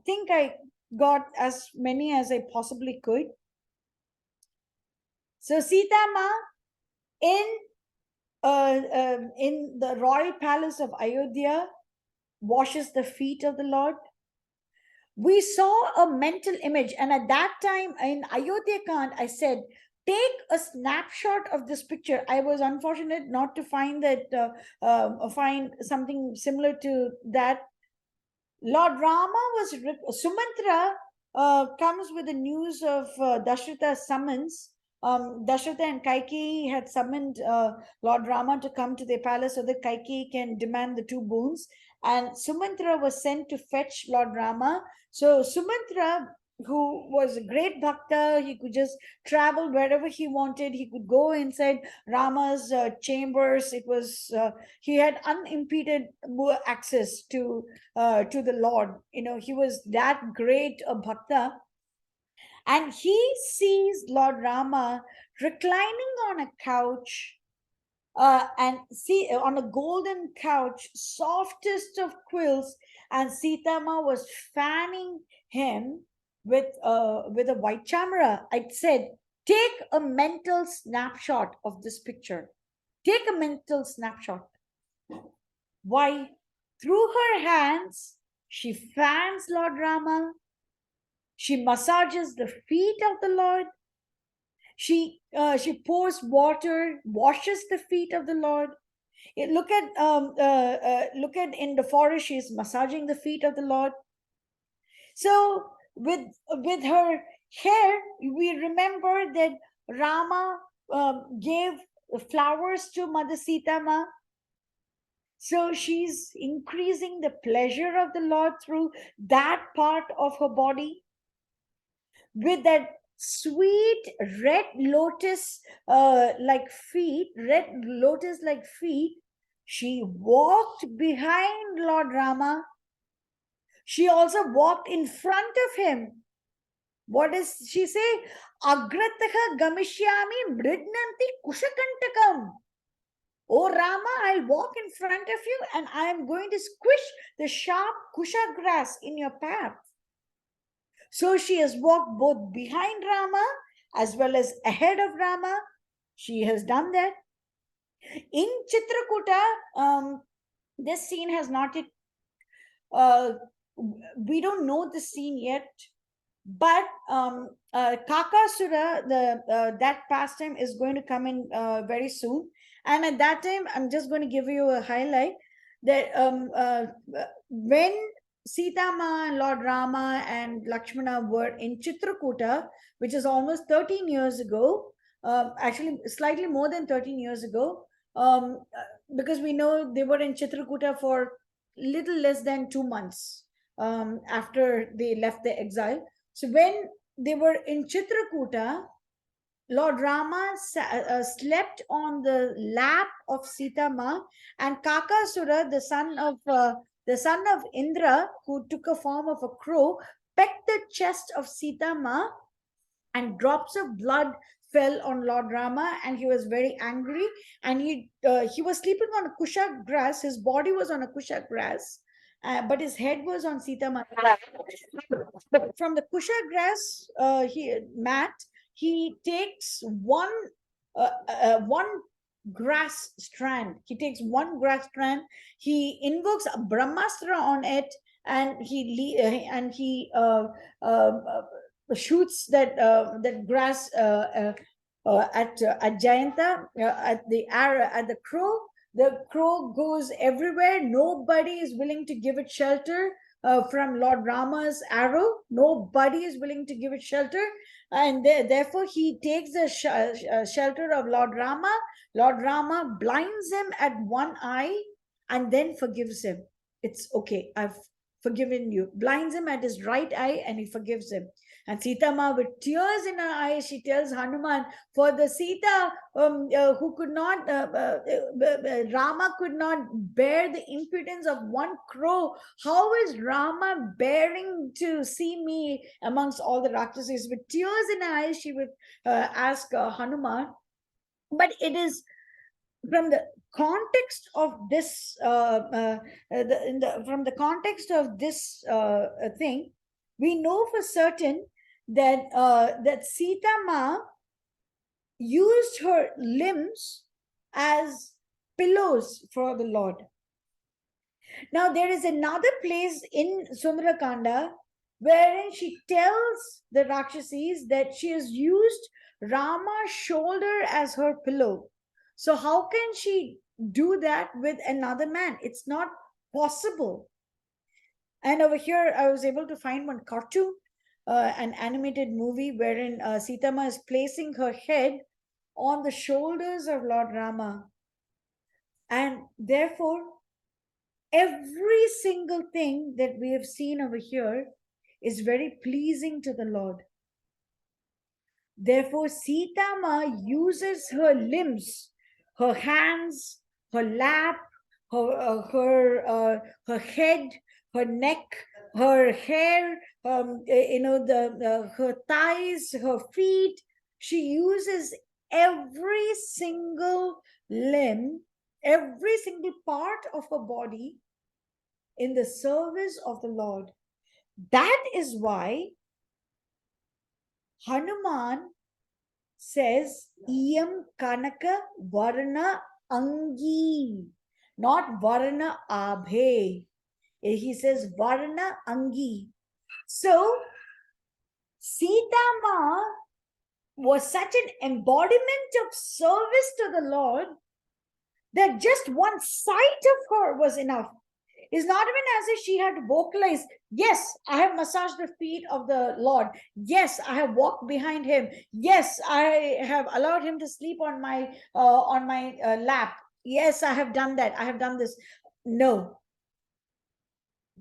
think I got as many as I possibly could. So Sita Ma in the royal palace of Ayodhya washes the feet of the Lord. We saw a mental image, and at that time in Ayodhya Kand, I said, take a snapshot of this picture. I was unfortunate not to find that, find something similar to that. Lord Rama was, Sumantra comes with the news of Dasharatha's summons. Dasharatha and Kaikeyi had summoned Lord Rama to come to their palace so that Kaikeyi can demand the two boons. And Sumantra was sent to fetch Lord Rama. So Sumantra who was a great bhakta. He could just travel wherever he wanted. He could go inside Rama's chambers. It was he had unimpeded access to the Lord. He was that great a bhakta, and he sees Lord Rama reclining on a couch, and see on a golden couch, softest of quills, and Sitama was fanning him with a white chamara. I said, take a mental snapshot of this picture. Take a mental snapshot. Why? Through her hands, she fans Lord Rama. She massages the feet of the Lord. She pours water, washes the feet of the Lord. Look at in the forest, she's massaging the feet of the Lord. So with her hair, we remember that Rama gave flowers to Mother Sita Ma. So she's increasing the pleasure of the Lord through that part of her body. With that sweet red lotus red lotus like feet, she walked behind Lord Rama. She also walked in front of him. What does she say? Agrataha gamishyami mridnanti kushakantakam. Oh Rama, I'll walk in front of you and I am going to squish the sharp kusha grass in your path. So she has walked both behind Rama as well as ahead of Rama. She has done that. In Chitrakuta, this scene has not yet, we don't know the scene yet, but Kakasura, that pastime is going to come in very soon. And at that time, I'm just going to give you a highlight that when Sita Ma and Lord Rama and Lakshmana were in Chitrakuta, which is almost 13 years ago, actually slightly more than 13 years ago, because we know they were in Chitrakuta for little less than 2 months after they left the exile. So when they were in Chitrakuta, Lord Rama slept on the lap of Sita Ma, and Kakasura, the son of Indra, who took a form of a crow, pecked the chest of Sita Ma, and drops of blood fell on Lord Rama, and he was very angry. And he was sleeping on a kusha grass. His body was on a kusha grass, but his head was on Sita Ma. From the kusha grass mat, he takes one grass strand. He takes one grass strand. He invokes a brahmastra on it, and he shoots that grass at Jayanta, at the arrow, at the crow. The crow goes everywhere. Nobody is willing to give it shelter from Lord Rama's arrow. Nobody is willing to give it shelter, and therefore he takes the shelter of Lord Rama. Lord Rama blinds him at one eye and then forgives him. It's okay, I've forgiven you. Blinds him at his right eye and he forgives him. And Sita Ma, with tears in her eyes, she tells Hanuman, for the Sita who could not, Rama could not bear the impudence of one crow. How is Rama bearing to see me amongst all the Rakshasas? With tears in her eyes, she would ask Hanuman. But it is from the context of this, from the context of this thing, we know for certain that that Sita Ma used her limbs as pillows for the Lord. Now, there is another place in Sundara Kanda wherein she tells the Rakshasis that she has used Rama's shoulder as her pillow. So, how can she do that with another man? It's not possible. And over here, I was able to find one cartoon, an animated movie wherein Sita Ma is placing her head on the shoulders of Lord Rama. And therefore, every single thing that we have seen over here is very pleasing to the Lord. Therefore, Sita Ma uses her limbs, her hands, her lap, her head, her neck, her hair, her thighs, her feet. She uses every single limb, every single part of her body in the service of the Lord. That is why Hanuman says, Iyam Kanaka Varna Angi, not Varna Abhe. He says Varna Angi. So, Sita Ma was such an embodiment of service to the Lord that just one sight of her was enough. It's not even as if she had vocalized, yes, I have massaged the feet of the Lord. Yes, I have walked behind him. Yes, I have allowed him to sleep on my lap. Yes, I have done that. I have done this. No.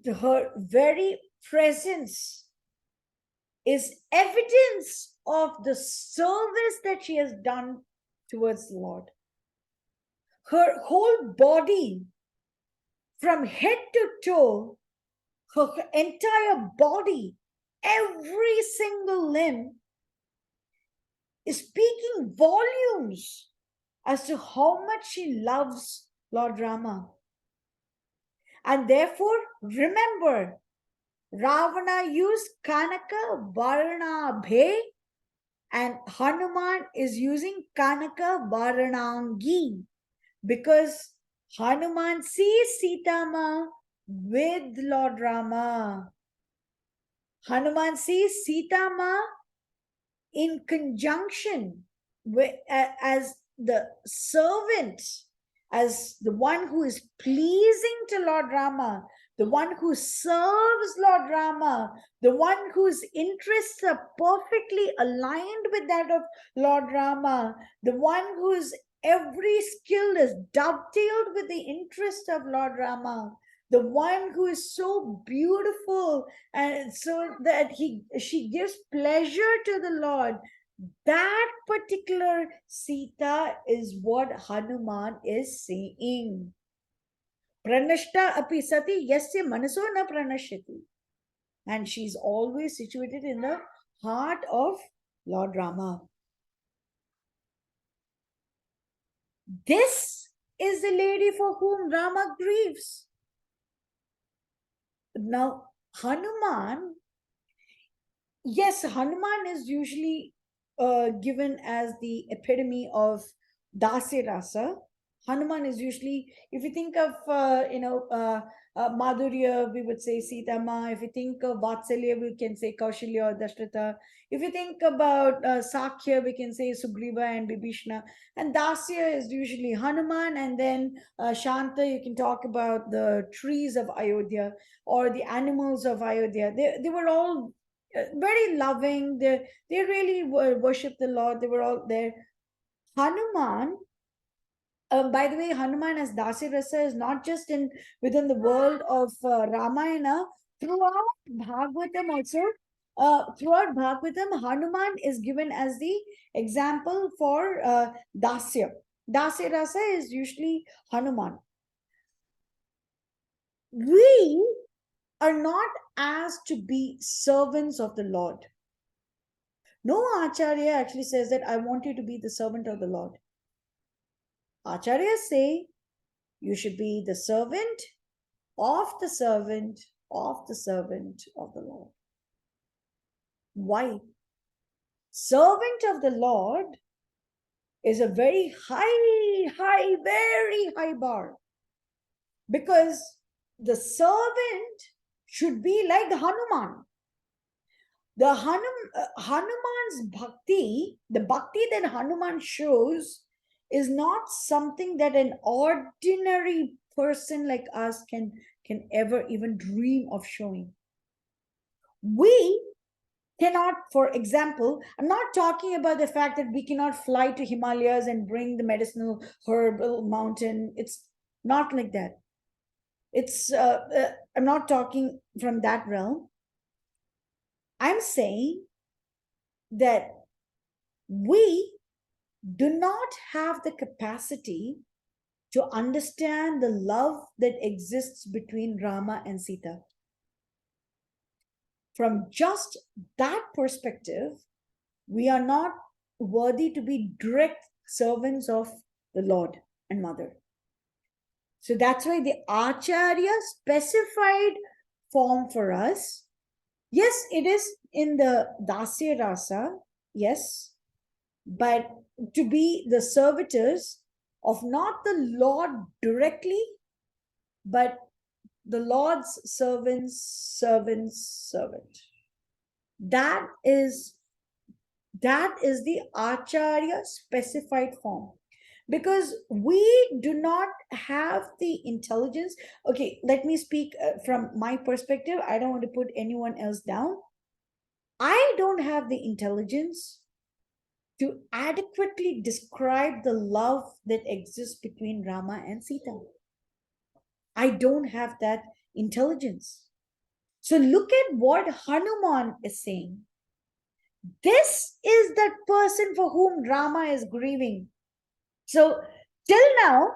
Her very presence is evidence of the service that she has done towards the Lord. Her whole body, from head to toe, her entire body, every single limb is speaking volumes as to how much she loves Lord Rama. And therefore, remember, Ravana used Kanaka Varna Bhe, and Hanuman is using Kanaka Varanangi, because Hanuman sees Sita Ma with Lord Rama. Hanuman sees Sita Ma in conjunction with, as the servant, as the one who is pleasing to Lord Rama, the one who serves Lord Rama, the one whose interests are perfectly aligned with that of Lord Rama, the one whose every skill is dovetailed with the interest of Lord Rama, the one who is so beautiful and so that she gives pleasure to the Lord. That particular Sita is what Hanuman is saying. Pranashta api sati yasya manaso na pranashyati. And she's always situated in the heart of Lord Rama. This is the lady for whom Rama grieves. Now, Hanuman, yes, Hanuman is usually given as the epitome of Dasya Rasa. Hanuman is usually, if you think of, Madhurya, we would say Sita Ma. If you think of Vatsalya, we can say Kaushalya or Dashrata. If you think about Sakya, we can say Sugriva and Bibhishna. And Dasya is usually Hanuman. And then Shanta, you can talk about the trees of Ayodhya or the animals of Ayodhya. They were all very loving. They really worship the Lord. They were all there. Hanuman, by the way, Hanuman as Dasi Rasa is not just in within the world of Ramayana. Throughout Bhagavatam also, throughout Bhagavatam, Hanuman is given as the example for Dasya. Dasya Rasa is usually Hanuman. We are not asked to be servants of the Lord. No Acharya actually says that I want you to be the servant of the Lord. Acharyas say you should be the servant of the servant of the servant of the Lord. Why? Servant of the Lord is a very high, very high bar. Because the servant should be like Hanuman. The Hanuman's bhakti, the bhakti that Hanuman shows, is not something that an ordinary person like us can ever even dream of showing. We cannot, for example, I'm not talking about the fact that we cannot fly to Himalayas and bring the medicinal herbal mountain. It's not like that. It's I'm not talking from that realm. I'm saying that we do not have the capacity to understand the love that exists between Rama and Sita. From just that perspective, we are not worthy to be direct servants of the Lord and Mother. So that's why the Acharya specified form for us. Yes, it is in the Dasya Rasa, yes, but to be the servitors of not the Lord directly, but the Lord's servant. That is the Acharya specified form. Because we do not have the intelligence. Okay, let me speak from my perspective. I don't want to put anyone else down. I don't have the intelligence to adequately describe the love that exists between Rama and Sita. I don't have that intelligence. So look at what Hanuman is saying. This is that person for whom Rama is grieving. So till now,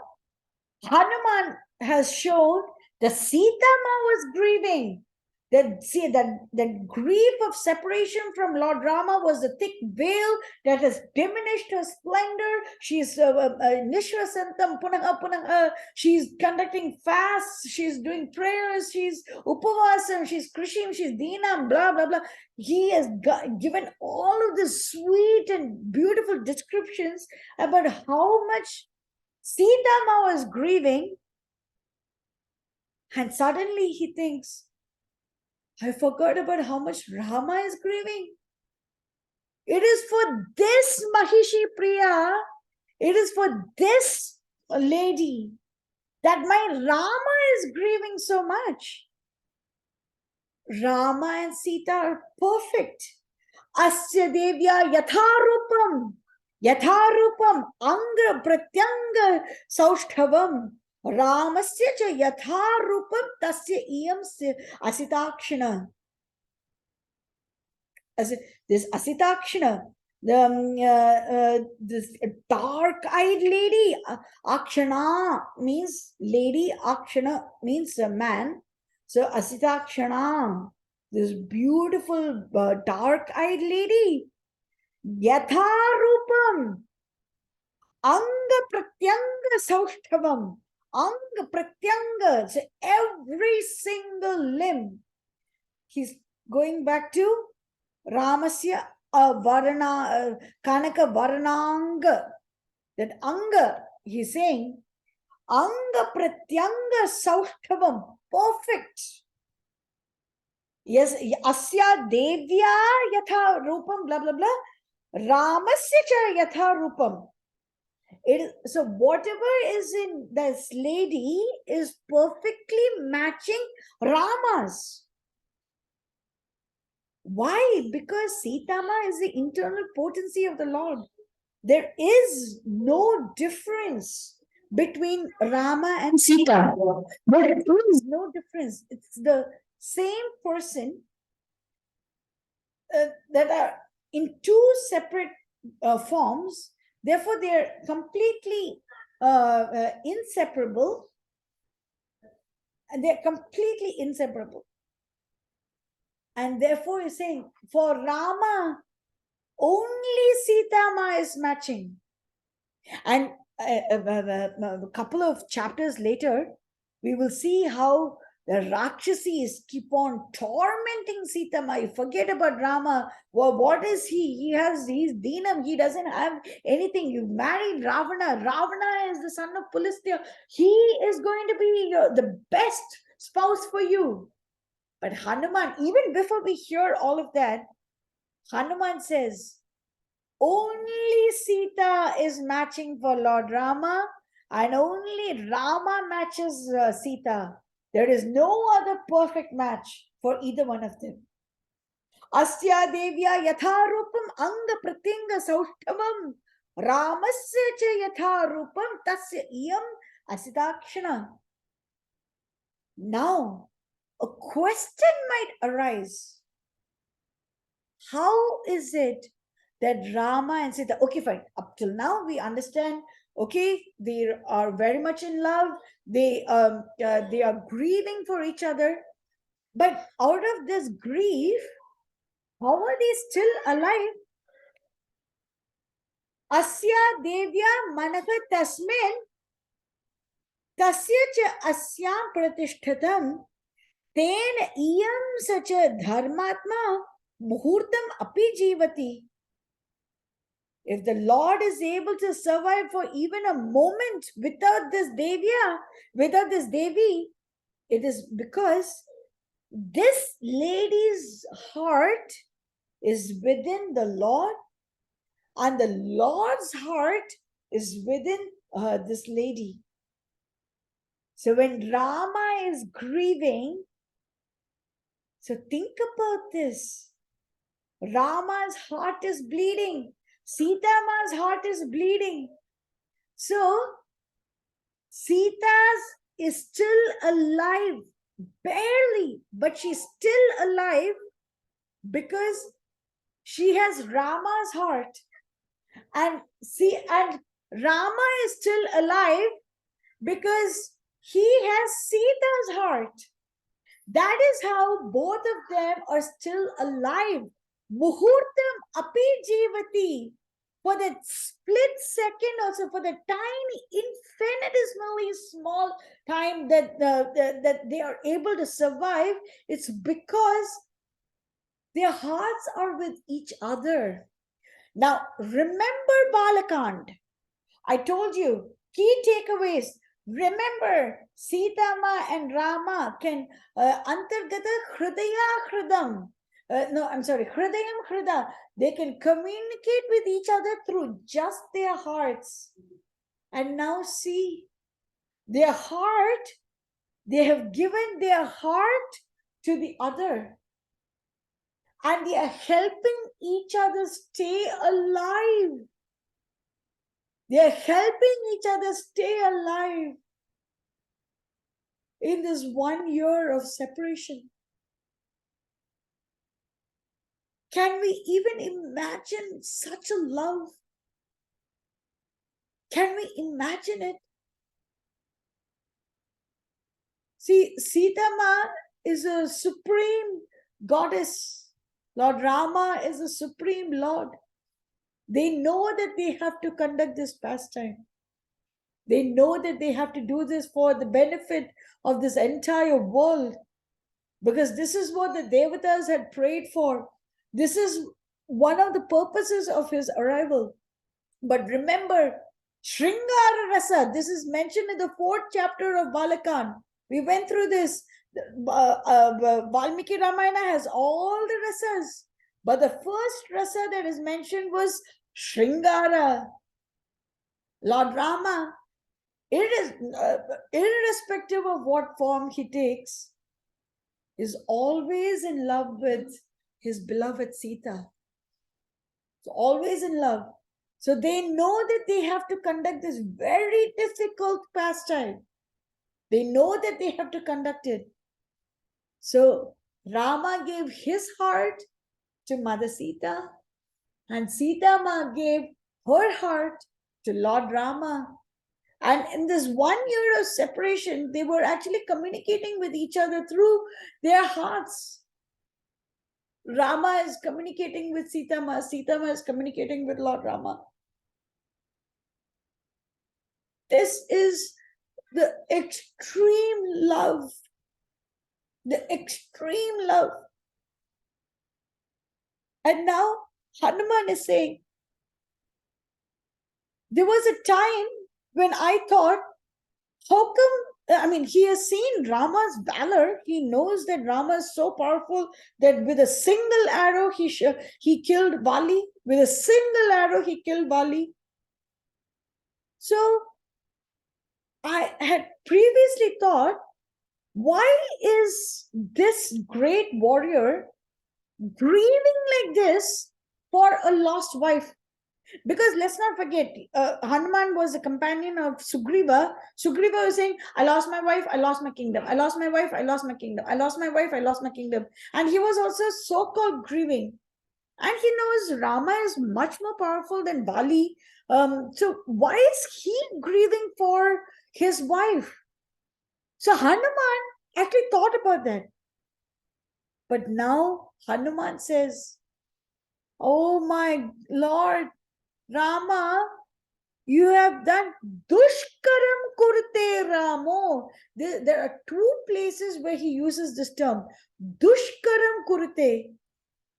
Hanuman has shown that Sita Ma was grieving. That grief of separation from Lord Rama was a thick veil that has diminished her splendor. She's Nishwasantam Punaha Punaha. She's conducting fasts. She's doing prayers. She's Upavasam. She's Krishim. She's Deenam. Blah blah blah. He has given all of these sweet and beautiful descriptions about how much Sita Ma was grieving, and suddenly he thinks, I forgot about how much Rama is grieving. It is for this Mahishi Priya, it is for this lady that my Rama is grieving so much. Rama and Sita are perfect. Asya Devya Yatharupam Anga Pratyanga Saushthavam Ramasya cha Yatharupam Tasya Iyam Asitakshana. As this Asitakshana, this dark-eyed lady, Akshana means lady, Akshana means a man. So Asitakshana, this beautiful dark-eyed lady, Yatharupam, Anga Pratyanga Saushthavam, Anga Pratyanga, so every single limb. He's going back to Ramasya Kanaka Varananga. That Anga, he's saying, Anga Pratyanga Saushthavam, perfect. Yes, Asya Devya Yatha Rupam, blah blah blah. Ramasya cha Yatha Rupam. So whatever is in this lady is perfectly matching Rama's. Why? Because Sita Ma is the internal potency of the Lord. There is no difference between Rama and Sita. There is no difference. It's the same person that are in two separate forms. Therefore, they are completely inseparable. And they're completely inseparable. And therefore, you're saying, for Rama, only Sita Ma is matching. And a couple of chapters later, we will see how the Rakshasis keep on tormenting Sita Ma. You forget about Rama. Well, what is he? He's Deenam. He doesn't have anything. You married Ravana. Ravana is the son of Pulastya. He is going to be the best spouse for you. But Hanuman, even before we hear all of that, Hanuman says, only Sita is matching for Lord Rama, and only Rama matches Sita. There is no other perfect match for either one of them. Asya Devya Yatharupam Anga Pratinga Saushthavam Ramasya cha Yatharupam Tasya Iyam Asitakshana. Now, a question might arise. how is it that Rama and Sita, okay, fine, up till now we understand, okay, they are very much in love, they are grieving for each other, but out of this grief, how are they still alive? Asya devya manaka tasmin tasya cha asyam pratishthatam ten iyam sacha dharmatma muhurtam api jivati. If the Lord is able to survive for even a moment without this devya, without this devi, it is because this lady's heart is within the Lord, and the Lord's heart is within this lady. So when Rama is grieving, so think about this. Rama's heart is bleeding. Sita's heart is bleeding. So Sita's is still alive, barely, but she's still alive because she has Rama's heart. And Rama is still alive because he has Sita's heart. That is how both of them are still alive. Muhurtam api jivati. For that split second, also for the tiny, infinitesimally small time that that they are able to survive, it's because their hearts are with each other. Now, remember Balakand. I told you, key takeaways. Remember, Sitama and Rama can antargata hridaya hridam. No, I'm sorry, hridayam hrida. They can communicate with each other through just their hearts. And now see, their heart, they have given their heart to the other. And they are helping each other stay alive. They are helping each other stay alive in this 1 year of separation. Can we even imagine such a love? Can we imagine it? See, Sita Ma is a supreme goddess. Lord Rama is a supreme Lord. They know that they have to conduct this pastime. They know that they have to do this for the benefit of this entire world, because this is what the Devatas had prayed for. This is one of the purposes of his arrival. But remember, Sringara Rasa, this is mentioned in the 4th chapter of Balakan. We went through this. Valmiki Ramayana has all the rasas. But the first rasa that is mentioned was Sringara. Lord Rama, it is irrespective of what form he takes, is always in love with his beloved Sita. So always in love. So they know that they have to conduct this very difficult pastime. They know that they have to conduct it. So Rama gave his heart to Mother Sita, and Sita Ma gave her heart to Lord Rama. And in this 1 year of separation, they were actually communicating with each other through their hearts. Rama is communicating with Sita Ma is communicating with Lord Rama. This is the extreme love. The extreme love. And now Hanuman is saying, there was a time when I thought, how come, I mean, he has seen Rama's valor. He knows that Rama is so powerful that with a single arrow, he killed Vali. With a single arrow, he killed Vali. So I had previously thought, why is this great warrior grieving like this for a lost wife? Because let's not forget, Hanuman was a companion of Sugriva. Sugriva was saying, I lost my wife, I lost my kingdom. I lost my wife, I lost my kingdom. I lost my wife, I lost my kingdom. And he was also so-called grieving. And he knows Rama is much more powerful than Bali. So why is he grieving for his wife? So Hanuman actually thought about that. But now Hanuman says, "Oh my Lord Rama, you have done dushkaram kurte Ramo." There are two places where he uses this term, dushkaram kurte.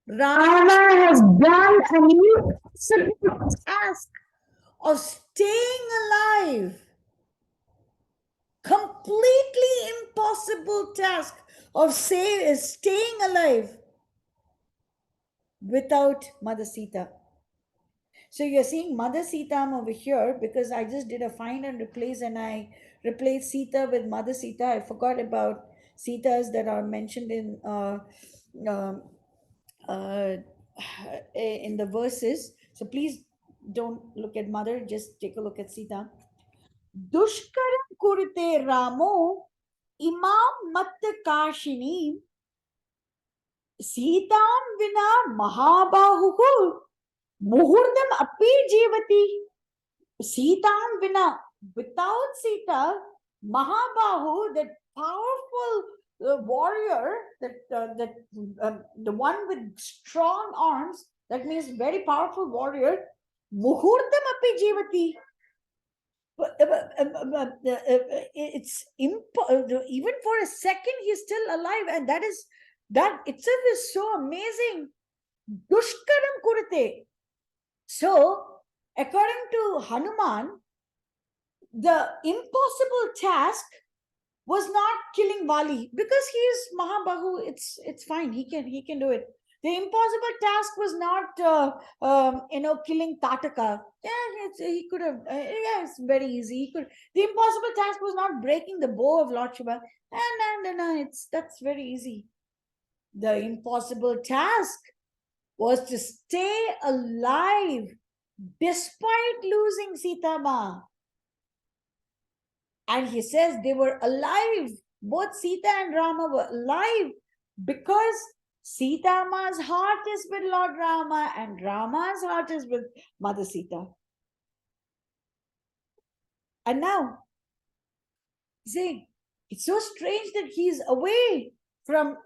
Rama has done an impossible task of staying alive. Completely impossible task of staying alive without Mother Sita. So you're seeing Mother Sita over here because I just did a find and replace and I replaced Sita with Mother Sita. I forgot about Sitas that are mentioned um, uh, in the verses. So please don't look at Mother, just take a look at Sita. Dushkaram kurte Ramo imam mat kashini Sitam vina mahabahu muhurdam api jivati. Sitam vina, without Sita, Mahabahu, that powerful warrior, the one with strong arms, that means very powerful warrior, Muhurtam api jivati. It's even for a second he's still alive, and that itself is so amazing. Dushkaram kurate. So, according to Hanuman, the impossible task was not killing Vali because he is Mahabahu. It's fine. He can do it. The impossible task was not killing Tataka. Yeah, he could have. Yeah, it's very easy. He could. The impossible task was not breaking the bow of Lord Shiva. No. That's very easy. The impossible task was to stay alive despite losing Sita Ma. And he says they were alive. Both Sita and Rama were alive because Sita Ma's heart is with Lord Rama and Rama's heart is with Mother Sita. And now, see, it's so strange that he's away from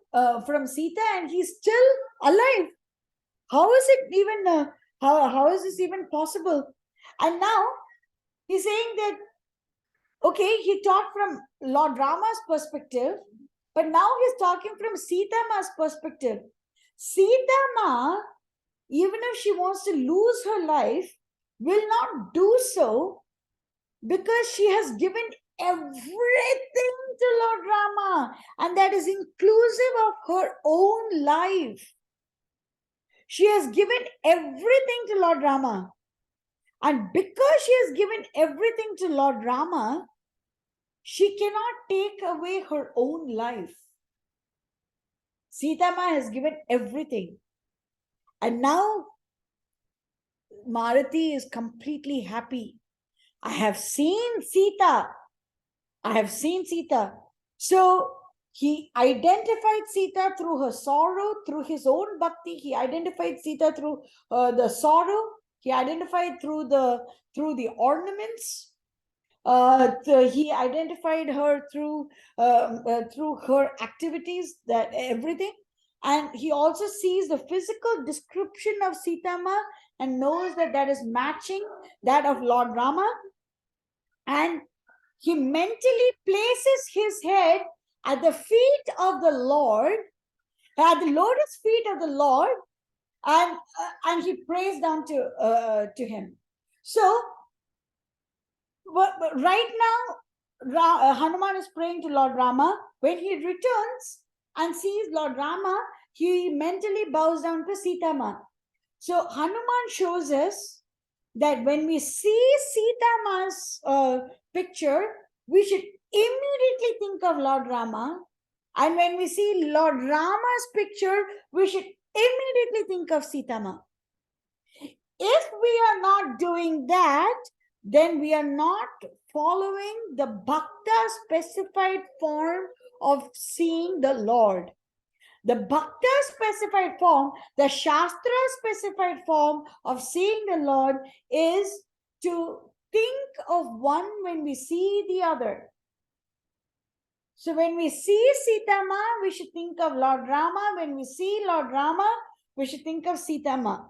Sita and he's still alive. How is it even? How is this even possible? And now he's saying that okay, he talked from Lord Rama's perspective, but now he's talking from Sita Ma's perspective. Sita Ma, even if she wants to lose her life, will not do so because she has given everything to Lord Rama, and that is inclusive of her own life. She has given everything to Lord Rama. And because she has given everything to Lord Rama, she cannot take away her own life. Sita Ma has given everything. And now Maruti is completely happy. I have seen Sita. I have seen Sita. So he identified Sita through her sorrow, through his own bhakti. He identified Sita through the sorrow. He identified through the ornaments. He identified her through her activities, that everything, and he also sees the physical description of Sitama and knows that is matching that of Lord Rama, and he mentally places his head at the feet of the Lord, at the lotus feet of the Lord, and he prays down to him. So but right now, Hanuman is praying to Lord Rama. When he returns and sees Lord Rama, he mentally bows down to Sita Ma. So Hanuman shows us that when we see Sita Ma's picture, we should immediately think of Lord Rama. And when we see Lord Rama's picture, we should immediately think of Sita Ma. If we are not doing that, then we are not following the bhakta specified form of seeing the Lord. The Bhakta specified form, the Shastra specified form of seeing the Lord is to think of one when we see the other. So when we see Sita Ma, we should think of Lord Rama. When we see Lord Rama, we should think of Sita Ma.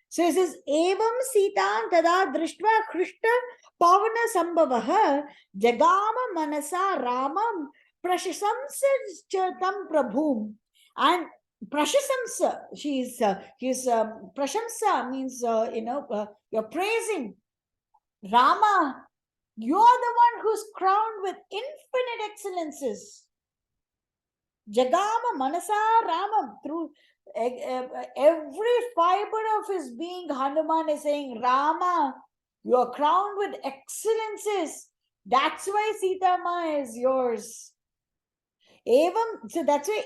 So it says, Evam Sita tada drishtva krishta pavana sambhavaha jagama manasa ramam prashasamsa tam prabhum. And prashasamsa, prashamsa means, you're praising. Rama, you're the one who's crowned with infinite excellences. Jagama manasa ramam, through every fiber of his being, Hanuman is saying, Rama, you are crowned with excellences. That's why Sita Ma is yours. Evam, so that's why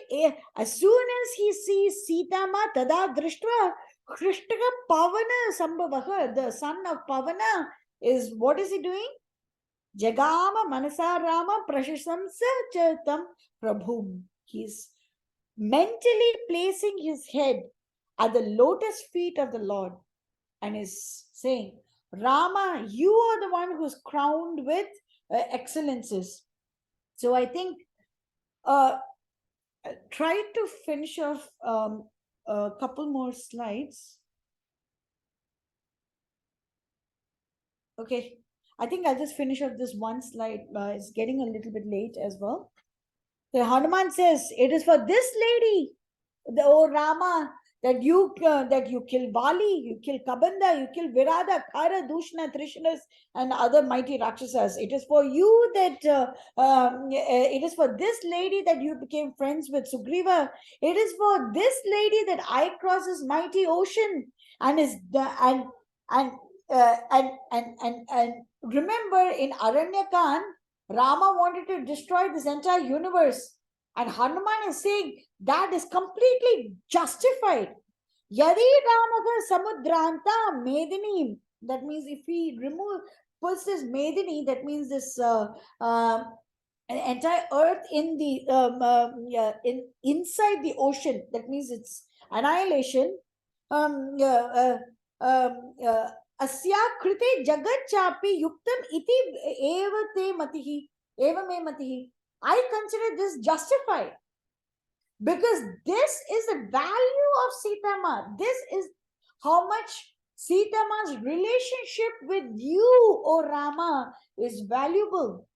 as soon as he sees Sita Ma, tada drishtva krishtaka pavana sambhavaha, the son of Pavana, is, what is he doing? Jagama manasa rama prashasamsa chatam prabhum. He's mentally placing his head at the lotus feet of the Lord and is saying, Rama, you are the one who's crowned with excellences. So I think try to finish off a couple more slides. Okay, I think I'll just finish off this one slide. It's getting a little bit late as well. The Hanuman says, it is for this lady, O Rama, that you kill Bali, you kill Kabanda, you kill Virada, Kara, Dushna, Trishnas, and other mighty Rakshasas. It is for you that, it is for this lady that you became friends with Sugriva. It is for this lady that I cross this mighty ocean and is and remember in Aranyakan, Rama wanted to destroy this entire universe. And Hanuman is saying that is completely justified. Yadi Ramaka Samudraanta Medini. That means if he puts this Medini, that means this entire earth in the inside the ocean. That means it's annihilation. Asya krite jagat chapi yuktam iti evate matihi evame matihi. I consider this justified because this is the value of Sita Ma. This is how much Sita Ma's relationship with you, O Rama, is valuable.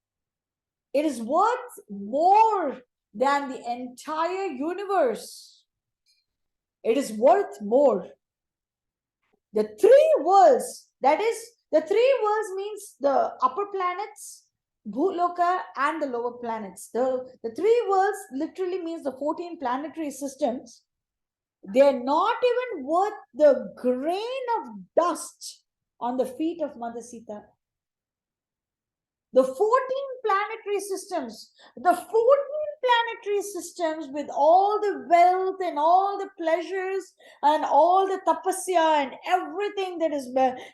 It is worth more than the entire universe. It is worth more. The three worlds, that is, the three worlds means the upper planets, Bhuloka, and the lower planets. The three worlds literally means the 14 planetary systems. They're not even worth the grain of dust on the feet of Mother Sita. The 14 planetary systems, with all the wealth and all the pleasures and all the tapasya and everything that is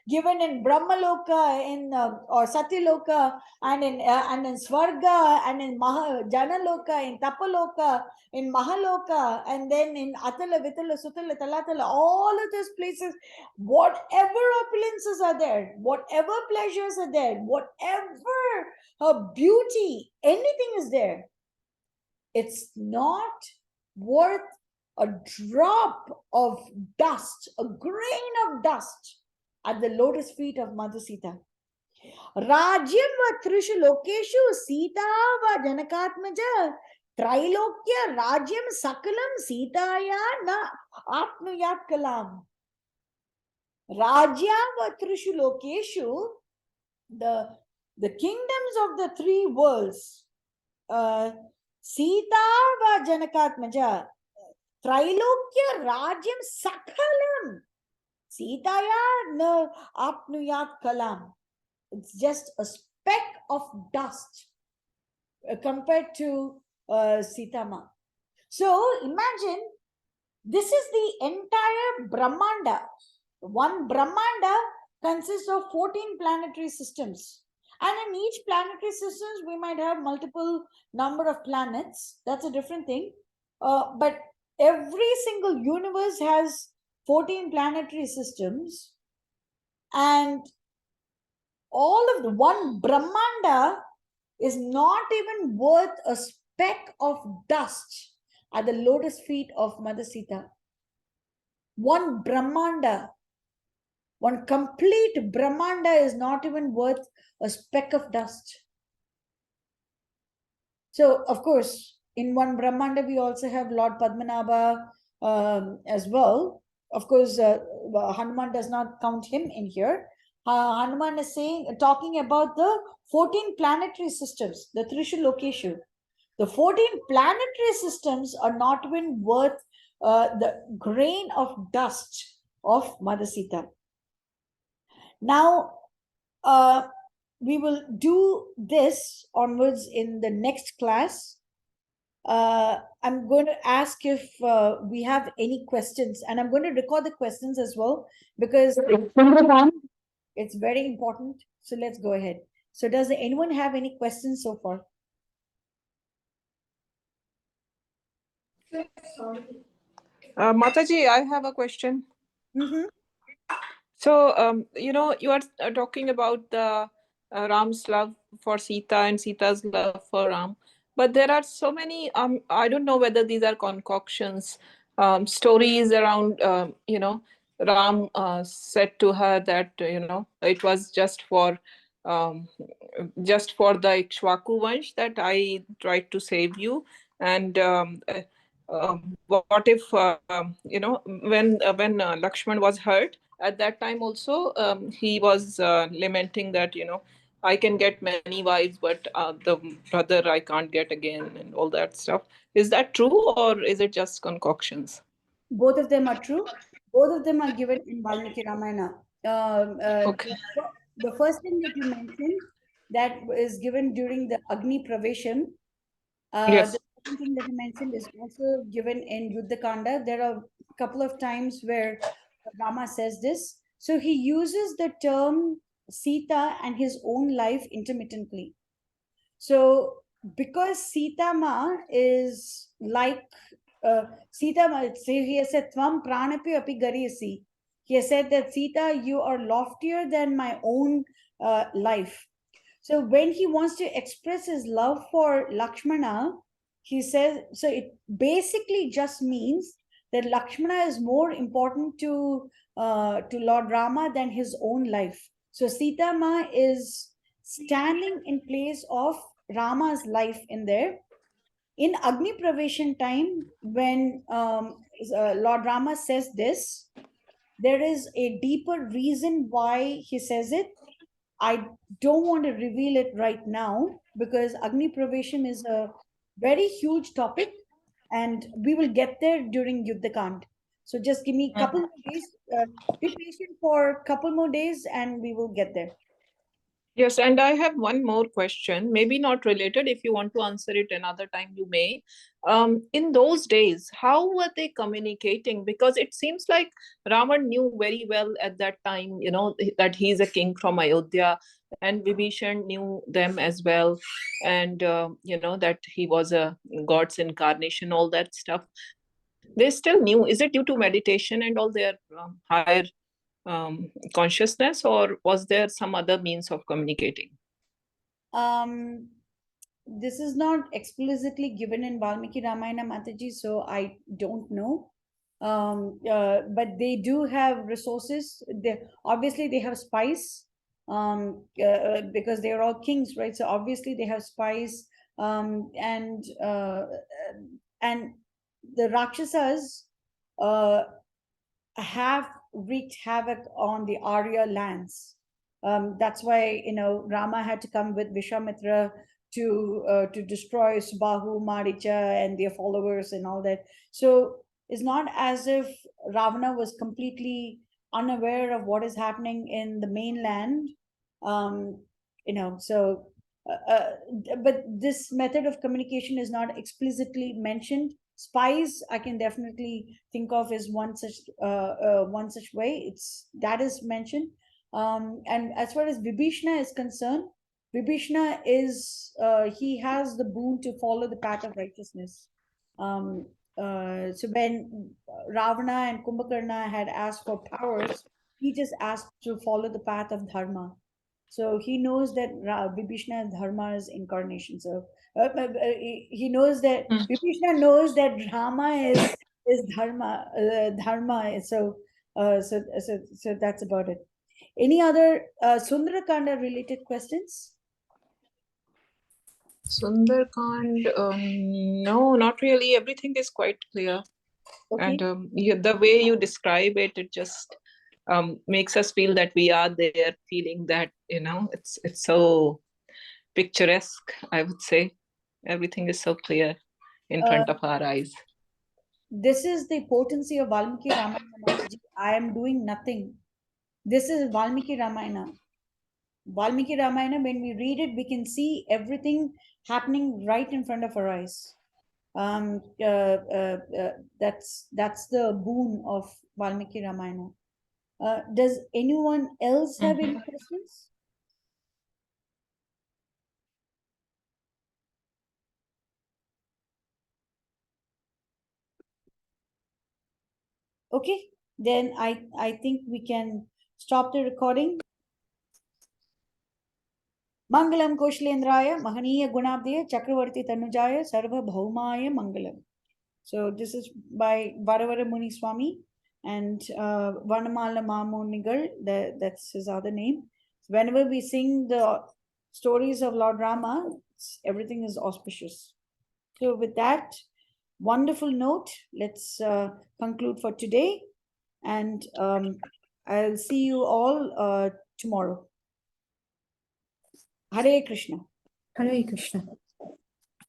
given in Brahmaloka, or Satyaloka, and in Svarga, and in Janaloka, in Tapaloka, in Mahaloka, and then in Atala, Vitala, Sutala, Talatala, all of those places, whatever opulences are there, whatever pleasures are there, whatever beauty, anything is there, it's not worth a drop of dust, a grain of dust at the lotus feet of Mother Sita. Rajyam va trishu lokeshu Sita va Janakatmaja Trailokya Rajyam Sakalam Sitaya na Apnuyat Kalam. Rajya va trishu lokeshu, the kingdoms of the three worlds, Sita va Janakatmaja Trailokya Rajyam Sakalam Sitaya na Apnuyat Kalam. It's just a speck of dust compared to Sita Ma. So imagine this is the entire Brahmanda. One Brahmanda consists of 14 planetary systems. And in each planetary systems, we might have multiple number of planets. That's a different thing. But every single universe has 14 planetary systems, and all of the one Brahmanda is not even worth a speck of dust at the lotus feet of Mother Sita. One Brahmanda, one complete Brahmanda is not even worth a speck of dust. So, of course, in one Brahmanda, we also have Lord Padmanabha as well. Of course, Hanuman does not count him in here. Hanuman is talking about the 14 planetary systems, the Trisha Lokeshu. The 14 planetary systems are not even worth the grain of dust of Mother Sita. Now, we will do this onwards in the next class. I'm going to ask if we have any questions, and I'm going to record the questions as well because it's very important. So let's go ahead. So does anyone have any questions so far? Mataji, I have a question. Mm-hmm. So, you are talking about the Ram's love for Sita and Sita's love for Ram. But there are so many, I don't know whether these are concoctions, stories around, Ram said to her that, it was um, just for the Ikshwaku Vansh that I tried to save you. And what if, when Lakshman was hurt, at that time also he was lamenting that I can get many wives but the brother I can't get again and all that stuff. Is that true or is it just concoctions? Both of them are true. Both of them are given in Valmiki Ramayana. Okay. The first thing that you mentioned that is given during the Agni Pravesham. The Yes. second thing that you mentioned is also given in Yuddha Kanda. There are a couple of times where Rama says this. So he uses the term Sita and his own life intermittently. So because Sita Ma is like Sita Ma, say he has said Tvam Pranapi Api Gariyasi. He has said that Sita, you are loftier than my own life. So when he wants to express his love for Lakshmana, he says, so it basically just means that Lakshmana is more important to Lord Rama than his own life. So Sita Ma is standing in place of Rama's life in there. In Agni Praveshan time, when Lord Rama says this, there is a deeper reason why he says it. I don't want to reveal it right now because Agni Pravesham is a very huge topic and we will get there during Yuddha Kand. So just give me a couple more days. Be patient for a couple more days and we will get there. Yes, and I have one more question, maybe not related. If you want to answer it another time, you may. In those days, how were they communicating? Because it seems like Ravan knew very well at that time, that he's a king from Ayodhya, and Vibhishan knew them as well, and that he was a god's incarnation, all that stuff. They still knew. Is it due to meditation and all their higher consciousness, or was there some other means of communicating? Um, this is not explicitly given in Valmiki Ramayana Mataji, so I don't know. But they do have resources. Obviously they have spies because they are all kings, right? So obviously they have spies, and the Rakshasas have wreaked havoc on the Arya lands. That's why Rama had to come with Vishwamitra to destroy Subahu, Maricha, and their followers and all that. So it's not as if Ravana was completely unaware of what is happening in the mainland. Um, so but this method of communication is not explicitly mentioned. Spies, I can definitely think of as one such way. That is mentioned. And as far as Vibhishna is concerned, Vibhishna is he has the boon to follow the path of righteousness. Um, so when Ravana and Kumbhakarna had asked for powers, he just asked to follow the path of dharma. So he knows that Vibhishna is dharma's incarnation. So he knows that Mm. Vibhishna knows that Rama is dharma. So that's about it. Any other Sundara Kanda related questions? Sundarkand, no, not really. Everything is quite clear. Okay. And the way you describe it, it just makes us feel that we are there, feeling that, it's so picturesque, I would say. Everything is so clear in Uh, front of our eyes. this is the potency of Valmiki Ramayana. Mataji. I am doing nothing. This is Valmiki Ramayana. Valmiki Ramayana, when we read it, we can see everything happening right in front of our eyes. That's the boon of Valmiki Ramayana. Does anyone else have any questions? Okay, then I think we can stop the recording. Mangalam Koshilendraya, Mahaniya Gunabdaya, Chakravarti Tanujaya, Sarva Bhaumaya Mangalam. So this is by Varavara Muni Swami and Vanamala Mamonigal, that's his other name. So whenever we sing the stories of Lord Rama, everything is auspicious. So with that wonderful note, let's conclude for today. And I'll see you all tomorrow. Hare Krishna. Hare Krishna.